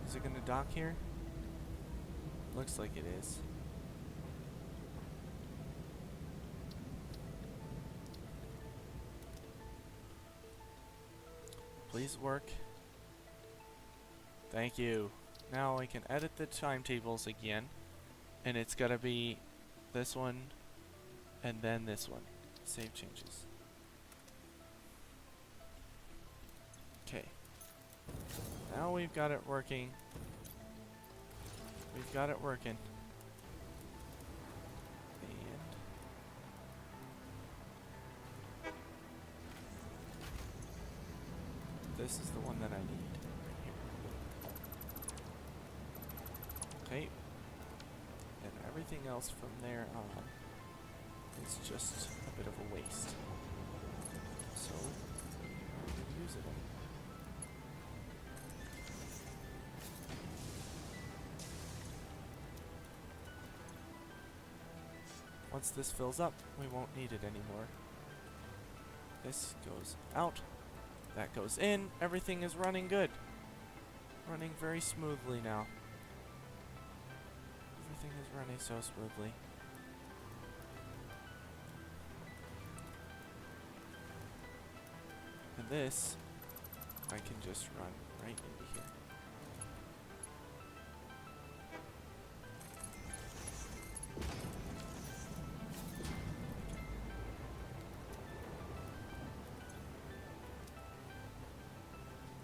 Is it gonna dock here? Looks like it is. Please work. Thank you. Now I can edit the timetables again. And it's gotta be this one and then this one. Save changes. Okay. Now we've got it working. We've got it working. And this is the one that I need. Okay. And everything else from there on is just a bit of a waste. So, we're going to use it. Once this fills up, we won't need it anymore. This goes out. That goes in. Everything is running good. Running very smoothly now. Everything is running so smoothly. And this I can just run right into here.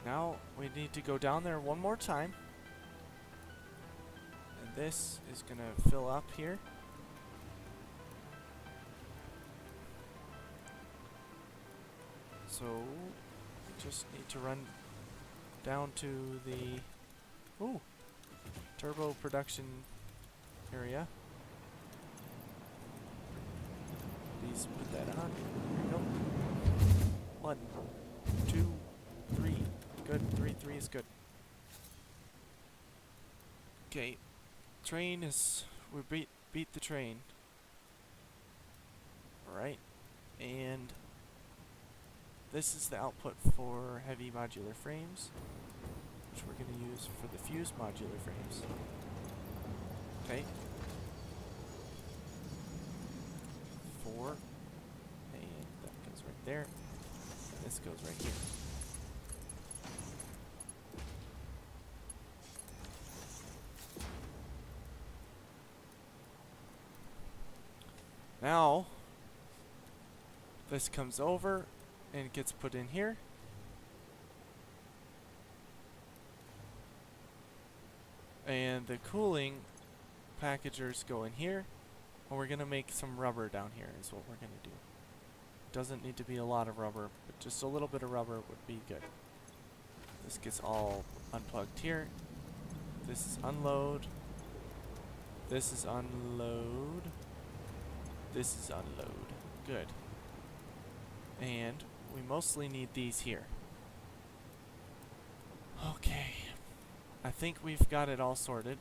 Now we need to go down there one more time. And this is gonna fill up here. So we just need to run down to the turbo production area. Please put that on. There we go. 1, 2, 3. Good. 3 is good. Okay. Train is... we beat the train. Alright. And this is the output for heavy modular frames, which we're going to use for the fused modular frames. Okay. 4. And that goes right there. And this goes right here. Now, this comes over and gets put in here. And the cooling packagers go in here. And we're going to make some rubber down here is what we're going to do. Doesn't need to be a lot of rubber, but just a little bit of rubber would be good. This gets all unplugged here. This is unload. This is unload. This is unload. Good. And we mostly need these here. Okay. I think we've got it all sorted.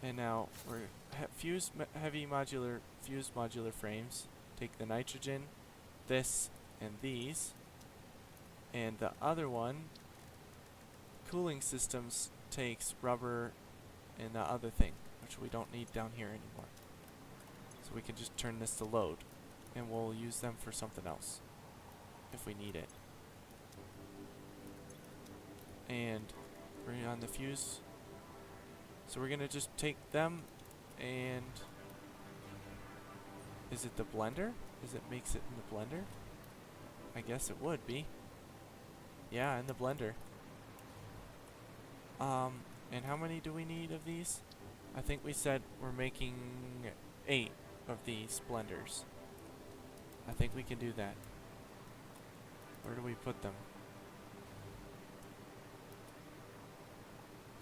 And now we're heavy modular fused modular frames. Take the nitrogen, this, and these. And the other one, cooling systems, takes rubber and the other thing, which we don't need down here anymore. So we can just turn this to load, and we'll use them for something else if we need it. And we're on the fuse. So we're gonna just take them and... is it the blender? Is it makes it in the blender? I guess it would be. Yeah, in the blender. And how many do we need of these? I think we said we're making 8 of these blenders. I think we can do that. Where do we put them?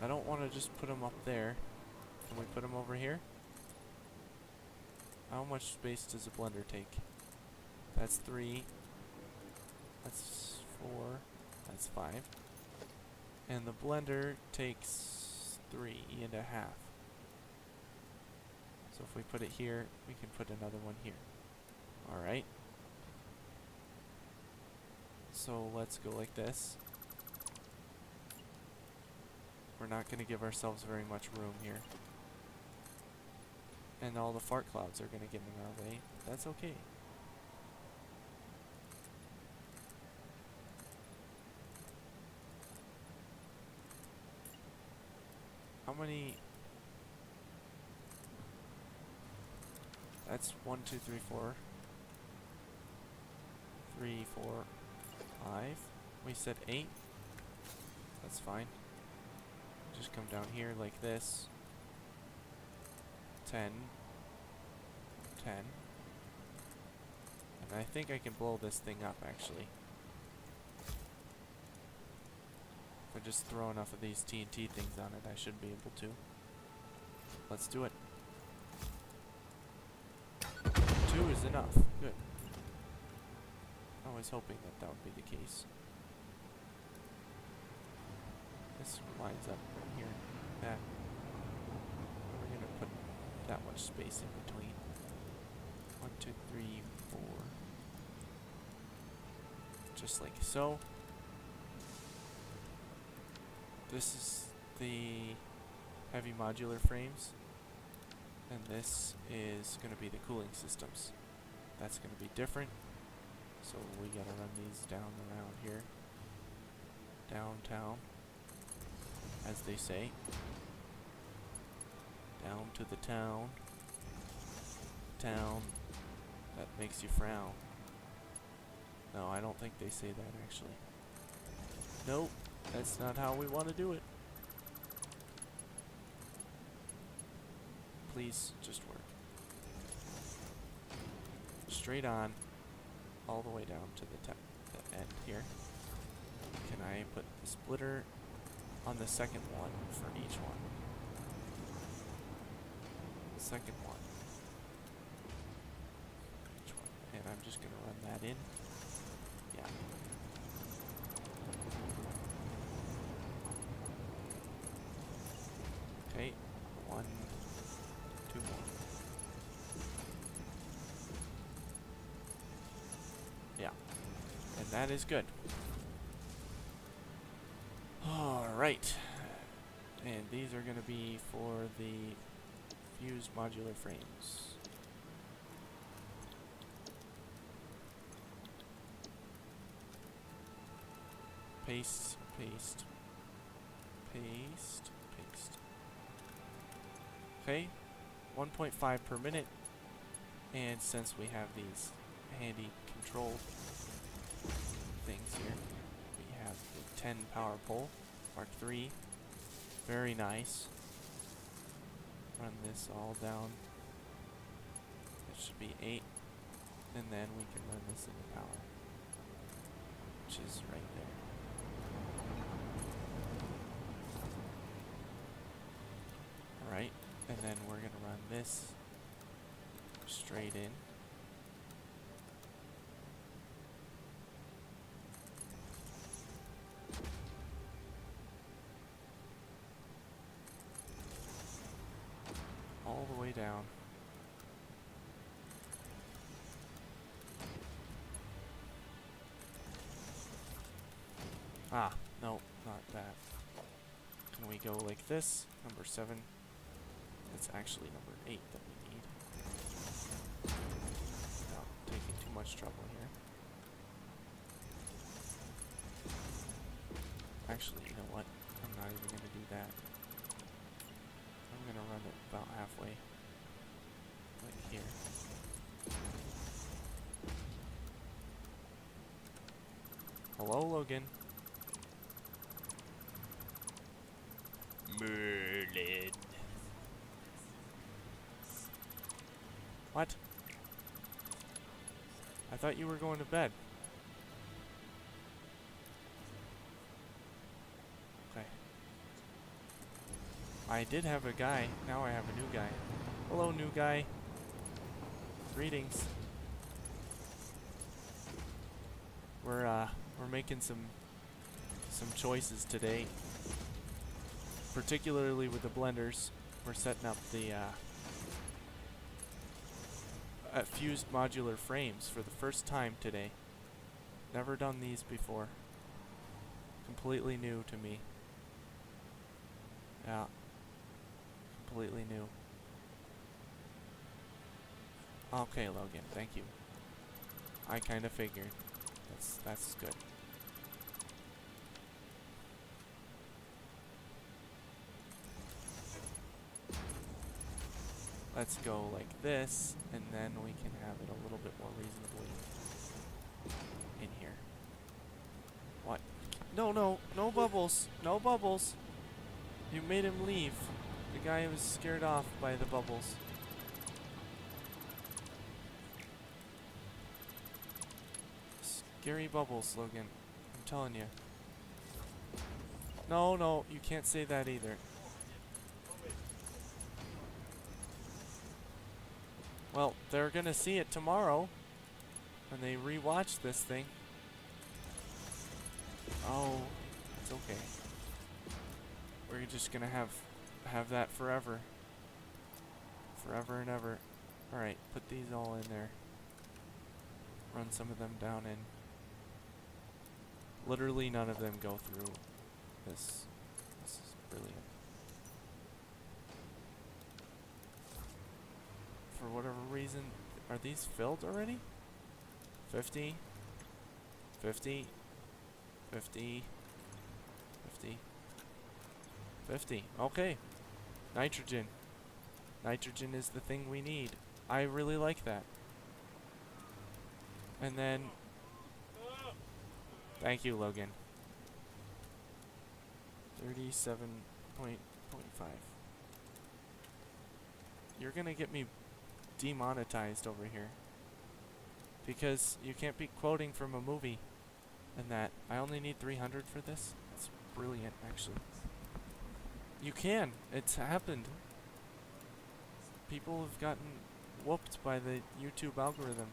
I don't want to just put them up there. Can we put them over here? How much space does a blender take? That's 3. That's 4. That's 5. And the blender takes 3.5. So if we put it here, we can put another one here. Alright. So let's go like this. We're not going to give ourselves very much room here. And all the fart clouds are going to get in our way. That's okay. How many... That's 1, 2, 3, 4. 3, 4, 5. We said 8. That's fine. Just come down here like this. 10. 10. And I think I can blow this thing up, actually. If I just throw enough of these TNT things on it, I should be able to. Let's do it. 2 is enough. Good. I was hoping that that would be the case. This lines up right here. That. We're going to put that much space in between. 1, 2, 3, 4. Just like so. This is the heavy modular frames. And this is going to be the cooling systems. That's going to be different. So we got to run these down around here. downtown, as they say. Down to the town. Town that makes you frown. No, I don't think they say that actually. Nope, that's not how we want to do it. Please, just work. Straight on, all the way down to the end here. Can I put the splitter on the second one for each one? Second one. Each one. And I'm just going to run that in. Yeah. Okay. 1, 2 more. Yeah. And that is good. Alright. And these are going to be for the fused modular frames. Paste, paste, paste, paste. Okay, 1.5 per minute. And since we have these handy control things here, we have the 10 power pole, Mark III. Very nice. Run this all down. It should be 8. And then we can run this into power, which is right there. Alright, and then we're going to run this straight in. All the way down. Ah, no, not that. Can we go like this? Number 7. It's actually number 8 that we need. No, taking too much trouble here. Actually, you know what? I'm not even going to do that. I'm going to run it about halfway. Like here. Hello, Logan. Merlin. What? I thought you were going to bed. Okay. I did have a guy. Now I have a new guy. Hello, new guy. Greetings. We're making some choices today. Particularly with the blenders. We're setting up the fused modular frames for the first time today. Never done these before. Completely new to me. Yeah. Completely new. Okay, Logan, thank you. I kinda figured. That's good. Let's go like this, and then we can have it a little bit more reasonably in here. What? No, no, no bubbles. No bubbles. You made him leave. The guy was scared off by the bubbles. Scary bubbles, Logan. I'm telling you. No, no, you can't say that either. Well, they're gonna see it tomorrow when they rewatch this thing. Oh, it's okay. We're just gonna have that forever. Forever and ever. Alright, put these all in there. Run some of them down in. Literally none of them go through this. This is brilliant. For whatever reason, are these filled already? 50, 50, 50, 50. 50. Okay. Nitrogen. Nitrogen is the thing we need. I really like that. And then... Thank you, Logan. 37.5. You're gonna get me demonetized over here. Because you can't be quoting from a movie. And that. I only need 300 for this? That's brilliant, actually. You can. It's happened. People have gotten whooped by the YouTube algorithm.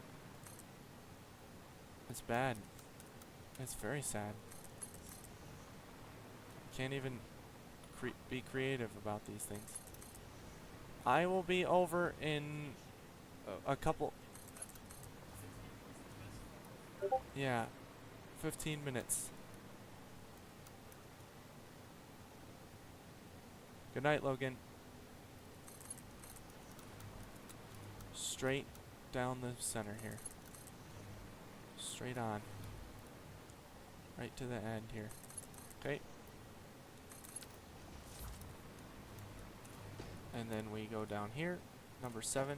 It's bad. It's very sad. Can't even be creative about these things. I will be over in a couple... Yeah. 15 minutes. Good night, Logan. Straight down the center here. Straight on. Right to the end here. Okay. And then we go down here. Number 7.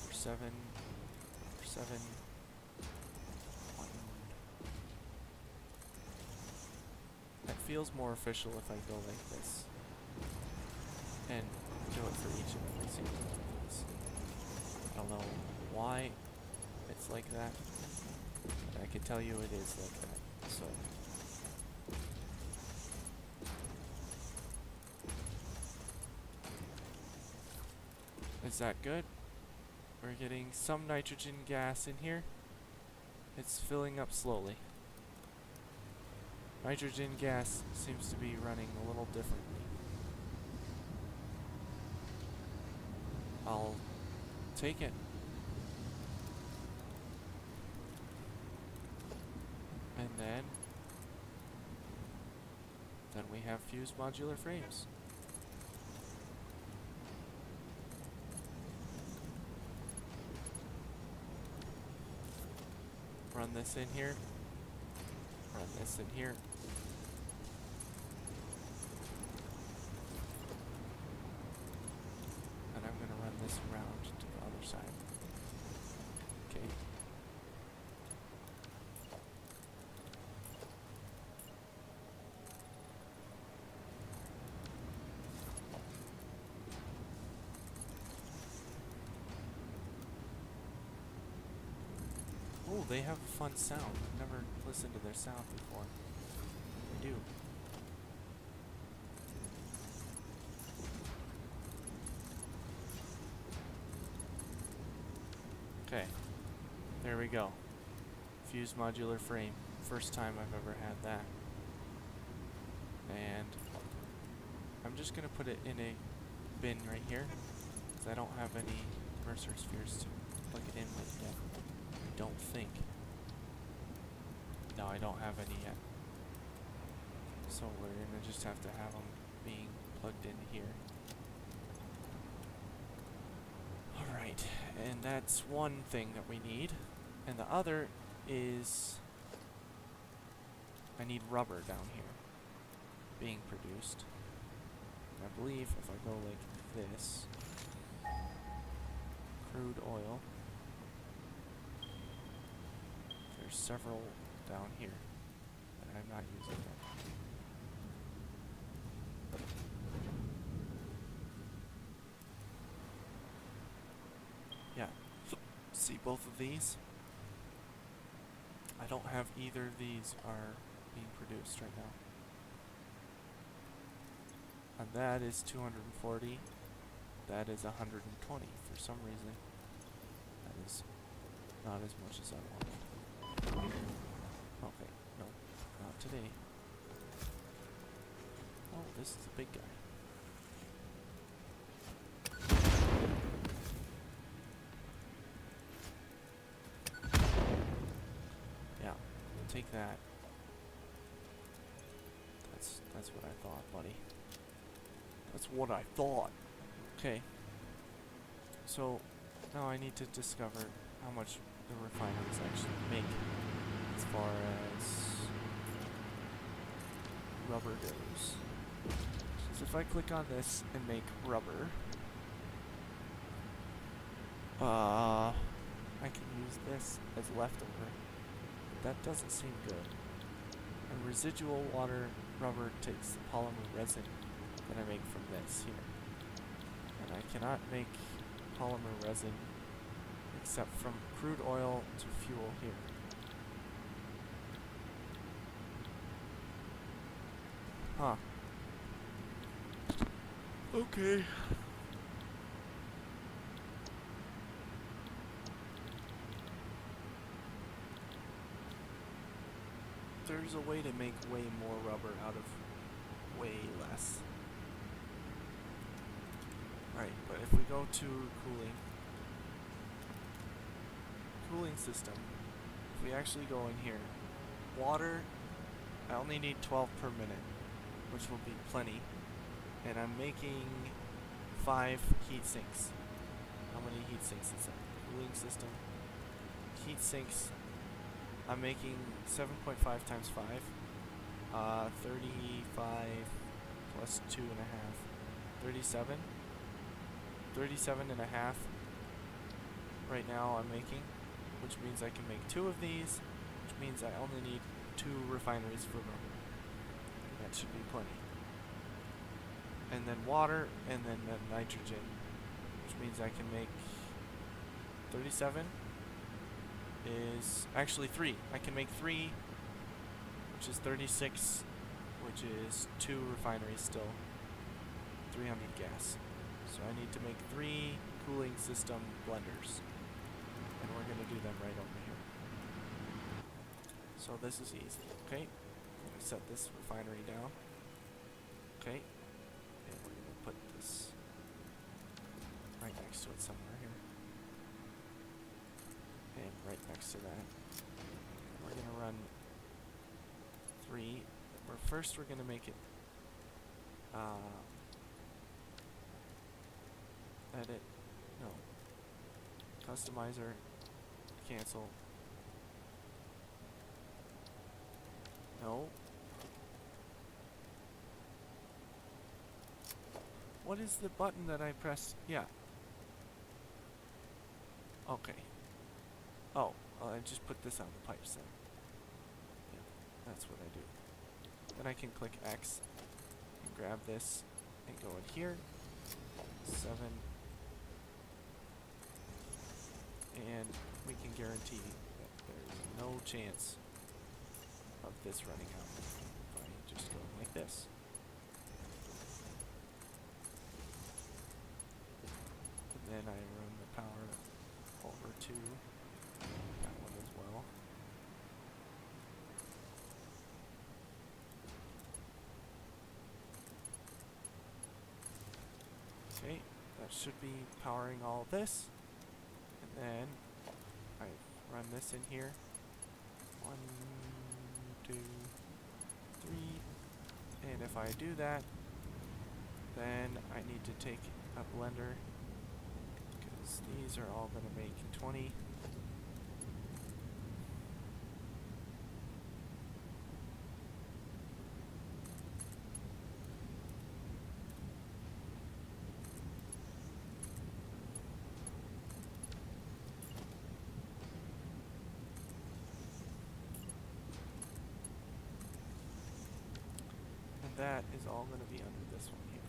Number 7. Number 7. 1. That feels more official if I go like this. And do it for each and every single one of these. I don't know why it's like that. But I can tell you it is like that. So is that good? We're getting some nitrogen gas in here. It's filling up slowly. Nitrogen gas seems to be running a little differently. I'll take it. And then we have fused modular frames. Run this in here. Run this in here. And I'm gonna run this around to the other side. Okay. Oh, they have a fun sound. I've never listened to their sound before. They do. Okay. There we go. Fused modular frame. First time I've ever had that. And I'm just going to put it in a bin right here, because I don't have any Mercer spheres to plug it in with yet. I don't think. No, I don't have any yet. So we're going to just have to have them being plugged in here. Alright, and that's one thing that we need. And the other is I need rubber down here being produced. And I believe if I go like this, crude oil, there's several down here that I'm not using yet. Yeah, see both of these? I don't have either of these are being produced right now. And that is 240. That is 120 for some reason. That is not as much as I wanted. Okay, no, not today. Oh, this is a big guy. Yeah, take that. That's what I thought, buddy. That's what I thought. Okay. So now I need to discover how much the refineries actually make. as far as rubber goes. So if I click on this and make rubber, I can use this as leftover. That doesn't seem good. And residual water rubber takes the polymer resin that I make from this here. And I cannot make polymer resin except from crude oil to fuel here. Huh. Okay. There's a way to make way more rubber out of way less. Right, but if we go to cooling system, if we actually go in here, water, I only need 12 per minute, which will be plenty. And I'm making 5 heat sinks. How many heat sinks is that? Cooling system. Heat sinks. I'm making 7.5 times 5. 35 plus 2.5. 37. 37 and a half right now I'm making, which means I can make 2 of these, which means I only need 2 refineries for rubber. That should be plenty. And then water, and then the nitrogen, which means I can make 37 is actually 3. I can make 3, which is 36, which is 2 refineries still, 300 gas. So I need to make 3 cooling system blenders, and we're going to do them right over here. So this is easy, okay? I'm going to set this refinery down, okay? And we're going to put this right next to it somewhere here. And right next to that. We're going to run 3. First we're going to make it edit, no, customizer, cancel, no. What is the button that I pressed? Yeah. Okay. Oh, I just put this on the pipes then. Yeah, that's what I do. Then I can click X and grab this and go in here. 7. And we can guarantee that there's no chance of this running out if I just go like this. And then I run the power over to that one as well. Okay, that should be powering all this. And then I run this in here. 1, 2, 3. And if I do that, then I need to take a blender, because these are all going to make 20. That is all going to be under this one here.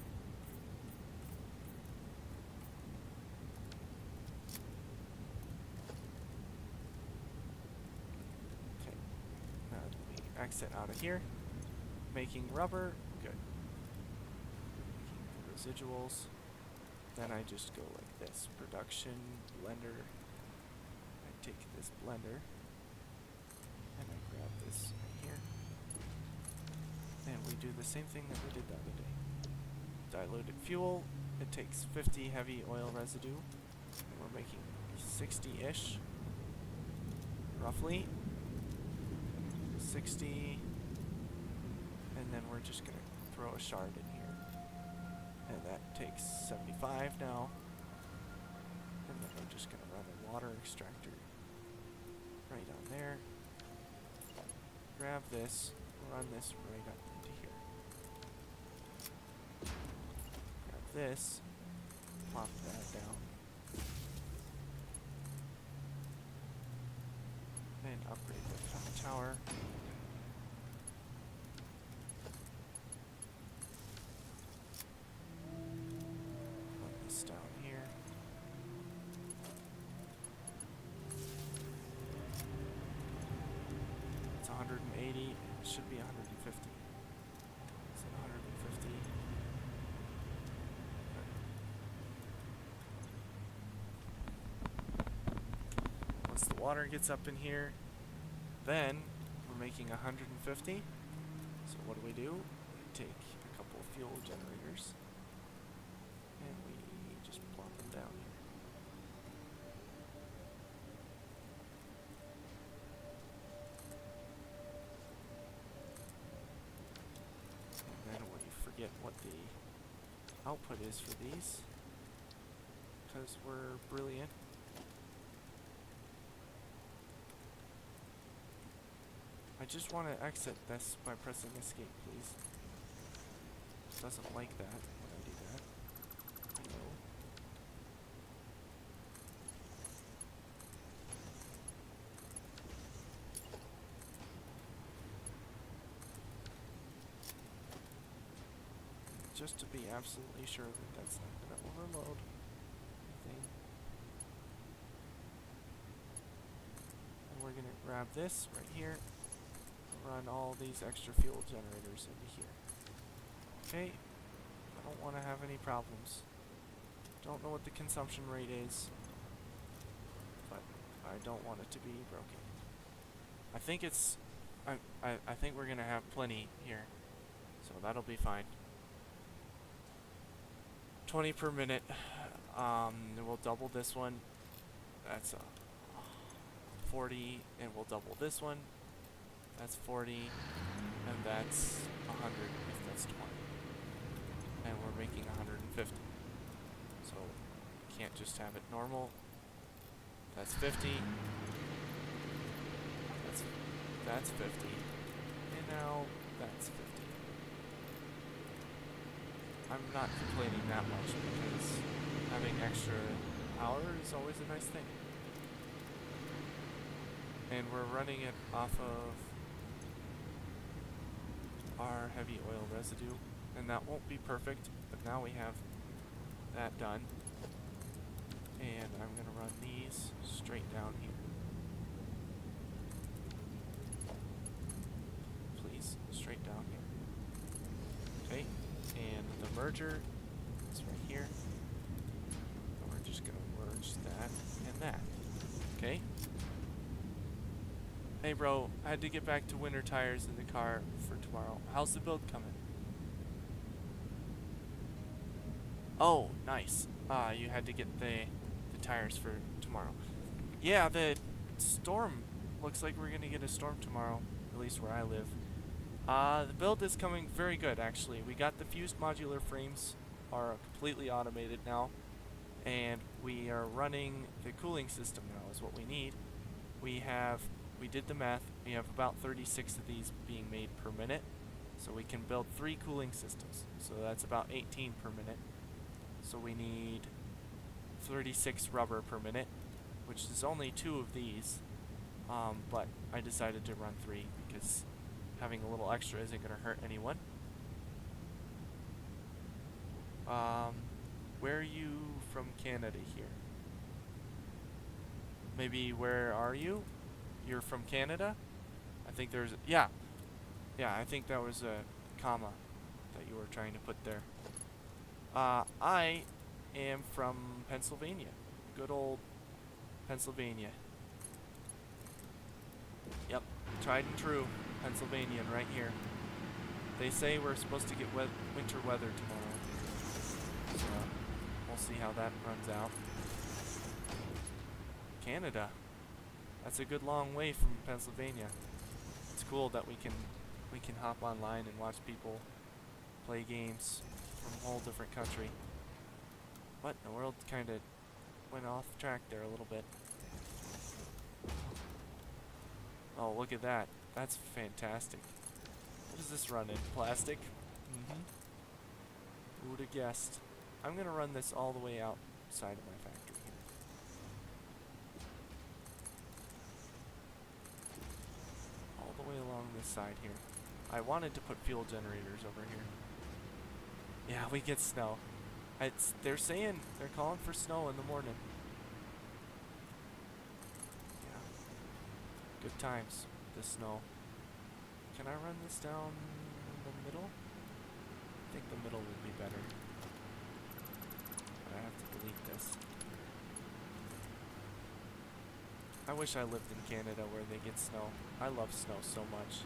Okay, now let me exit out of here. Making rubber, good. Making the residuals. Then I just go like this. Production, blender. I take this blender and I grab this right here. And we do the same thing that we did the other day. Diluted fuel, it takes 50 heavy oil residue, and we're making 60-ish, roughly. 60, and then we're just going to throw a shard in here. And that takes 75 now. And then we're just going to run a water extractor right on there. grab this, run this right up into here. Grab this, plop that down. And upgrade the tower. Put this down here. It's 180. It should be 150. Is it 150? Once the water gets up in here, then we're making 150. So what do? We take a couple of fuel generators and we just plop them down here. And then we forget what the output is for these because we're brilliant. I just want to exit this by pressing escape, please. It doesn't like that when I do that. I know. Just to be absolutely sure that that's not going to overload anything. And we're going to grab this right here. Run all these extra fuel generators into here. Okay, I don't want to have any problems. Don't know what the consumption rate is, but I don't want it to be broken. I think it's, I think we're gonna have plenty here, so that'll be fine. 20 per minute. We'll double this one. That's 40, and we'll double this one. That's 40, and that's 100 if that's 20. And we're making 150. So, can't just have it normal. That's 50. That's 50. And now that's 50. I'm not complaining that much because having extra power is always a nice thing. And we're running it off of our heavy oil residue, and that won't be perfect, but now we have that done. And I'm going to run these straight down here. Please, straight down here. Okay, and the merger is right here. And we're just going to merge that and that. Okay? Hey bro, I had to get back to winter tires in the car for tomorrow. How's the build coming? Oh, nice. You had to get the tires for tomorrow. Yeah, the storm, looks like we're gonna get a storm tomorrow, at least where I live. The build is coming very good, actually. We got the fused modular frames, are completely automated now, and we are running the cooling system now is what we need. We did the math, we have about 36 of these being made per minute, so we can build 3 cooling systems, so that's about 18 per minute. So we need 36 rubber per minute, which is only 2 of these, but I decided to run 3 because having a little extra isn't going to hurt anyone. Where are you from Canada here? Maybe where are you? You're from Canada? I think there's a, yeah, I think that was a comma that you were trying to put there. I am from Pennsylvania. Good old Pennsylvania. Yep, tried and true Pennsylvanian right here. They say we're supposed to get winter weather tomorrow. So we'll see how that runs out. Canada. That's a good long way from Pennsylvania. It's cool that we can hop online and watch people play games from a whole different country. What in the world? Kind of went off track there a little bit. Oh, look at that. That's fantastic. What does this run in? Plastic? Mm-hmm. Who would have guessed? I'm gonna run this all the way outside of my factory here. All the way along this side here. I wanted to put fuel generators over here. Yeah, we get snow. They're saying, they're calling for snow in the morning. Yeah. Good times, the snow. Can I run this down the middle? I think the middle would be better. But I have to delete this. I wish I lived in Canada where they get snow. I love snow so much.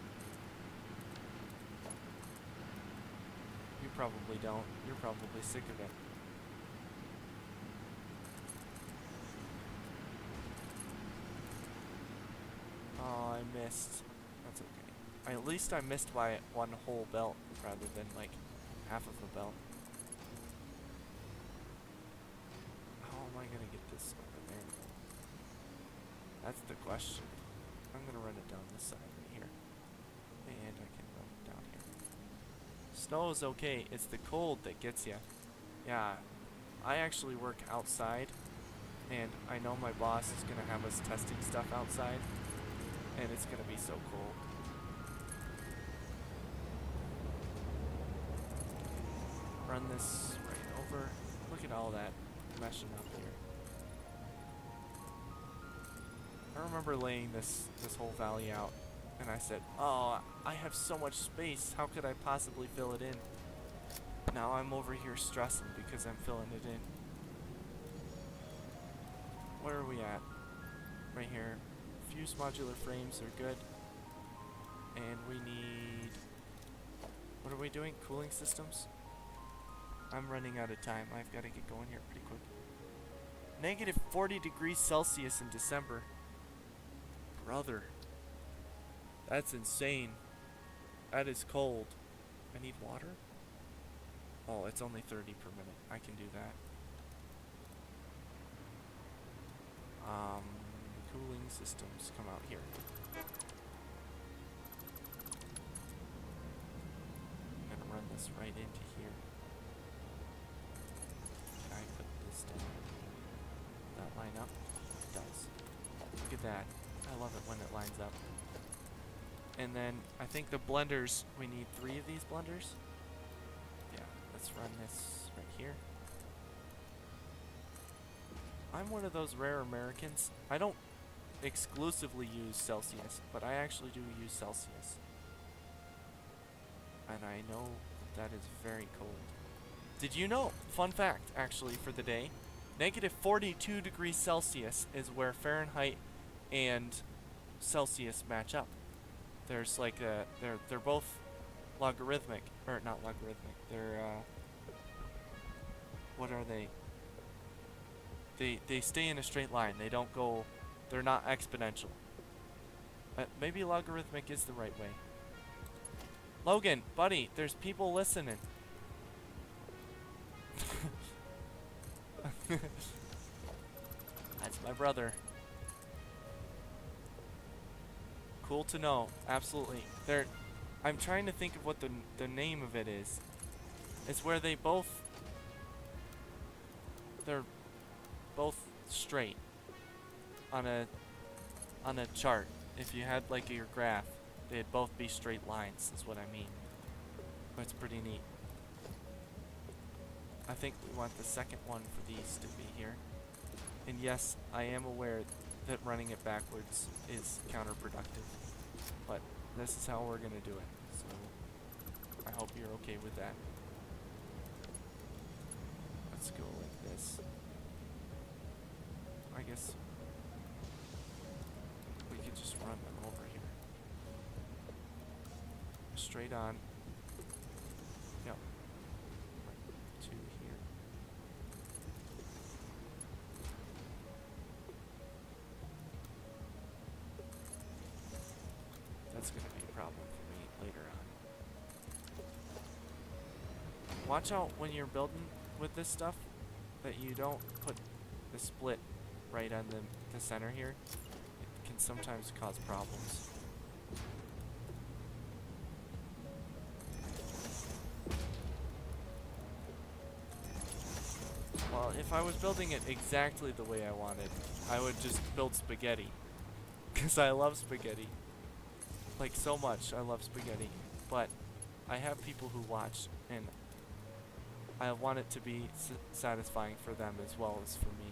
You probably don't. You're probably sick of it. Oh, I missed. That's okay. At least I missed by one whole belt rather than like half of a belt. How am I gonna get this over there? That's the question. I'm gonna run it down this side right here. And I can run it down here. Snow is okay. It's the cold that gets you. Yeah. I actually work outside. And I know my boss is gonna have us testing stuff outside. And it's gonna be so cold. Run this right over. Look at all that meshing up here. I remember laying this whole valley out, and I said, "Oh, I have so much space. How could I possibly fill it in?" Now I'm over here stressing because I'm filling it in. Where are we at? Right here. Fuse modular frames are good. And we need... What are we doing? Cooling systems? I'm running out of time. I've got to get going here pretty quick. Negative 40 degrees Celsius in December. Brother. That's insane. That is cold. I need water? Oh, it's only 30 per minute. I can do that. Cooling systems come out here. I'm gonna run this right into here. Can I put this down? That line up? It does. Look at that. I love it when it lines up. And then I think the blenders, we need 3 of these blenders. Yeah, let's run this right here. I'm one of those rare Americans. I don't exclusively use Celsius, but I actually do use Celsius. And I know that is very cold. Did you know, fun fact actually for the day, negative 42 degrees Celsius is where Fahrenheit and Celsius match up. There's like a, they're both logarithmic, or not logarithmic, they're, what are they? They stay in a straight line. They don't go, they're not exponential. Maybe logarithmic is the right way. Logan, buddy, there's people listening. That's my brother. Cool to know. Absolutely. I'm trying to think of what the name of it is. It's where they're both straight on a chart. If you had like your graph, they'd both be straight lines is what I mean. That's pretty neat. I think we want the second one for these to be here. And yes, I am aware that running it backwards is counterproductive. But this is how we're gonna do it. So I hope you're okay with that. Let's go like this. I guess we could just run them over here. Straight on. Yep. Right to here. That's gonna be a problem for me later on. Watch out when you're building with this stuff that you don't put the split right on the center here. It can sometimes cause problems. Well, if I was building it exactly the way I wanted, I would just build spaghetti. Because I love spaghetti. Like, so much. I love spaghetti. But I have people who watch, and I want it to be satisfying for them as well as for me.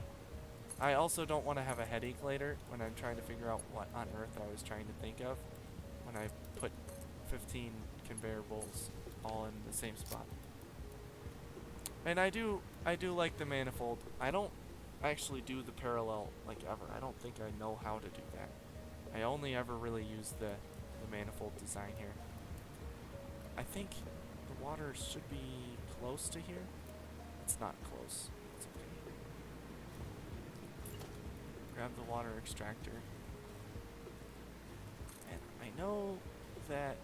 I also don't want to have a headache later when I'm trying to figure out what on earth I was trying to think of when I put 15 conveyor bolts all in the same spot. And I do like the manifold. I don't actually do the parallel like ever. I don't think I know how to do that. I only ever really use the manifold design here. I think the water should be close to here. It's not close. It's okay. Grab the water extractor. And I know that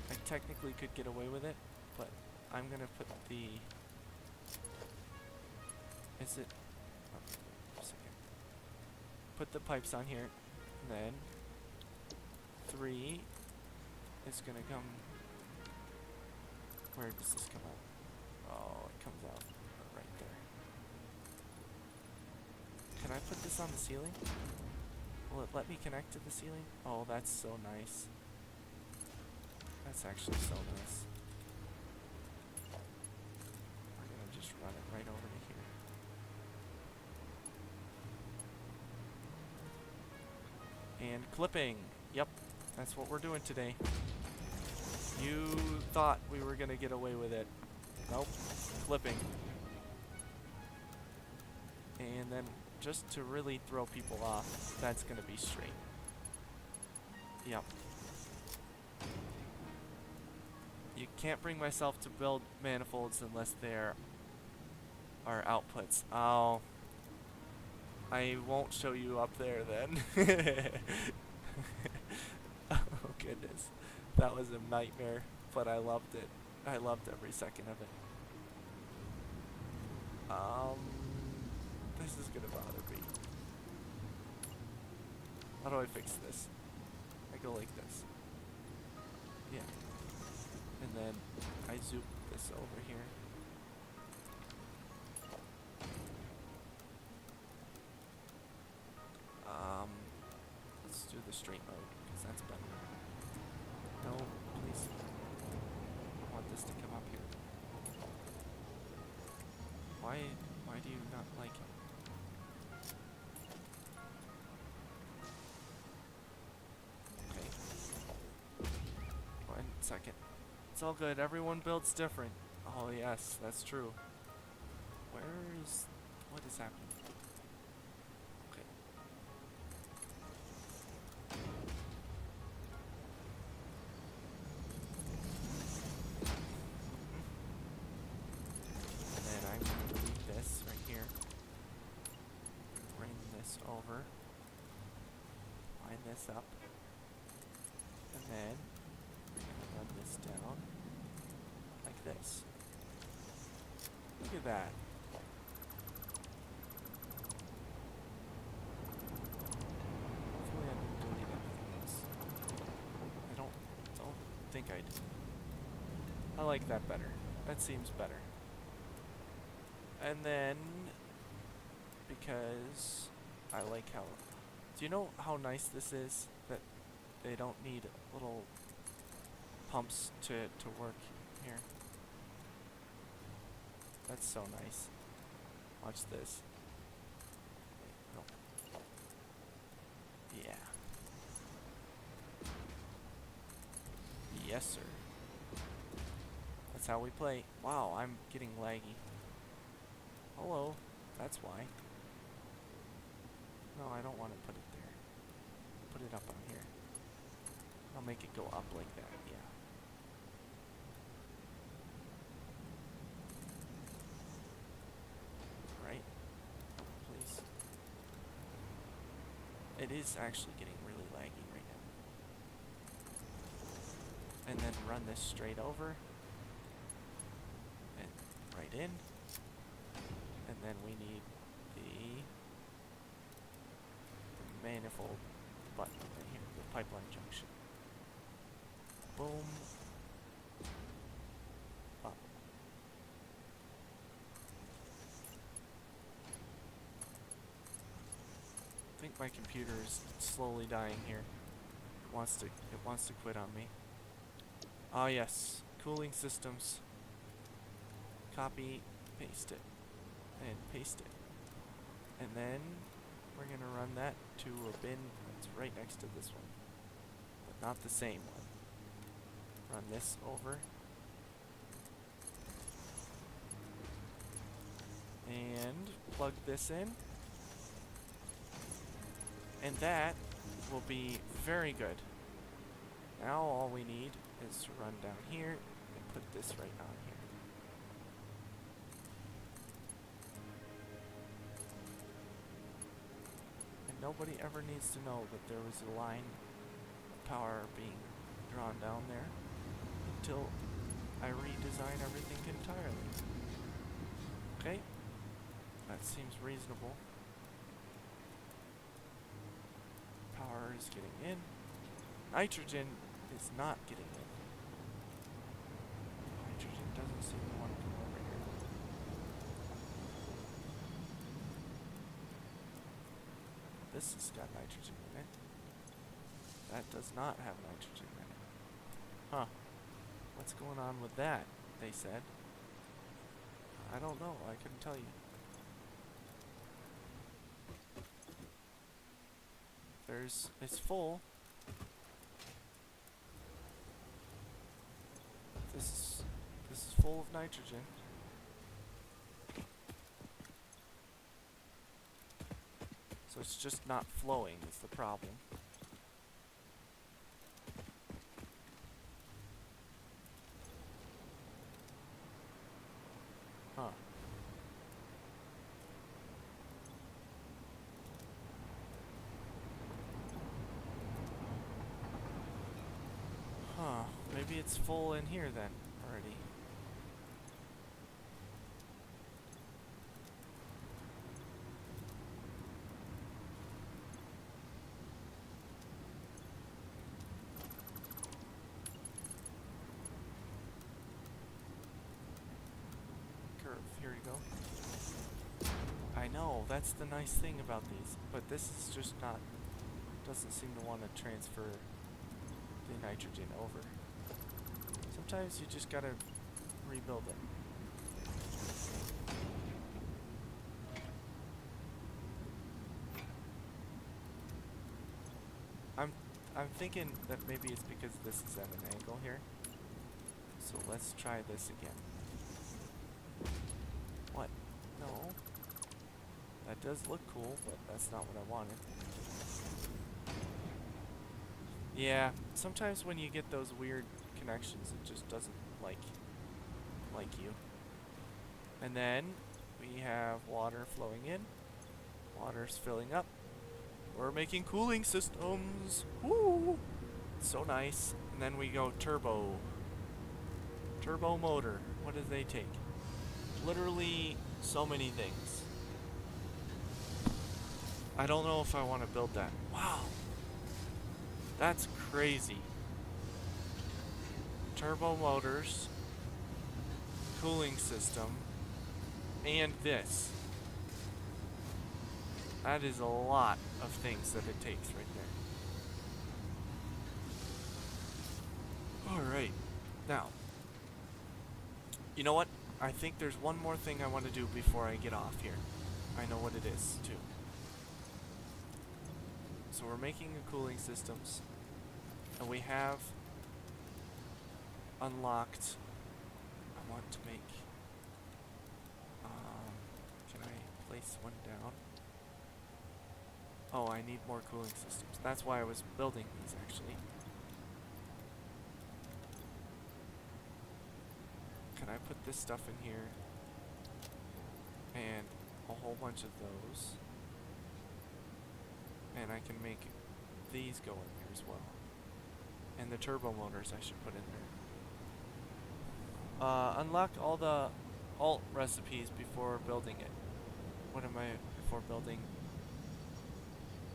I technically could get away with it, but I'm gonna put the... Is it... Oh, a second. Put the pipes on here, and then 3 is gonna come... Where does this come out? Oh, it comes out right there. Can I put this on the ceiling? Will it let me connect to the ceiling? Oh, that's so nice. That's actually so nice. We're gonna just run it right over to here. And clipping. Yep, that's what we're doing today. You thought we were gonna get away with it. Nope. Clipping. And then just to really throw people off, that's gonna be straight. Yep. You can't bring myself to build manifolds unless there are outputs. Oh. I won't show you up there then. Oh goodness. That was a nightmare, but I loved it. I loved every second of it. This is gonna bother me. How do I fix this? I go like this. Yeah. And then I zoom this over here. Let's do the straight mode, because that's better. No, please. I want this to come up here. Why do you not like it? 1 second. It's all good. Everyone builds different. Oh yes, that's true. What is happening? Okay. And then I'm going to delete this right here. Bring this over. Line this up. And then run this down like this. Look at that. Hopefully I didn't delete anything else. I don't think I did. I like that better. That seems better. And then, because I like how... Do you know how nice this is? That they don't need little pumps to work here. That's so nice. Watch this. Wait, no. Yeah. Yes, sir. That's how we play. Wow, I'm getting laggy. Hello. That's why. No, I don't want to put it there. Put it up on here. I'll make it go up like that, yeah. Right? Please. It is actually getting really laggy right now. And then run this straight over. And right in. And then we need the manifold button right here, the pipeline junction. Boom. Up. my computer is slowly dying here. It wants to quit on me. Ah yes, cooling systems. Copy, paste it, and paste it. And then we're gonna run that to a bin that's right next to this one. But not the same one. Run this over. And plug this in. And that will be very good. Now all we need is to run down here and put this right on here. And nobody ever needs to know that there was a line of power being drawn down there until I redesign everything entirely. Okay? That seems reasonable. Power is getting in. Nitrogen is not getting in. Nitrogen doesn't seem to want to come over here. This has got nitrogen in it. That does not have nitrogen in it. Huh. What's going on with that, they said. I don't know. I couldn't tell you. It's full. This is full of nitrogen. So it's just not flowing is the problem. Huh. Huh. Maybe it's full in here then already. Curve. Here you go. I know, that's the nice thing about these, but this is just not, doesn't seem to want to transfer the nitrogen over. Sometimes you just gotta rebuild it. I'm thinking that maybe it's because this is at an angle here. So let's try this again. What? No. That does look cool, but that's not what I wanted. Yeah, sometimes when you get those weird connections, it just doesn't like you. And then we have water flowing in. Water's filling up. We're making cooling systems. Woo! So nice. And then we go turbo. Turbo motor. What do they take? Literally so many things. I don't know if I want to build that. Wow. That's crazy. Turbo motors, cooling system, and this. That is a lot of things that it takes right there. Alright. Now, you know what? I think there's one more thing I want to do before I get off here. I know what it is, too. So we're making the cooling systems, and we have unlocked. I want to make. Can I place one down? Oh, I need more cooling systems. That's why I was building these, actually. Can I put this stuff in here? And a whole bunch of those. And I can make these go in there as well. And the turbo motors I should put in there. Unlock all the alt recipes before building it. What am I before building?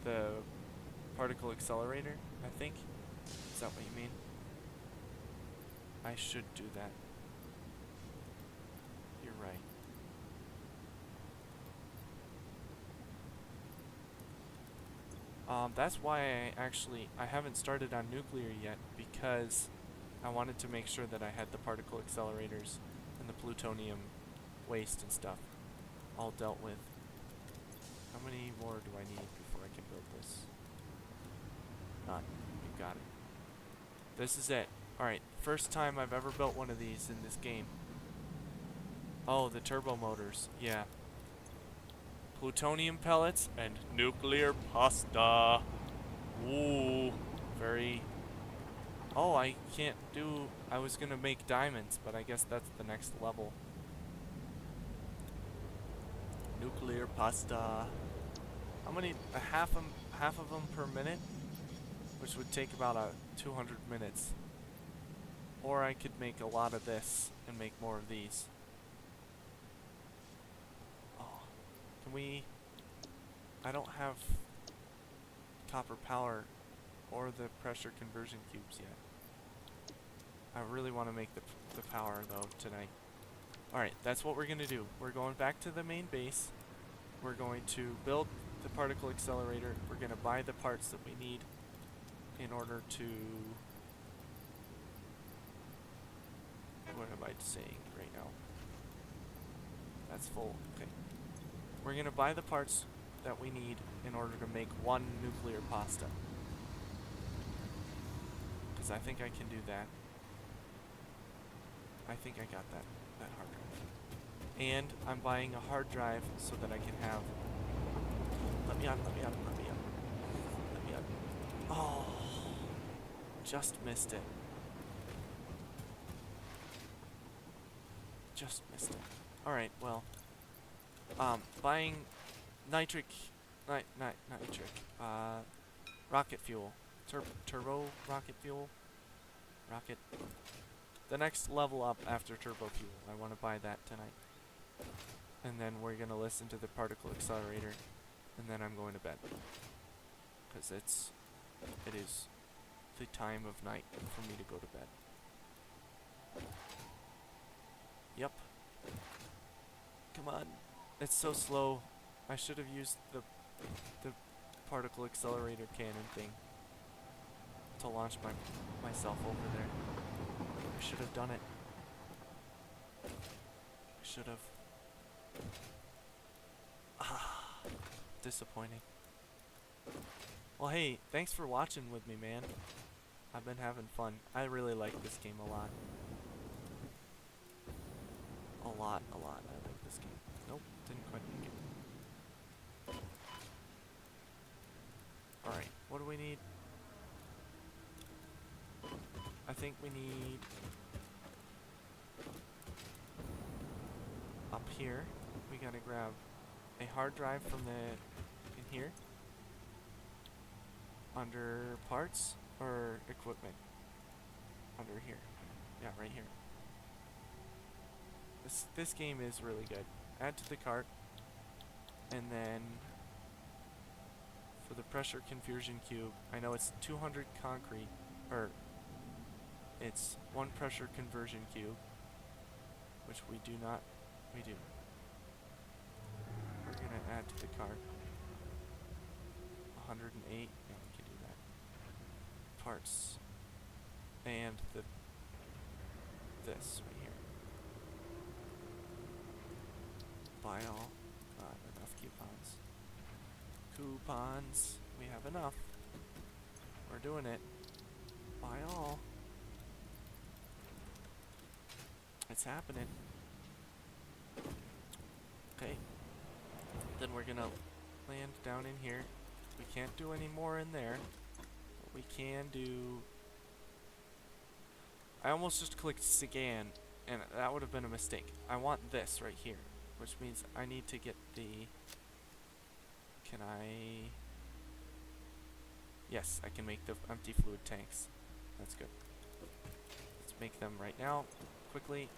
The particle accelerator, I think. Is that what you mean? I should do that. You're right. That's why I haven't started on nuclear yet, because I wanted to make sure that I had the particle accelerators and the plutonium waste and stuff all dealt with. How many more do I need before I can build this? None. You got it. This is it. Alright, first time I've ever built one of these in this game. Oh, the turbo motors. Yeah. Plutonium pellets and nuclear pasta. Ooh. Very... Oh, I can't do... I was gonna make diamonds, but I guess that's the next level. Nuclear pasta. How many? Half of them per minute? Which would take about 200 minutes. Or I could make a lot of this and make more of these. Oh. Can we... I don't have copper power or the pressure conversion cubes yet. I really want to make the power though tonight. Alright, that's what we're going to do. We're going back to the main base. We're going to build the particle accelerator. We're going to buy the parts that we need in order to... What am I saying right now? That's full. Okay. We're going to buy the parts that we need in order to make one nuclear pasta. Because I think I can do that. I think I got that hard drive. And I'm buying a hard drive so that I can have... Let me on. Oh, just missed it. Alright, well. Buying nitric... not nitric. Rocket fuel. Turbo rocket fuel? Rocket... The next level up after turbo fuel. I want to buy that tonight. And then we're going to listen to the particle accelerator. And then I'm going to bed. Because it is the time of night for me to go to bed. Yep. Come on. It's so slow. I should have used the particle accelerator cannon thing to launch myself over there. I should have done it. I should have. Ah, disappointing. Well, hey, thanks for watching with me, man. I've been having fun. I really like this game a lot. A lot. I like this game. Nope, didn't quite make it. Alright, what do we need? I think we need... Up here, we gotta grab a hard drive from in here. Under parts or equipment? Under here. Yeah, right here. This game is really good. Add to the cart. And then for the pressure conversion cube, I know it's 200 concrete, or it's 1 pressure conversion cube, which we do. We're gonna add to the cart 108. Yeah, we can do that. Parts. And this right here. Buy all. Not enough coupons. Coupons. We have enough. We're doing it. Buy all. It's happening. Okay. Then we're gonna land down in here. We can't do any more in there. But we can do... I almost just clicked scan, and that would have been a mistake. I want this right here, which means I need to get the... Can I... Yes, I can make the empty fluid tanks. That's good. Let's make them right now, quickly.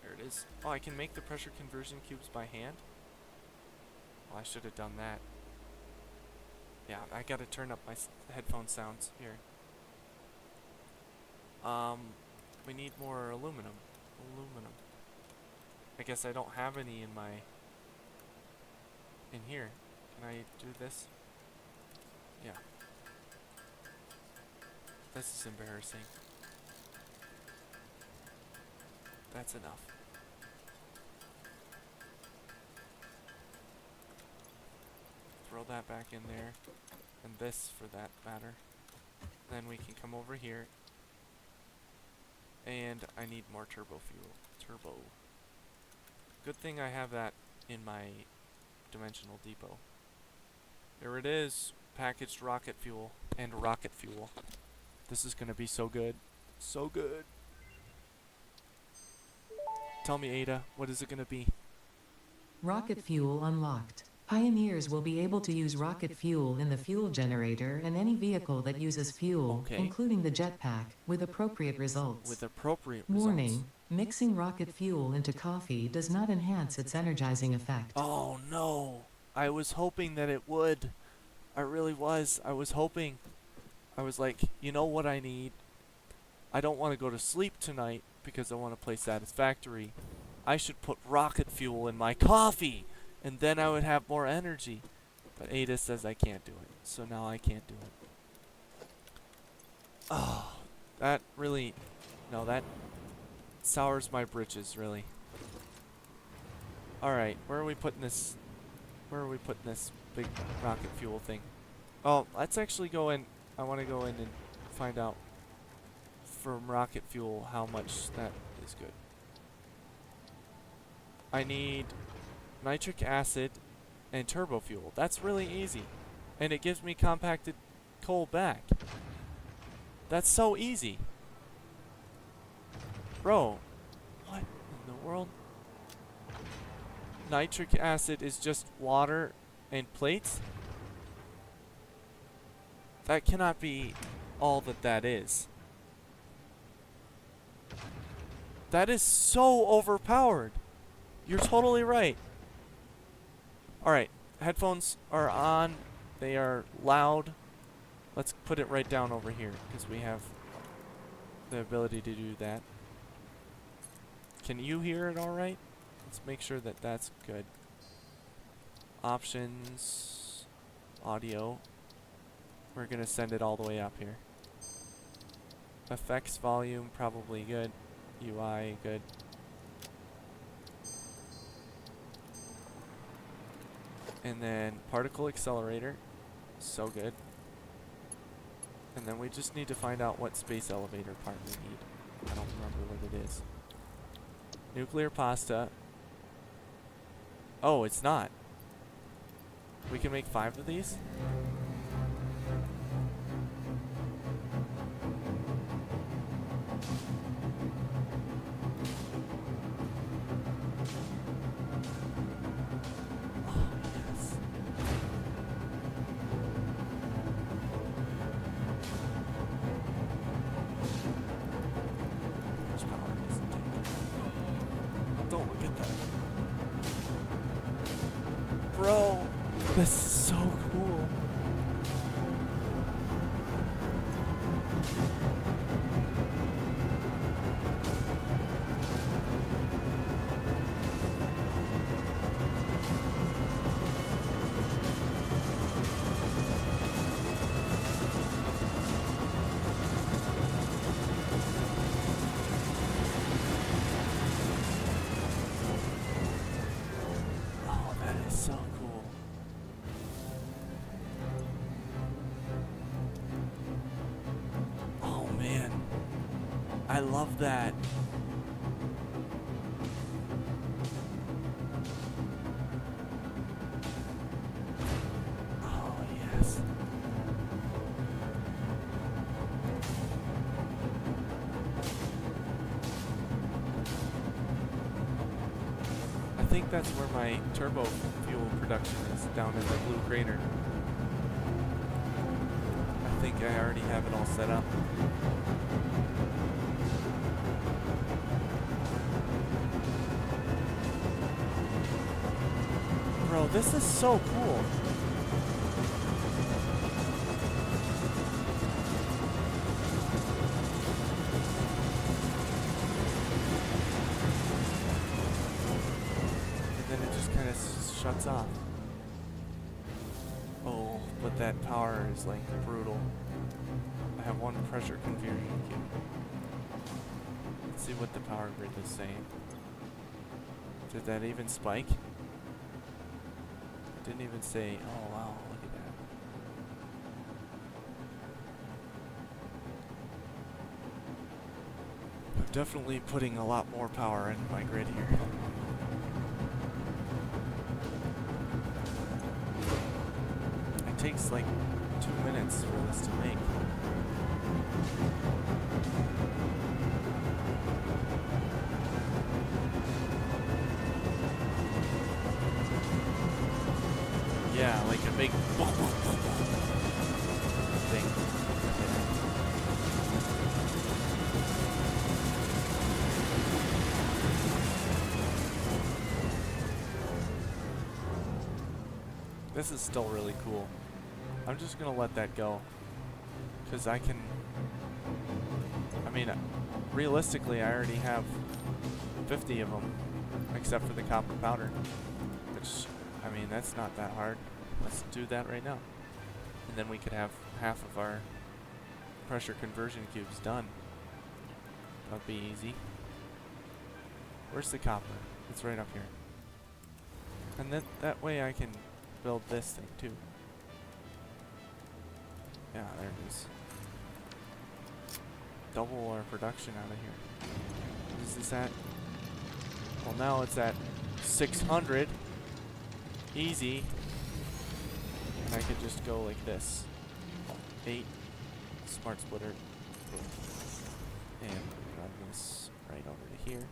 There it is. Oh, I can make the pressure conversion cubes by hand? Well, I should have done that. Yeah, I gotta turn up my headphone sounds here. We need more aluminum. I guess I don't have any in my in here. Can I do this? Yeah. This is embarrassing. That's enough. Throw that back in there. And this, for that matter. Then we can come over here. And I need more turbo fuel. Turbo. Good thing I have that in my dimensional depot. There it is. Packaged rocket fuel and rocket fuel. This is gonna be so good. So good. Tell me, Ada, what is it gonna be? Rocket fuel unlocked. Pioneers will be able to use rocket fuel in the fuel generator and any vehicle that uses fuel, Okay. including the jetpack, with appropriate results. With appropriate results. Warning, mixing rocket fuel into coffee does not enhance its energizing effect. Oh no! I was hoping that it would. I really was. I was hoping. I was like, you know what I need? I don't want to go to sleep tonight because I want to play Satisfactory. I should put rocket fuel in my coffee, and then I would have more energy. But Ada says I can't do it, so now I can't do it. Oh, that really, no, that sours my britches, really. Alright, where are we putting this? Where are we putting this big rocket fuel thing? Oh, let's actually go in. I want to go in and find out from rocket fuel how much that is good. I need nitric acid and turbo fuel. That's really easy. And it gives me compacted coal back. That's so easy. Bro, what in the world? Nitric acid is just water and plates? That cannot be all that is. That is so overpowered. You're totally right. Alright, headphones are on. They are loud. Let's put it right down over here because we have the ability to do that. Can you hear it alright? Let's make sure that that's good. Options, audio. We're gonna send it all the way up here. Effects volume, probably good. UI, good. And then particle accelerator, so good. And then we just need to find out what space elevator part we need. I don't remember what it is. Nuclear pasta. Oh, it's not. We can make 5 of these? Don't look at that. Bro, this is so cool. Oh, that is so cool. Oh man, I love that. Oh yes. I think that's where my turbo fuel production is, down in the blue crater. I think I already have it all set up. Bro, this is so cool. And then it just kind of shuts off. but that power is like brutal. I have one pressure conversion cube. Let's see what the power grid is saying. Did that even spike? It didn't even say, oh wow, look at that. I'm definitely putting a lot more power into my grid here. It takes like 2 minutes for this to make. Yeah, like a big thing. This is still really cool. I'm just gonna let that go. Because I can... I mean, realistically, I already have 50 of them. Except for the copper powder. Which, I mean, that's not that hard. Let's do that right now. And then we could have half of our pressure conversion cubes done. That'll be easy. Where's the copper? It's right up here. And then that way I can build this thing too. Yeah, there it is. Double our production out of here. What is this at? Well, now it's at 600. Easy. And I could just go like this. 8. Smart splitter. And run this right over to here.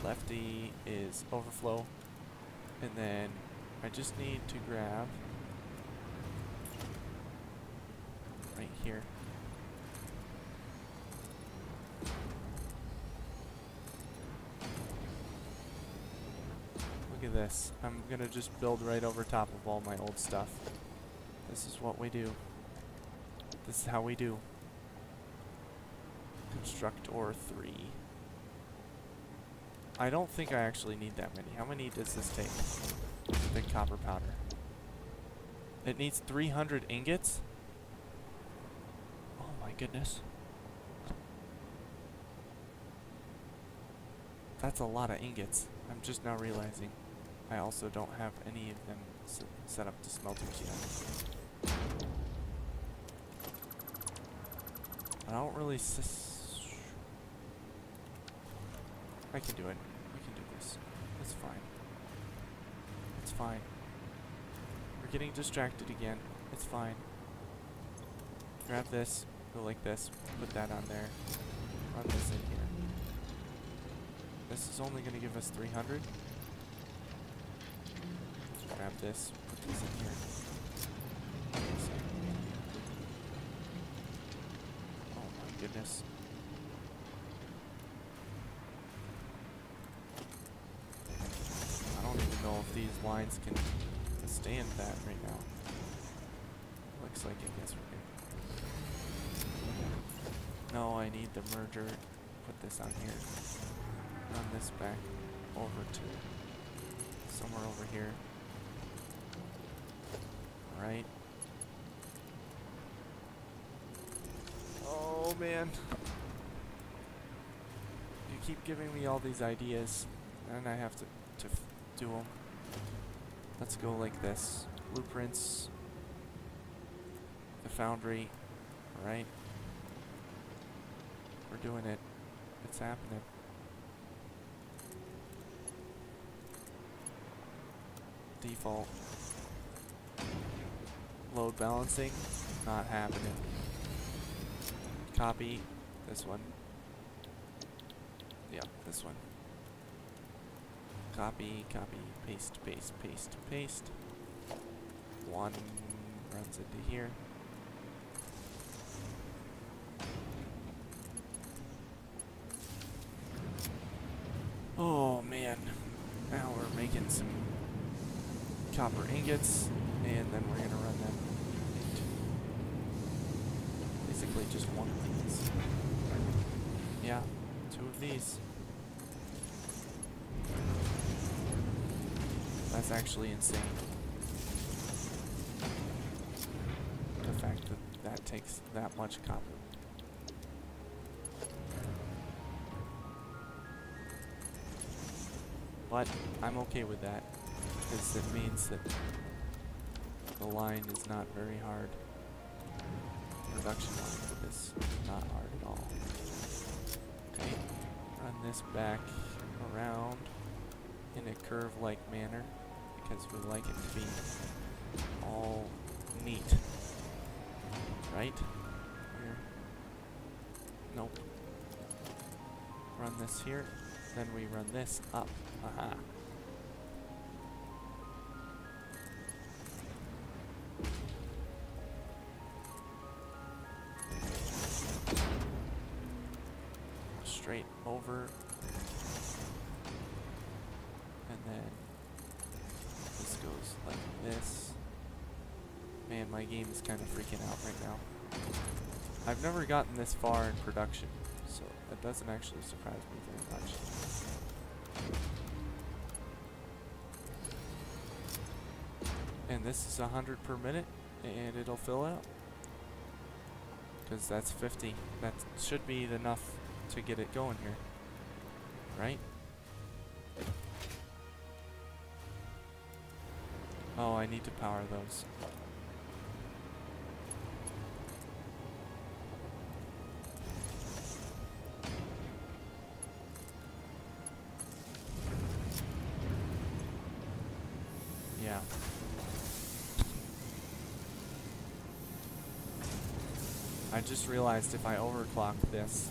Lefty is overflow. And then I just need to grab right here. Look at this. I'm gonna just build right over top of all my old stuff. This is what we do. This is how we do. Constructor 3. I don't think I actually need that many. How many does this take? The copper powder. It needs 300 ingots? Oh my goodness. That's a lot of ingots. I'm just now realizing. I also don't have any of them set up to smelters yet. I don't really I can do it. We can do this. It's fine. It's fine. We're getting distracted again. It's fine. Grab this, go like this, put that on there, run this in here. This is only going to give us 300. Grab this, put this in here. Oh my goodness. I don't even know if these lines can stand that right now. Looks like I guess we're good. No, I need the merger. Put this on here. Run this back over to somewhere over here. Alright. Oh man. You keep giving me all these ideas, and I have to do them. Let's go like this. Blueprints. The foundry. Alright. We're doing it. It's happening. Default. Load balancing. Not happening. Copy. This one. Yeah, this one. Copy, copy, paste, paste, paste, paste. One runs into here. Oh man. Now we're making some copper ingots, and then we're gonna run them into basically just one of these. Yeah, 2 of these. That's actually insane. fact that that takes that much copper. But I'm okay with that, because it means that the line is not very hard. Production line for this is not hard at all. Okay, run this back around in a curve-like manner, because we like it to be all neat. Right? Here. Nope. Run this here, then we run this up. Aha. Straight over. And then this goes like this. Man, my game is kind of freaking out right now. I've never gotten this far in production, so that doesn't actually surprise me very much. And this is 100 per minute, and it'll fill out. Because that's 50. That should be enough to get it going here. Right? Oh, I need to power those. Yeah. I just realized if I overclock this,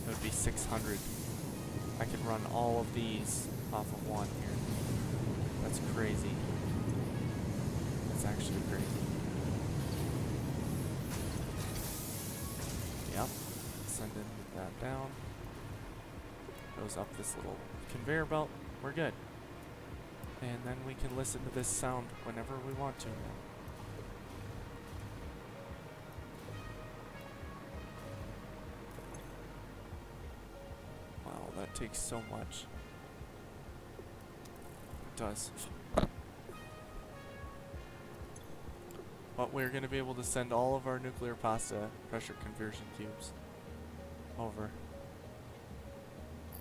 it would be 600. I could run all of these off of one here. That's crazy. That's actually crazy. Yep. Sending that down. Goes up this little conveyor belt. We're good. And then we can listen to this sound whenever we want to now. Wow, that takes so much. It does. But we're going to be able to send all of our nuclear pasta pressure conversion cubes over.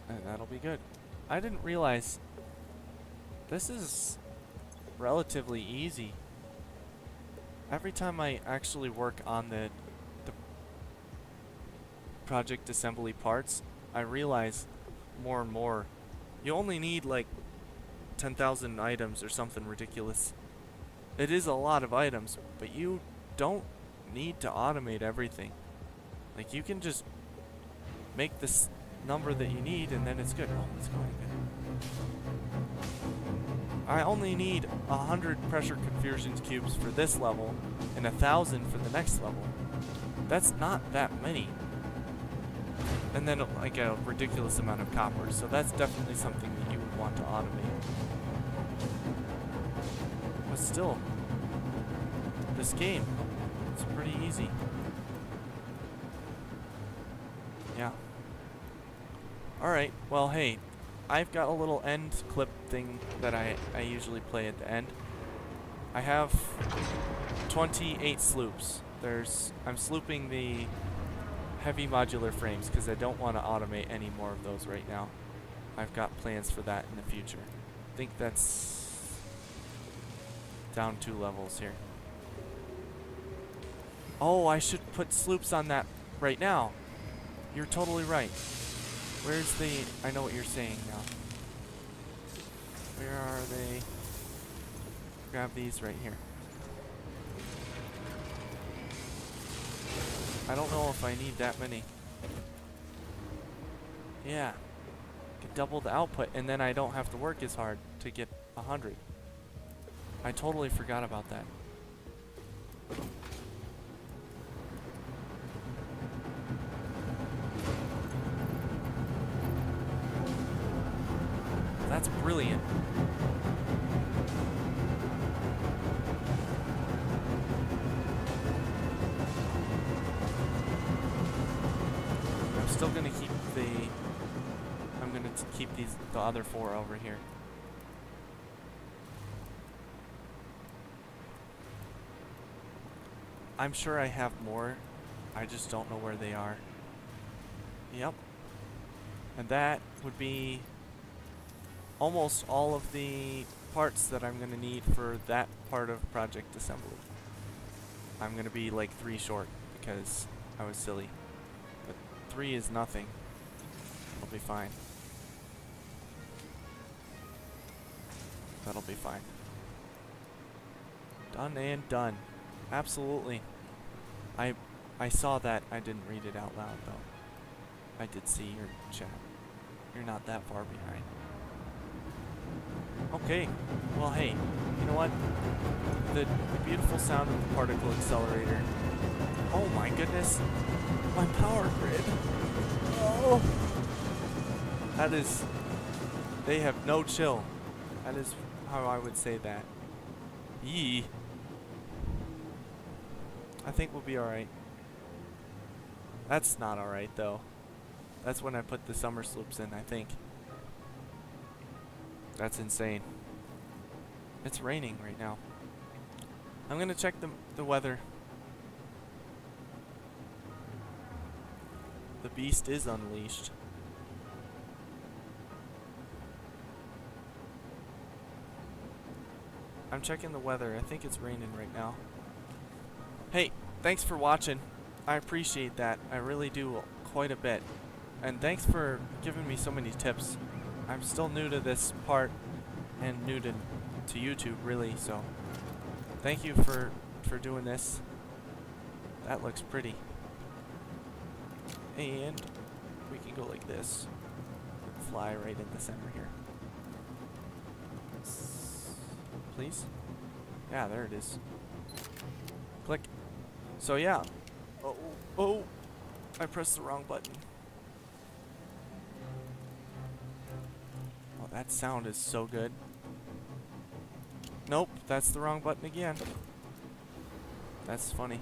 And that'll be good. I didn't realize this is relatively easy. Every time I actually work on the project assembly parts, I realize more and more you only need like 10,000 items or something ridiculous. It is a lot of items, but you don't need to automate everything. Like, you can just make this number that you need and then it's good. Oh, it's going good. I only need 100 pressure conversion cubes for this level and 1,000 for the next level. That's not that many. And then like a ridiculous amount of copper. So that's definitely something that you would want to automate. But still, this game, it's pretty easy. Yeah. Alright, well hey, I've got a little end clip thing that I usually play at the end. I have 28 sloops. I'm slooping the heavy modular frames because I don't want to automate any more of those right now. I've got plans for that in the future. I think that's down 2 levels here. Oh, I should put sloops on that right now. You're totally right. Where's the... I know what you're saying now. Where are they? Grab these right here. I don't know if I need that many. Yeah. Could double the output and then I don't have to work as hard to get 100. I totally forgot about that. That's brilliant. I'm still gonna keep keep the other 4 over here. I'm sure I have more. I just don't know where they are. Yep. And that would be almost all of the parts that I'm going to need for that part of project assembly. I'm going to be like 3 short because I was silly. But 3 is nothing. It'll be fine. That'll be fine. Done and done. Absolutely. I saw that. I didn't read it out loud though. I did see your chat. You're not that far behind. Okay. Well, hey. You know what? The beautiful sound of the particle accelerator. Oh my goodness. My power grid. Oh. That is... They have no chill. That is how I would say that. Yee. I think we'll be alright. That's not alright though. That's when I put the summer sloops in, I think. That's insane. It's raining right now. I'm gonna check the weather. The beast is unleashed. I'm checking the weather. I think it's raining right now. Hey, thanks for watching. I appreciate that. I really do quite a bit. And thanks for giving me so many tips. I'm still new to this part and new to YouTube really, so thank you for doing this. That looks pretty. And we can go like this. Fly right in the center here. Please? Yeah, there it is. Click. So yeah. Oh, I pressed the wrong button. Oh, that sound is so good. Nope, that's the wrong button again. That's funny.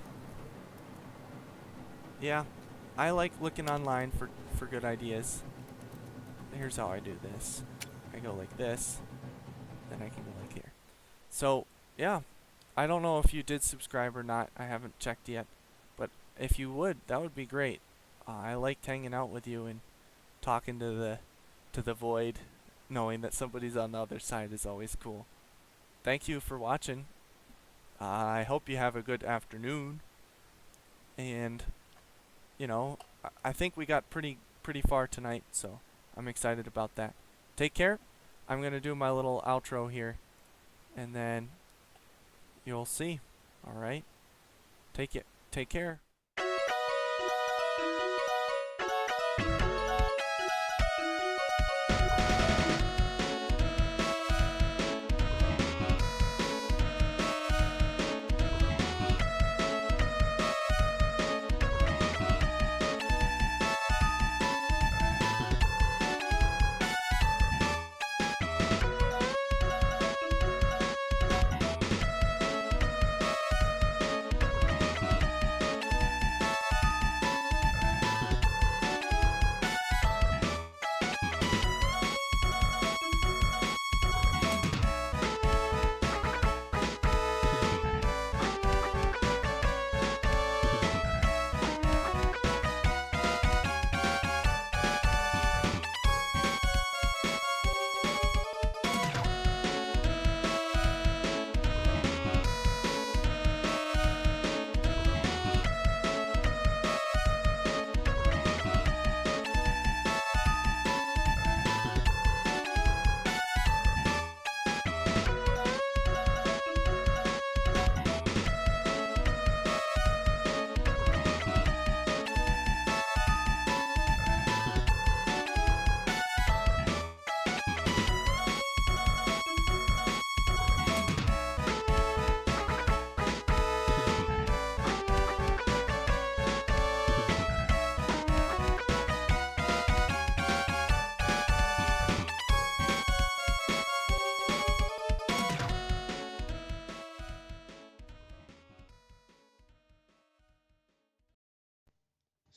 Yeah, I like looking online for good ideas. Here's how I do this. I go like this, then I can go like here. So, yeah, I don't know if you did subscribe or not. I haven't checked yet. But if you would, that would be great. I liked hanging out with you and talking to the void. Knowing that somebody's on the other side is always cool. Thank you for watching. I hope you have a good afternoon. And, you know, I think we got pretty far tonight, so I'm excited about that. Take care. I'm going to do my little outro here. And then you'll see. Alright? Take care.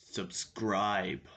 Subscribe.